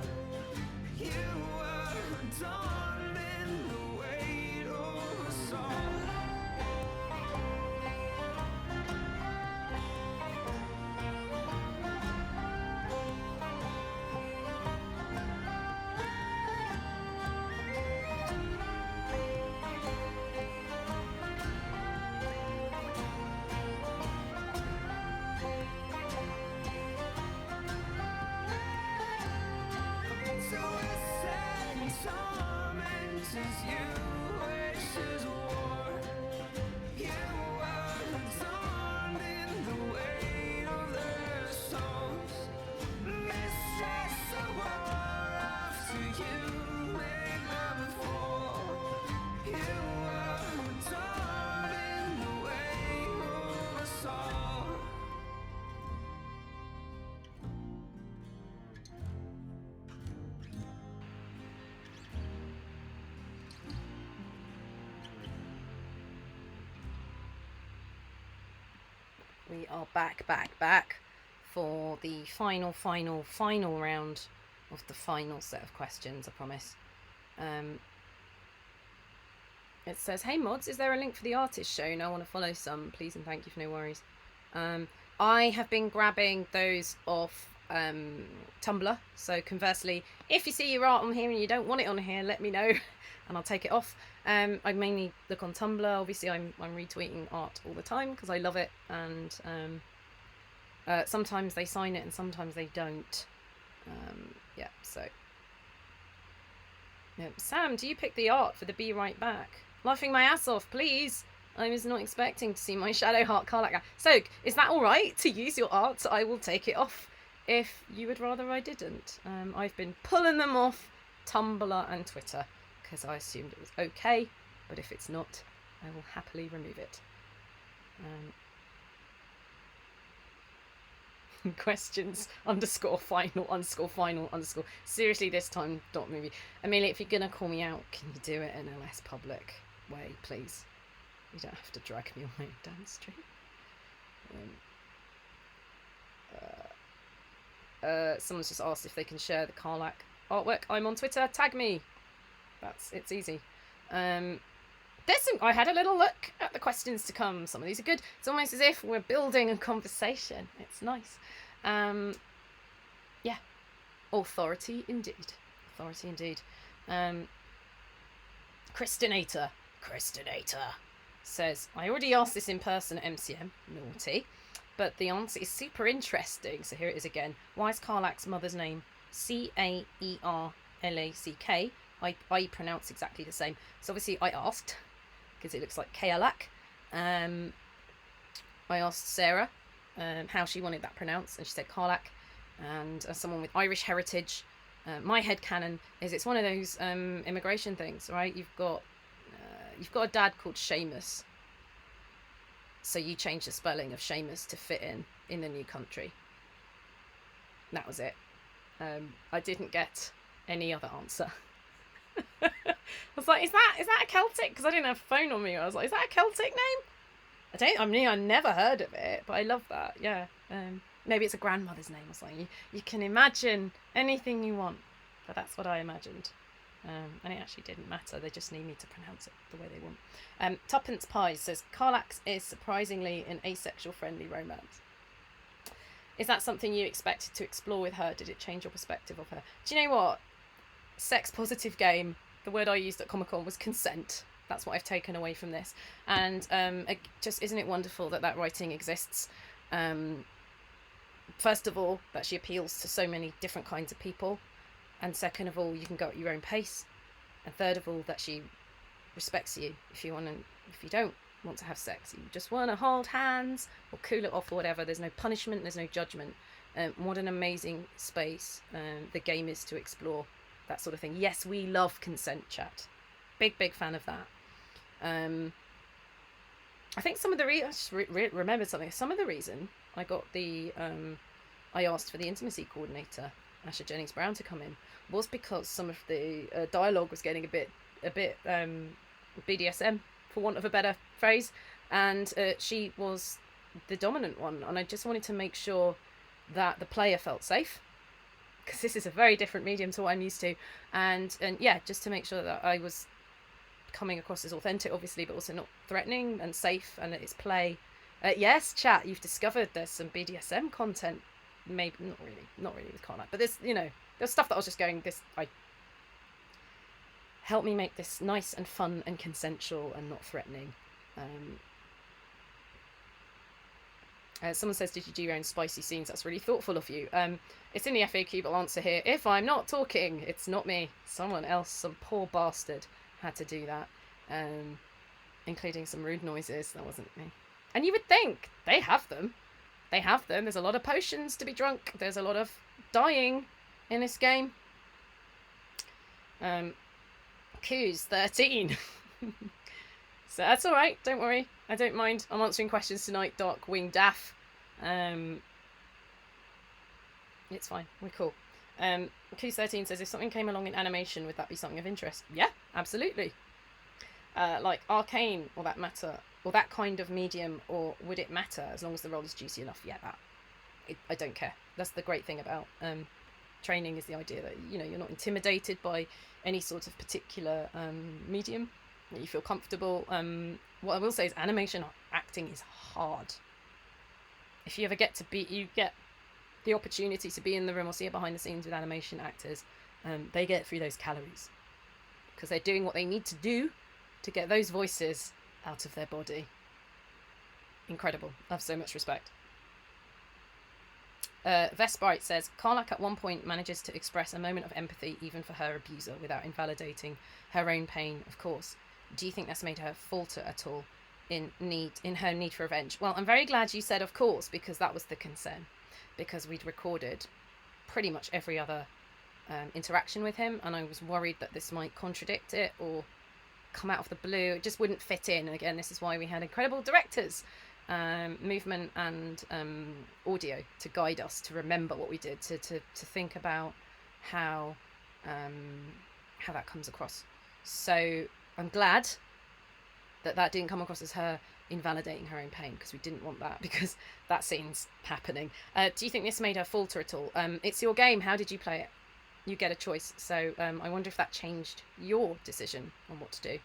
You are adorned in the weight of us all. As you waste his war, you are adorned in the weight of their souls. Mistress of war, after you make them fall. You are adorned in the weight of us all. We are back for the final round of the final set of questions, I promise. It says, hey mods, is there a link for the artist shown? I want to follow some, please and thank you for no worries. I have been grabbing those off Tumblr, so conversely, if you see your art on here and you don't want it on here, let me know and I'll take it off. I mainly look on Tumblr. Obviously I'm retweeting art all the time because I love it, and sometimes they sign it and sometimes they don't. Yeah, so yeah. Sam, do you pick the art for the Be Right Back? Laughing my ass off, please. I was not expecting to see my Shadow Heart Karlach. So, is that alright to use your art? I will take it off if you would rather I didn't. I've been pulling them off Tumblr and Twitter because I assumed it was okay, but if it's not, I will happily remove it. Questions _final_final_. Seriously, this time, dot movie. Amelia, if you're gonna call me out, can you do it in a less public way, please? You don't have to drag me away downstream. Someone's just asked if they can share the Karlach artwork. I'm on Twitter. Tag me. It's easy. I had a little look at the questions to come. Some of these are good. It's almost as if we're building a conversation. It's nice. Yeah. Authority indeed. Christinator says, I already asked this in person at MCM. Naughty. But the answer is super interesting. So here it is again. Why is Karlach's mother's name Caerlack? I pronounce exactly the same. So obviously I asked, because it looks like Caerlack. I asked Sarah how she wanted that pronounced, and she said Karlach. And as someone with Irish heritage, my headcanon is it's one of those immigration things, right? You've got a dad called Seamus, so you change the spelling of Seamus to fit in the new country. That was it. I didn't get any other answer. I was like, is that a Celtic? Because I didn't have a phone on me. I was like, is that a Celtic name? I mean, I never heard of it, but I love that. Yeah. Maybe it's a grandmother's name or something. You can imagine anything you want, but that's what I imagined. And it actually didn't matter. They just need me to pronounce it the way they want. Tuppence Pies says Karlach is surprisingly an asexual-friendly romance. Is that something you expected to explore with her? Did it change your perspective of her? Do you know what? Sex-positive game. The word I used at Comic-Con was consent. That's what I've taken away from this. And just isn't it wonderful that writing exists? First of all, that she appeals to so many different kinds of people. And second of all, you can go at your own pace. And third of all, that she respects you if you don't want to have sex. You just want to hold hands or cool it off or whatever. There's no punishment. There's no judgment. What an amazing space the game is to explore that sort of thing. Yes, we love consent, chat. Big fan of that. I think some of the I just remembered something. Some of the reason I got I asked for the intimacy coordinator, Asha Jennings Brown, to come in was because some of the dialogue was getting a bit BDSM, for want of a better phrase, and she was the dominant one, and I just wanted to make sure that the player felt safe, because this is a very different medium to what I'm used to, and yeah, just to make sure that I was coming across as authentic, obviously, but also not threatening and safe, and it's play. Yes, chat, you've discovered there's some BDSM content. Maybe not really with Karlach, but there's stuff that I was just going, help me make this nice and fun and consensual and not threatening. Someone says, did you do your own spicy scenes? That's really thoughtful of you. It's in the FAQ, but I'll answer here. If I'm not talking, it's not me. Someone else, some poor bastard, had to do that, including some rude noises. That wasn't me. And you would think they have them. There's a lot of potions to be drunk. There's a lot of dying in this game. Q's 13. So that's all right. Don't worry. I don't mind. I'm answering questions tonight. Dark Wing Daff. It's fine. We're cool. Q's 13 says, if something came along in animation, would that be something of interest? Yeah, absolutely. Like Arcane, or that matter, or that kind of medium, or would it matter as long as the role is juicy enough? Yeah, I don't care. That's the great thing about training, is the idea that you're not intimidated by any sort of particular medium. You feel comfortable. What I will say is animation acting is hard. If you ever get the opportunity to be in the room or see it behind the scenes with animation actors, they get through those calories because they're doing what they need to do to get those voices out of their body. Incredible. I have so much respect. Vesprite says, Karlach at one point manages to express a moment of empathy even for her abuser without invalidating her own pain, of course. Do you think that's made her falter at all in her need for revenge? Well, I'm very glad you said of course, because that was the concern. Because we'd recorded pretty much every other interaction with him, and I was worried that this might contradict it or come out of the blue. It just wouldn't fit in. And again, this is why we had incredible directors, movement and audio to guide us, to remember what we did, to think about how that comes across. So I'm glad that didn't come across as her invalidating her own pain, because we didn't want that, because that scene's happening. Do you think this made her falter at all? It's your game. How did you play it? You get a choice. So I wonder if that changed your decision on what to do.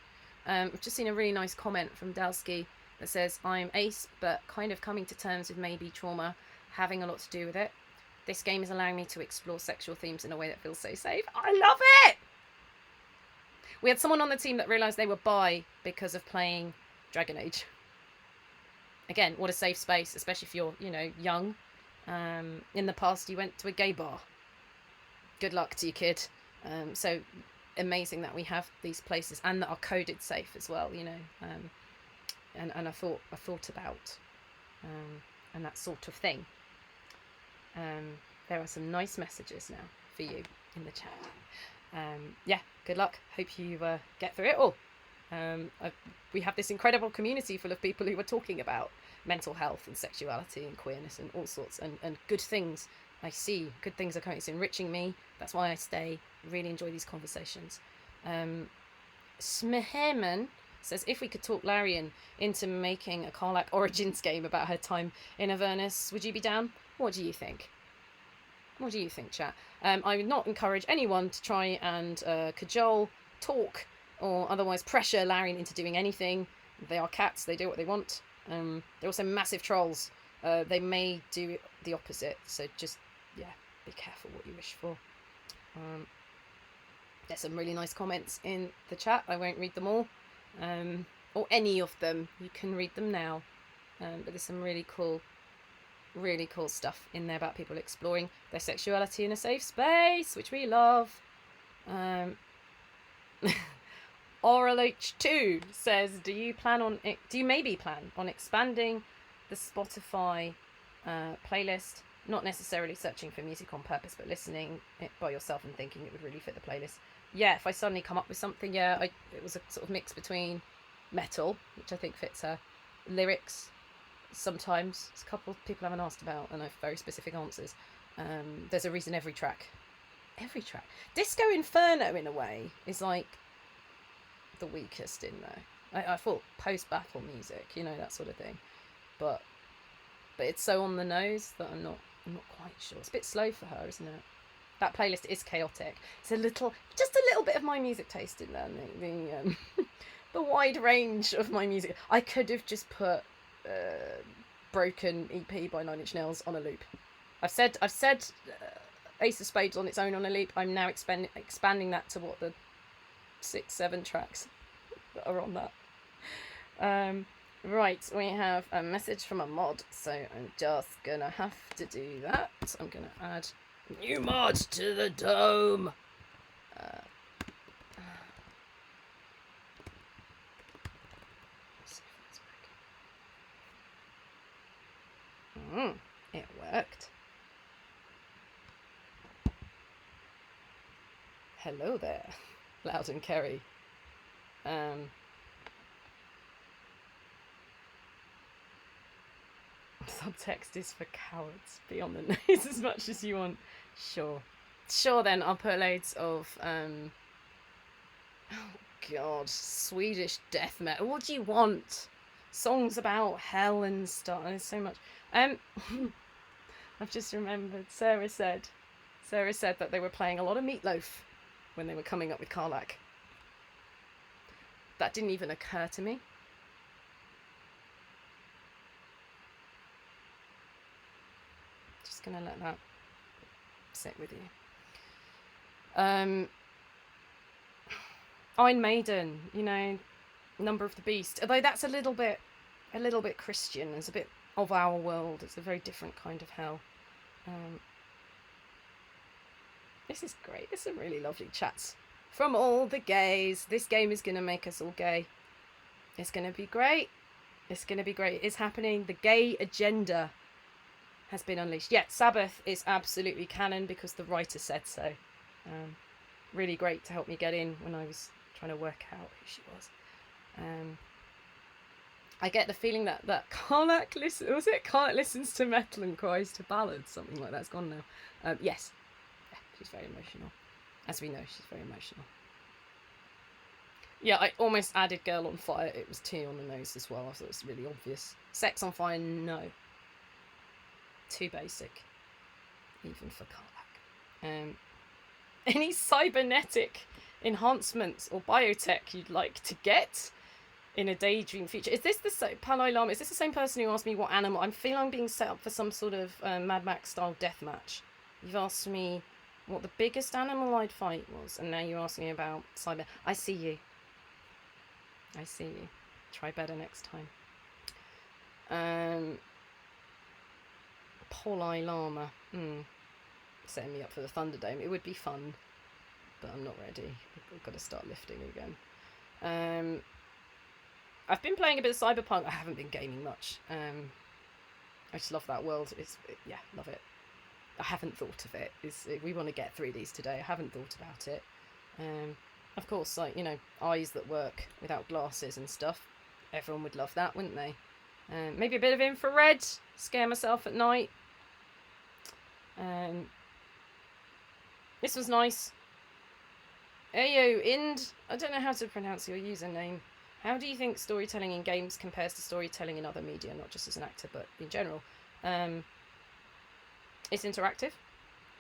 I've just seen a really nice comment from Dalsky that says, I'm Ace, but kind of coming to terms with maybe trauma having a lot to do with it. This game is allowing me to explore sexual themes in a way that feels so safe. I love it! We had someone on the team that realised they were bi because of playing Dragon Age. Again, what a safe space, especially if you're, young. In the past, you went to a gay bar. Good luck to you, kid. So amazing that we have these places and that are coded safe as well, and I thought about and that sort of thing. There are some nice messages now for you in the chat. Yeah, good luck. Hope you get through it all. We have this incredible community full of people who are talking about mental health and sexuality and queerness and all sorts, and good things. I see good things are coming. It's enriching me. That's why I stay. Really enjoy these conversations. Smeherman says, if we could talk Larian into making a Karlach Origins game about her time in Avernus, would you be down? What do you think? What do you think, chat? I would not encourage anyone to try and cajole, talk, or otherwise pressure Larian into doing anything. They are cats, they do what they want. They're also massive trolls. They may do the opposite, so just, yeah, be careful what you wish for. There's some really nice comments in the chat. I won't read them all, or any of them. You can read them now, but there's some really cool stuff in there about people exploring their sexuality in a safe space, which we love. Oral H2 says, do you maybe plan on expanding the Spotify playlist, not necessarily searching for music on purpose, but listening it by yourself and thinking it would really fit the playlist? Yeah, if I suddenly come up with something, it was a sort of mix between metal, which I think fits her, lyrics. Sometimes a couple of people haven't asked about, and I have very specific answers. There's a reason every track, Disco Inferno in a way is like the weakest in there. I thought post-battle music, that sort of thing, but it's so on the nose that I'm not quite sure. It's a bit slow for her, isn't it? That playlist is chaotic. It's just a little bit of my music taste in there. The wide range of my music. I could have just put Broken EP by Nine Inch Nails on a loop. I've said Ace of Spades on its own on a loop. I'm now expanding that to what the 6-7 tracks that are on that. Right, we have a message from a mod, so I'm just gonna have to do that. I'm gonna add new mod to the dome. It worked. Hello there, Loudon Kerry. Subtext is for cowards. Be on the nose as much as you want. Sure then, I'll put loads of oh god, Swedish death metal. What do you want? Songs about hell and stuff. There's so much. I've just remembered Sarah said that they were playing a lot of Meatloaf when they were coming up with Karlach. That didn't even occur to me. Just gonna let that sit with you. Iron Maiden, Number of the Beast. Although that's a little bit Christian. It's a bit of our world. It's a very different kind of hell. This is great. There's some really lovely chats from all the gays. This game is going to make us all gay. It's going to be great. It is happening. The gay agenda has been unleashed. Yeah, Sabbath is absolutely canon because the writer said so. Really great to help me get in when I was trying to work out who she was. I get the feeling that Karlach listens to metal and cries to ballads, something like that. It's gone now. Yes. Yeah, she's very emotional. As we know, she's very emotional. Yeah, I almost added Girl on Fire. It was T on the nose as well. I thought it was really obvious. Sex on Fire, no. Too basic. Even for Karlach. Any cybernetic enhancements or biotech you'd like to get in a daydream future? Is this the same Palai Lama? Is this the same person who asked me what animal? I feel I'm being set up for some sort of Mad Max style death match. You've asked me what the biggest animal I'd fight was, and now you're asking me about cyber. I see you. Try better next time. Palai Lama. Setting me up for the Thunderdome. It would be fun, but I'm not ready. I've got to start lifting again. I've been playing a bit of Cyberpunk. I haven't been gaming much. I just love that world. Love it. I haven't thought of it. We want to get through these today. I haven't thought about it. Of course, eyes that work without glasses and stuff. Everyone would love that, wouldn't they? Maybe a bit of infrared. Scare myself at night. This was nice. Ayo Ind. I don't know how to pronounce your username. How do you think storytelling in games compares to storytelling in other media, not just as an actor, but in general? It's interactive,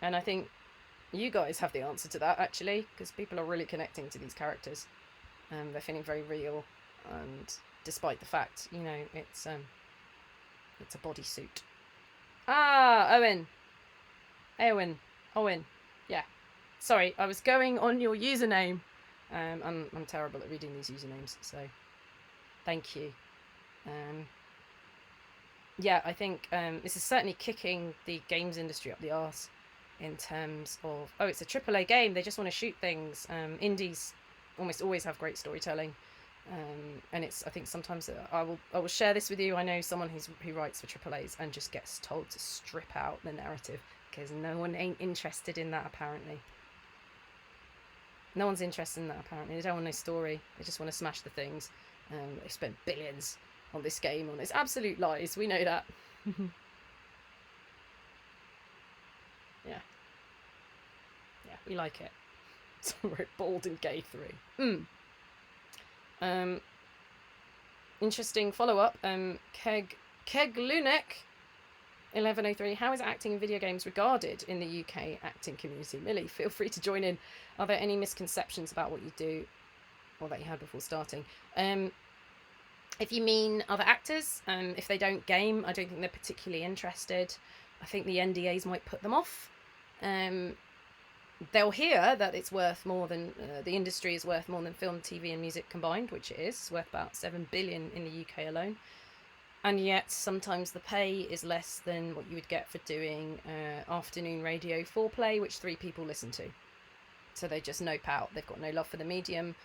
and I think you guys have the answer to that, actually, because people are really connecting to these characters. They're feeling very real, and despite the fact, it's a bodysuit. Ah, Owen. Owen. Yeah. Sorry, I was going on your username. I'm terrible at reading these usernames, so thank you. Yeah, I think this is certainly kicking the games industry up the arse in terms of, it's a AAA game, they just want to shoot things. Indies almost always have great storytelling, and I think sometimes I will share this with you. I know someone who writes for AAAs and just gets told to strip out the narrative because no one ain't interested in that, apparently. No one's interested in that, apparently. They don't want no story. They just want to smash the things. They spent billions on this game, on its absolute lies. We know that. Yeah. Yeah, we like it. So we're bald and gay 3. Interesting follow-up. Keglunek 1103. How is acting in video games regarded in the UK acting community? Millie, feel free to join in. Are there any misconceptions about what you do or that you had before starting? If you mean other actors, if they don't game, I don't think they're particularly interested. I think the NDAs might put them off. They'll hear that it's worth more than the industry is worth more than film, TV, and music combined, which it is. It's worth about 7 billion in the UK alone. And yet sometimes the pay is less than what you would get for doing afternoon radio foreplay, which 3 people listen to. So they just nope out. They've got no love for the medium.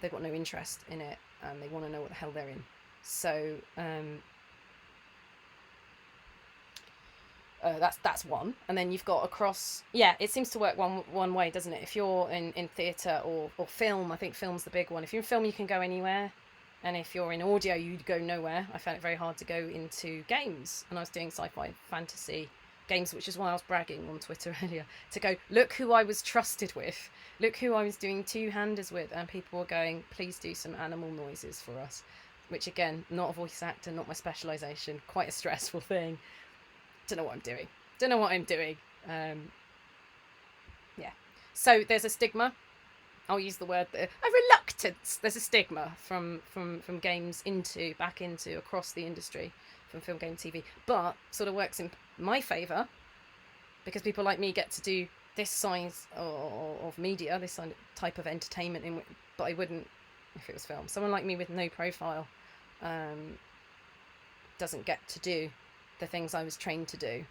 They've got no interest in it, and they want to know what the hell they're in. So that's one. And then you've got across. Yeah, it seems to work one way, doesn't it? If you're in theatre or film, I think film's the big one. If you're in film, you can go anywhere. And if you're in audio, you'd go nowhere. I found it very hard to go into games. And I was doing sci-fi fantasy games, which is why I was bragging on Twitter earlier, to go, look who I was trusted with. Look who I was doing 2-handers with. And people were going, please do some animal noises for us. Which, again, not a voice actor, not my specialisation. Quite a stressful thing. Don't know what I'm doing. Yeah. So there's a stigma. I'll use the word, a reluctance. There's a stigma from games back into across the industry, from film, game, TV, but sort of works in my favour because people like me get to do this size of media, this type of entertainment, but I wouldn't if it was film. Someone like me with no profile doesn't get to do the things I was trained to do,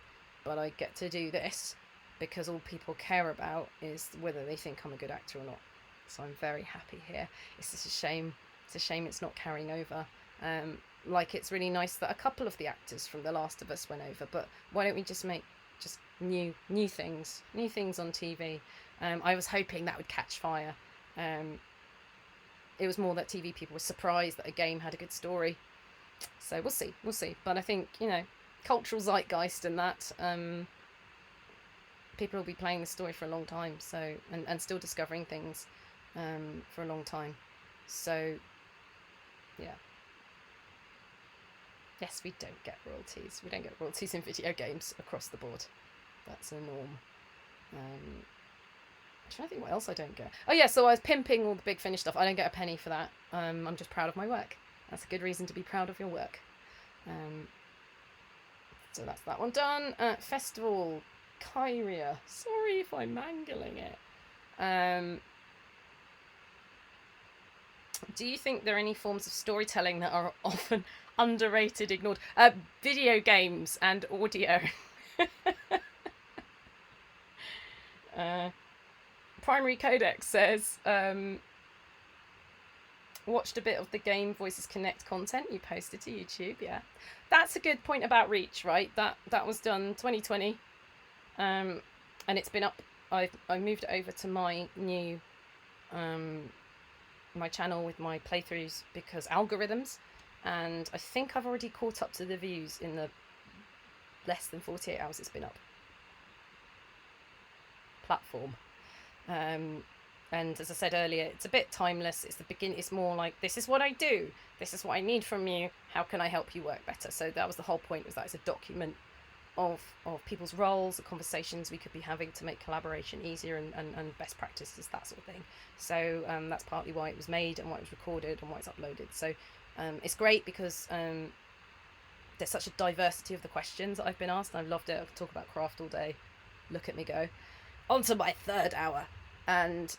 but I get to do this because all people care about is whether they think I'm a good actor or not. So I'm very happy here. It's just a shame. It's a shame it's not carrying over. Like, it's really nice that a couple of the actors from The Last of Us went over, but why don't we just make just new things on TV? I was hoping that would catch fire. It was more that TV people were surprised that a game had a good story. So we'll see. But I think, cultural zeitgeist and that, people will be playing the story for a long time, so and still discovering things for a long time. So yeah. Yes, we don't get royalties. We don't get royalties in video games across the board. That's a norm. I'm trying to think what else I don't get. Oh yeah, so I was pimping all the Big Finish stuff. I don't get a penny for that. I'm just proud of my work. That's a good reason to be proud of your work. So that's that one done. Festival, Kyria. Sorry if I'm mangling it. Do you think there are any forms of storytelling that are often underrated, ignored? Video games and audio. Primary Codex says, watched a bit of the Game Voices Connect content you posted to YouTube. Yeah, that's a good point about reach, right? That was done 2020, and it's been up. I moved it over to my new my channel with my playthroughs because algorithms, and I think I've already caught up to the views in the less than 48 hours it's been up. Platform. And as I said earlier, it's a bit timeless. It's the beginning. It's more like, this is what I do. This is what I need from you. How can I help you work better? So that was the whole point, was that it's a document of people's roles, the conversations we could be having to make collaboration easier, and best practices, that sort of thing. So that's partly why it was made and why it was recorded and why it's uploaded. So it's great because there's such a diversity of the questions that I've been asked. I've loved it. I could talk about craft all day. Look at me go. On to my third hour. And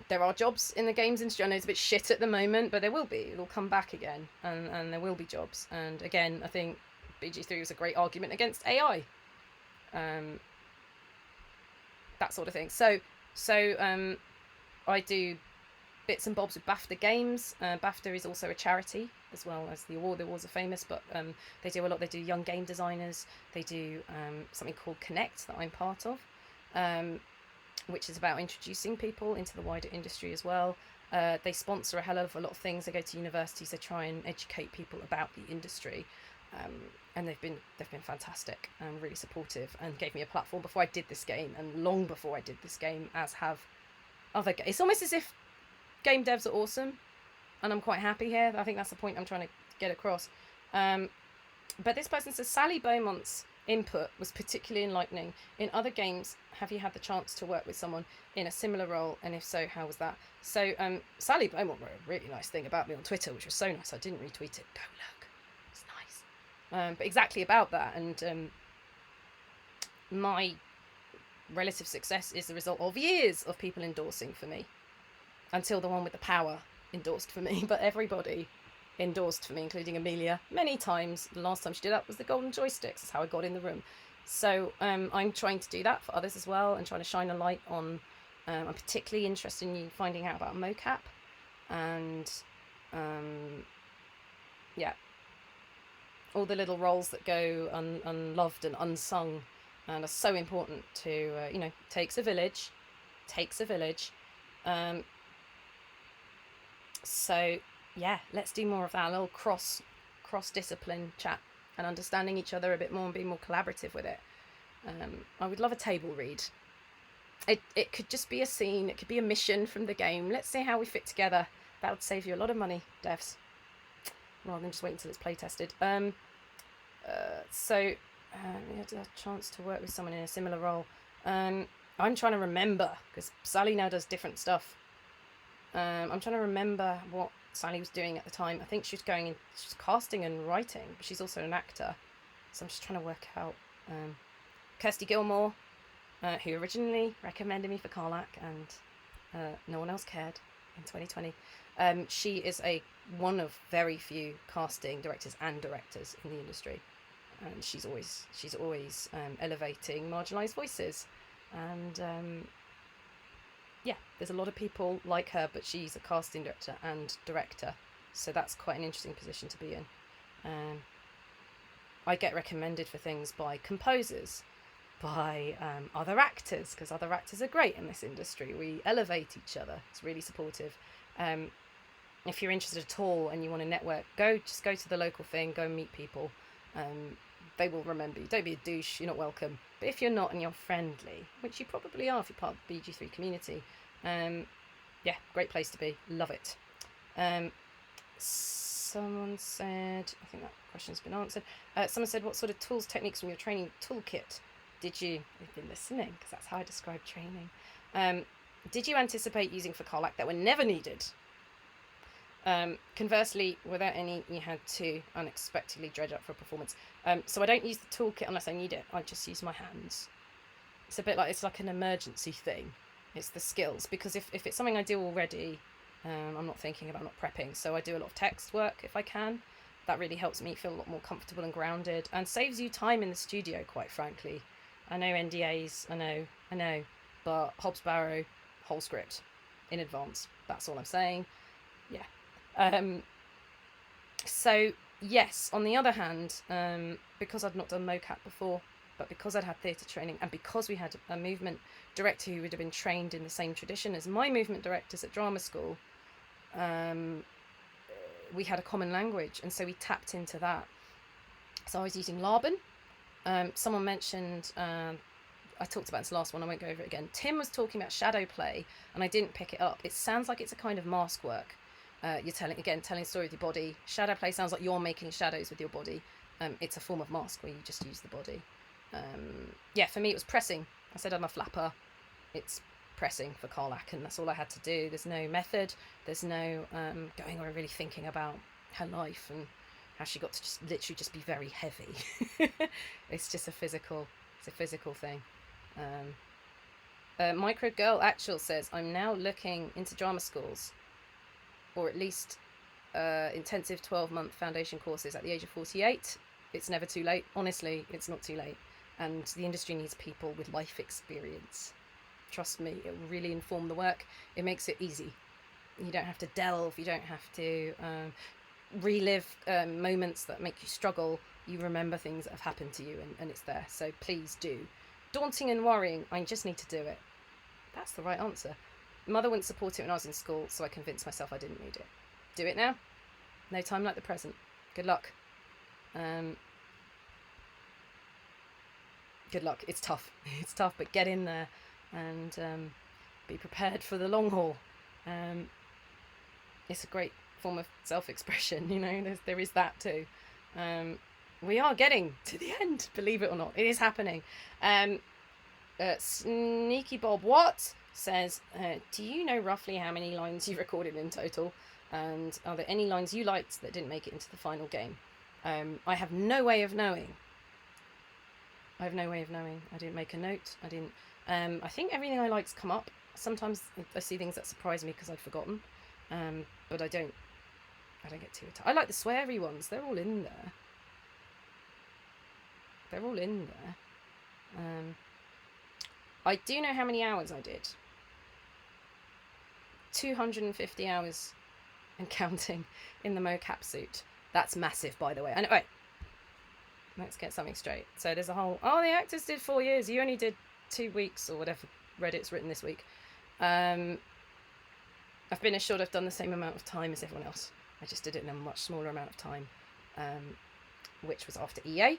there are jobs in the games industry. I know it's a bit shit at the moment, but there will be. It'll come back again, and there will be jobs. And again, I think BG3 was a great argument against AI, that sort of thing. So I do bits and bobs with BAFTA Games. BAFTA is also a charity, as well as the award. The awards are famous, but they do a lot. They do young game designers. They do something called Connect that I'm part of, which is about introducing people into the wider industry as well. They sponsor a hell of a lot of things. They go to universities. They try and educate people about the industry. And they've been fantastic and really supportive, and gave me a platform before I did this game, and long before I did this game, as have other games. It's almost as if game devs are awesome, and I'm quite happy here. I think that's the point I'm trying to get across. But this person says, Sally Beaumont's input was particularly enlightening. In other games, have you had the chance to work with someone in a similar role, and if so, how was that? So Sally Beaumont wrote a really nice thing about me on Twitter, which was so nice. I didn't retweet it. Go look. It's nice. But exactly about that, and my relative success is the result of years of people endorsing for me, until the one with the power endorsed for me. But everybody endorsed for me, including Amelia, many times. The last time she did that was the golden joysticks. That's how I got in the room. So I'm trying to do that for others as well, and trying to shine a light on. I'm particularly interested in you finding out about mocap, and yeah, all the little roles that go unloved and unsung, and are so important to takes a village. So yeah, let's do more of that, a little cross discipline chat, and understanding each other a bit more, and being more collaborative with it. I would love a table read. It could just be a scene, it could be a mission from the game. Let's see how we fit together. That would save you a lot of money, devs, rather than just wait until it's play tested. So we had a chance to work with someone in a similar role. I'm trying to remember, because Sally now does different stuff. I'm trying to remember what Sally was doing at the time. I think she's casting and writing, but she's also an actor. So I'm just trying to work out. Kirsty Gilmore, who originally recommended me for Karlach, and no one else cared in 2020. She is one of very few casting directors and directors in the industry, and she's always elevating marginalised voices, and yeah, there's a lot of people like her, but she's a casting director and director, so that's quite an interesting position to be in. I get recommended for things by composers, by other actors, because other actors are great in this industry. We elevate each other. It's really supportive. If you're interested at all and you want to network, just go to the local thing, go and meet people. They will remember you. Don't be a douche, you're not welcome. But if you're not and you're friendly, which you probably are if you're part of the BG3 community, yeah, great place to be. Love it. Someone said, I think that question's been answered. Someone said, what sort of tools, techniques from your training toolkit did you, you've been listening, because that's how I describe training, did you anticipate using for Karlach that were never needed? Conversely, without any, you had to unexpectedly dredge up for a performance. So I don't use the toolkit unless I need it. I just use my hands. It's a bit like, it's like an emergency thing. It's the skills, because if it's something I do already, I'm not thinking about, not prepping. So I do a lot of text work if I can. That really helps me feel a lot more comfortable and grounded, and saves you time in the studio, quite frankly. I know NDAs, I know, but Hobbs Barrow, whole script in advance. That's all I'm saying. Yeah. So yes, on the other hand, because I'd not done mocap before, but because I'd had theatre training, and because we had a movement director who would have been trained in the same tradition as my movement directors at drama school, we had a common language, and so we tapped into that. So I was using Larian. Someone mentioned I talked about this last one, I won't go over it again. Tim was talking about shadow play, and I didn't pick it up. It sounds like it's a kind of mask work. You're telling a story with your body. Shadow play sounds like you're making shadows with your body. It's a form of mask where you just use the body. Yeah, for me it was pressing. I said I'm a flapper. It's pressing for Karlach, and that's all I had to do. There's no method. There's no going or really thinking about her life and how she got to just literally just be very heavy. It's just a physical thing. Micro Girl Actual says, I'm now looking into drama schools, or at least intensive 12-month foundation courses at the age of 48. It's never too late. Honestly, it's not too late. And the industry needs people with life experience. Trust me, it will really inform the work. It makes it easy. You don't have to delve. You don't have to relive moments that make you struggle. You remember things that have happened to you, and it's there. So please do. Daunting and worrying, I just need to do it. That's the right answer. Mother wouldn't support it when I was in school, so I convinced myself I didn't need it. Do it now. No time like the present. Good luck. Good luck. It's tough. It's tough, but get in there and be prepared for the long haul. It's a great form of self-expression, you know. There is that too. We are getting to the end, believe it or not. It is happening. Sneaky Bob What says, do you know roughly how many lines you recorded in total? And are there any lines you liked that didn't make it into the final game? I have no way of knowing. I didn't make a note. I didn't. I think everything I like's come up. Sometimes I see things that surprise me because I'd forgotten. But I don't get too attached. I like the sweary ones. They're all in there. I do know how many hours I did. 250 hours and counting in the mocap suit. That's massive, by the way. And right, let's get something straight. So there's a whole, the actors did 4 years. You only did 2 weeks or whatever Reddit's written this week. I've been assured I've done the same amount of time as everyone else. I just did it in a much smaller amount of time, which was after EA,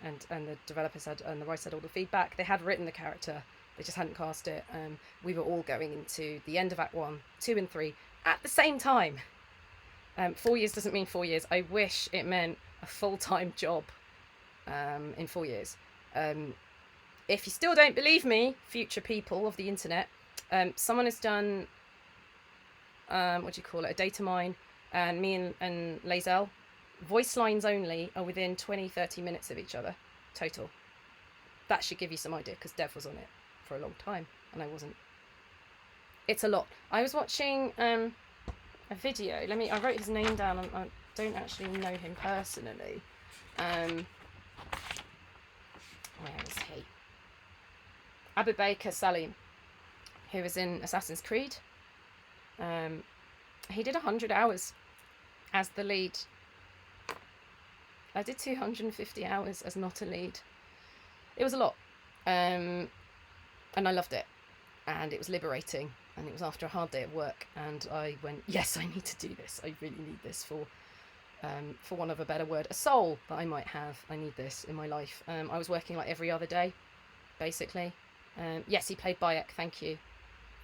and the developers had, and the writers had all the feedback. They had written the character, they just hadn't cast it. We were all going into the end of Act 1, 2 and 3 at the same time. 4 years doesn't mean 4 years. I wish it meant a full-time job in 4 years. If you still don't believe me, future people of the internet, someone has done a data mine, and me and Lazel, voice lines only, are within 20-30 minutes of each other total. That should give you some idea, because Dev was on it for a long time and I wasn't. It's a lot. I was watching a video. I wrote his name down. I don't actually know him personally. Where is he? Abu Baker Salim, who was in Assassin's Creed. He did 100 hours as the lead. I did 250 hours as not a lead. It was a lot. And I loved it. And it was liberating. And it was after a hard day at work. And I went, yes, I need to do this. I really need this for want of a better word, a soul that I might have. I need this in my life. I was working like every other day, basically. Yes, he played Bayek, thank you.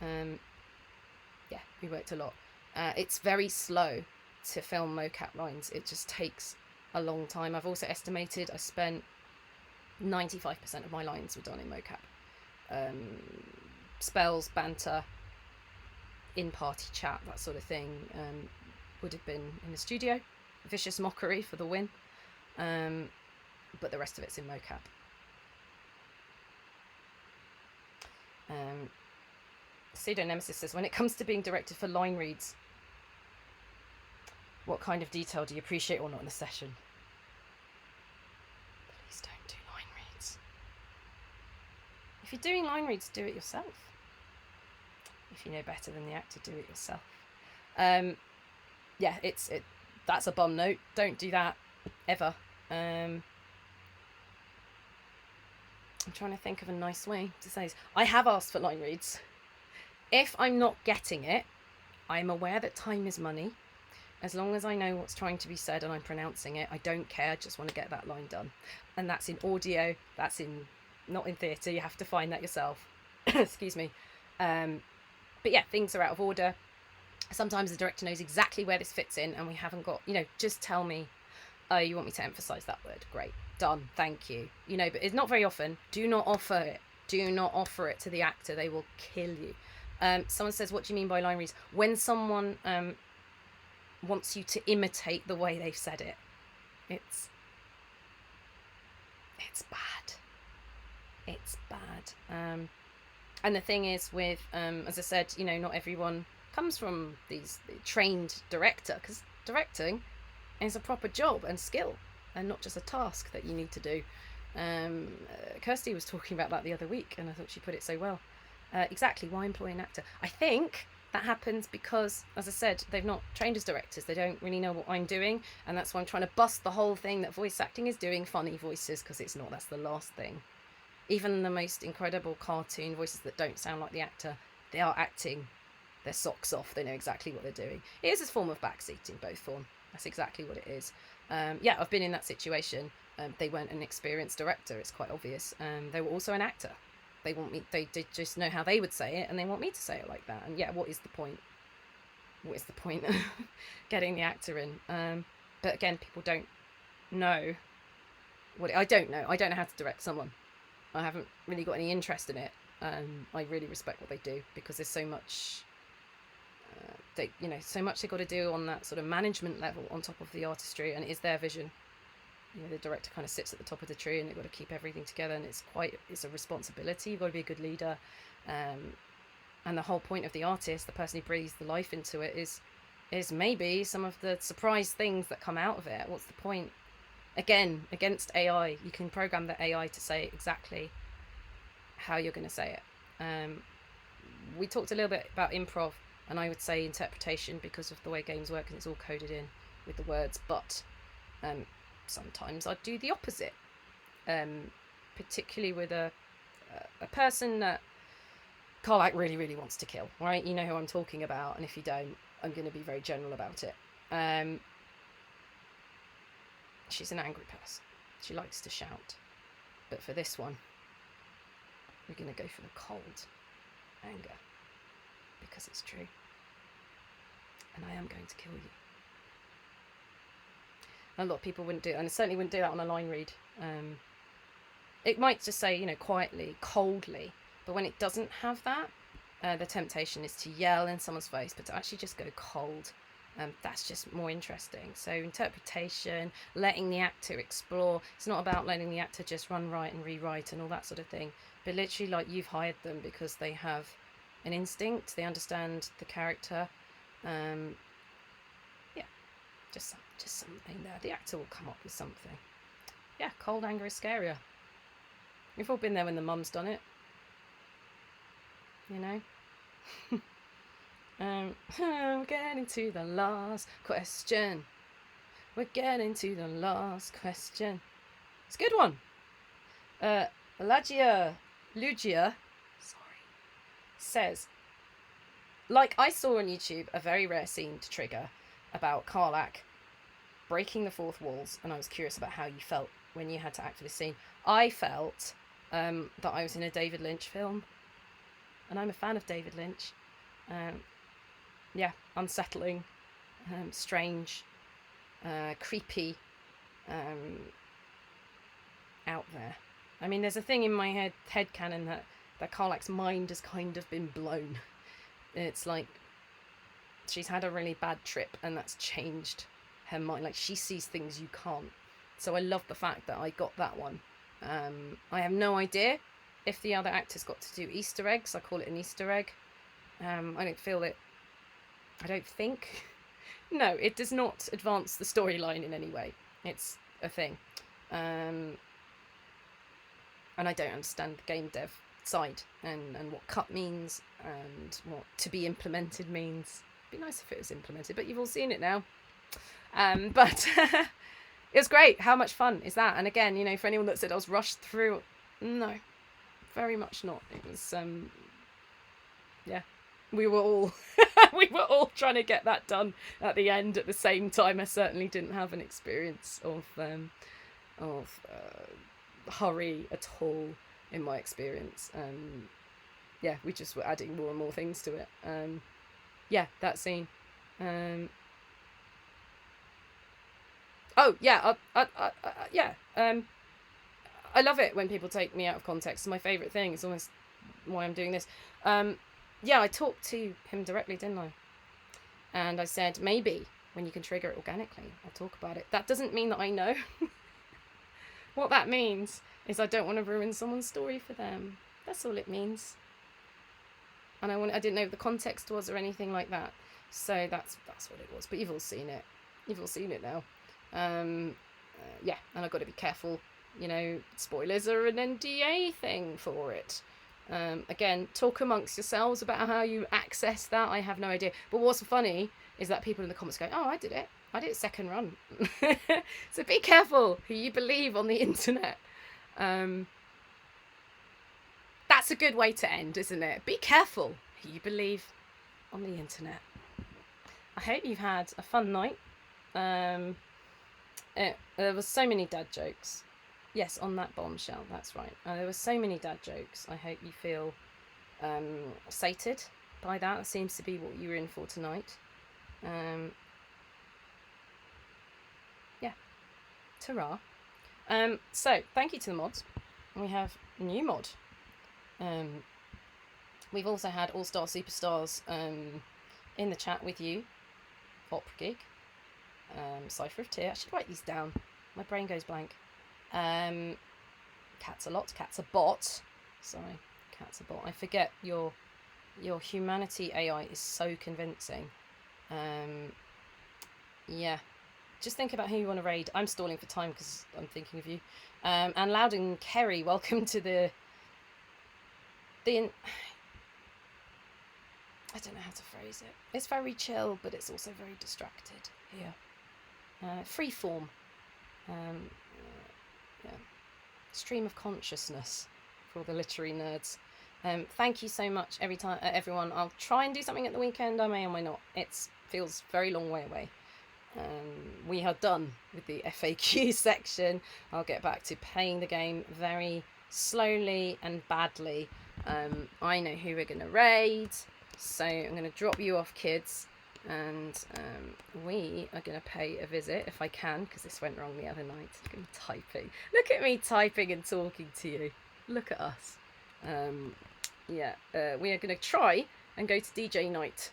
Yeah, we worked a lot. It's very slow to film mocap lines. It just takes a long time. I've also estimated I spent 95% of my lines were done in mocap. Spells, banter, in-party chat, that sort of thing, would have been in the studio. Vicious mockery for the win. But the rest of it's in mocap. Pseudo Nemesis says, when it comes to being directed for line reads, what kind of detail do you appreciate or not in the session? Please don't do line reads. If you're doing line reads, do it yourself. If you know better than the actor, do it yourself. Yeah, that's a bum note. Don't do that ever. I'm trying to think of a nice way to say this. I have asked for line reads. If I'm not getting it, I'm aware that time is money. As long as I know what's trying to be said and I'm pronouncing it, I don't care. I just want to get that line done. And that's in audio, that's in not in theatre. You have to find that yourself. Excuse me. But yeah, things are out of order. Sometimes the director knows exactly where this fits in and we haven't got, just tell me, oh, you want me to emphasize that word? Great, done, thank you. But it's not very often. Do not offer it. Do not offer it to the actor. They will kill you. Someone says, what do you mean by line reads? When someone wants you to imitate the way they've said it, it's bad. It's bad. And the thing is with, as I said, not everyone comes from these trained director, because directing is a proper job and skill and not just a task that you need to do. Kirsty was talking about that the other week and I thought she put it so well. Exactly, why employ an actor? I think that happens because, as I said, they've not trained as directors. They don't really know what I'm doing, and that's why I'm trying to bust the whole thing that voice acting is doing funny voices, because it's not. That's the last thing. Even the most incredible cartoon voices that don't sound like the actor, they are acting their socks off. They know exactly what they're doing. It is a form of backseating, both form. That's exactly what it is. Yeah, I've been in that situation. They weren't an experienced director, it's quite obvious. They were also an actor. They want me, they just know how they would say it, and they want me to say it like that. And yeah, what is the point? What is the point of getting the actor in? But again, people don't know what I don't know. I don't know how to direct someone. I haven't really got any interest in it. I really respect what they do, because there's so much so much they've got to do on that sort of management level on top of the artistry, and it is their vision. The director kind of sits at the top of the tree and they've got to keep everything together, and it's a responsibility. You've got to be a good leader, and the whole point of the artist, the person who breathes the life into it, is maybe some of the surprise things that come out of it. What's the point? Again, against AI, you can program the AI to say exactly how you're going to say it. We talked a little bit about improv, and I would say interpretation, because of the way games work and it's all coded in with the words, but sometimes I'd do the opposite, particularly with a person that Karlach really, really wants to kill, right? You know who I'm talking about, and if you don't, I'm going to be very general about it. She's an angry person. She likes to shout. But for this one, we're going to go for the cold anger, because it's true. And I am going to kill you. A lot of people wouldn't do it, and I certainly wouldn't do that on a line read. It might just say, quietly, coldly, but when it doesn't have that, the temptation is to yell in someone's face, but to actually just go cold. That's just more interesting. So interpretation, letting the actor explore. It's not about letting the actor just run right and rewrite and all that sort of thing, but literally like you've hired them because they have an instinct, they understand the character. Yeah, just something there. The actor will come up with something. Yeah, cold anger is scarier. We've all been there when the mum's done it. We're getting to the last question. We're getting to the last question. It's a good one. Lugia, says, like I saw on YouTube a very rare scene to trigger about Karlach breaking the fourth walls, and I was curious about how you felt when you had to act for this scene. I felt that I was in a David Lynch film, and I'm a fan of David Lynch. Yeah, unsettling, strange, creepy, out there. I mean, there's a thing in my headcanon that Karlach's mind has kind of been blown. It's like she's had a really bad trip and that's changed her mind. Like, she sees things you can't. So I love the fact that I got that one. I have no idea if the other actors got to do Easter eggs. I call it an Easter egg. I don't think. No, it does not advance the storyline in any way. It's a thing. And I don't understand the game dev side and what cut means and what to be implemented means. It'd be nice if it was implemented, but you've all seen it now. But it was great. How much fun is that? And again, for anyone that said I was rushed through, no, very much not. It was, yeah, we were all we were all trying to get that done at the end at the same time. I certainly didn't have an experience of hurry at all. in my experience. Yeah, we just were adding more and more things to it. Yeah, that scene. Oh yeah, yeah. I love it when people take me out of context. It's my favourite thing. It's almost why I'm doing this. Yeah, I talked to him directly, didn't I? And I said, maybe when you can trigger it organically, I'll talk about it. That doesn't mean that I know. What that means is I don't want to ruin someone's story for them. That's all it means. And I didn't know what the context was or anything like that. So that's what it was. But you've all seen it. You've all seen it now. Yeah, and I've got to be careful. You know, spoilers are an NDA thing for it. Again, talk amongst yourselves about how you access that. I have no idea. But what's funny is that people in the comments go, oh, I did it second run. So be careful who you believe on the internet. That's a good way to end, isn't it? Be careful who you believe on the internet. I hope you've had a fun night. There was so many dad jokes. Yes, on that bombshell, that's right. There were so many dad jokes. I hope you feel sated by that. That seems to be what you were in for tonight. Yeah, ta-ra. So, thank you to the mods. We have a new mod. We've also had All-Star Superstars in the chat with you. Opera Gig. Cypher of Tear. I should write these down. My brain goes blank. Cat's a lot. Cat's a bot. Sorry, Cat's a bot. I forget your humanity AI is so convincing. Yeah, just think about who you want to raid. I'm stalling for time because I'm thinking of you. And Loudon Kerry, welcome to the I don't know how to phrase it. It's very chill, but it's also very distracted here. Freeform. Yeah. Stream of consciousness for all the literary nerds. Thank you so much everyone. I'll try and do something at the weekend. I may or may not. It feels very long way away. We are done with the FAQ section. I'll get back to playing the game very slowly and badly. I know who we're going to raid. So I'm going to drop you off, kids. And we are going to pay a visit if I can, because this went wrong the other night. Look at me typing. Look at me typing and talking to you. Look at us. Yeah, we are going to try and go to DJ night.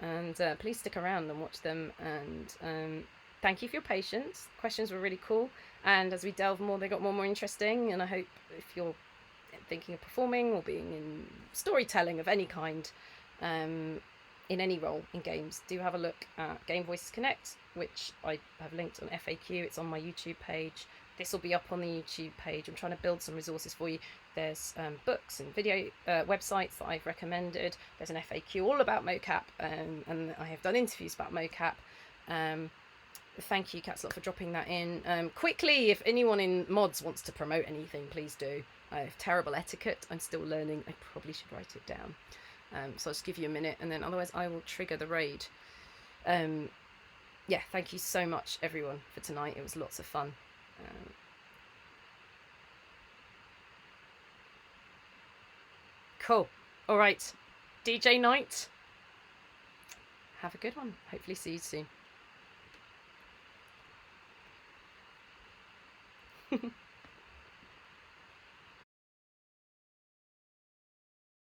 And please stick around and watch them. And thank you for your patience. Questions were really cool. And as we delve more, they got more and more interesting. And I hope if you're thinking of performing or being in storytelling of any kind, in any role in games, do have a look at Game Voices Connect, which I have linked on FAQ. It's on my YouTube page. This will be up on the YouTube page. I'm trying to build some resources for you. There's books and video websites that I've recommended. There's an FAQ all about mocap, and I have done interviews about mocap. Thank you, Catslot, for dropping that in. Quickly, if anyone in mods wants to promote anything, please do. I have terrible etiquette. I'm still learning. I probably should write it down. So I'll just give you a minute, and then otherwise I will trigger the raid. Yeah, thank you so much, everyone, for tonight. It was lots of fun. Cool. All right. DJ night. Have a good one. Hopefully see you soon.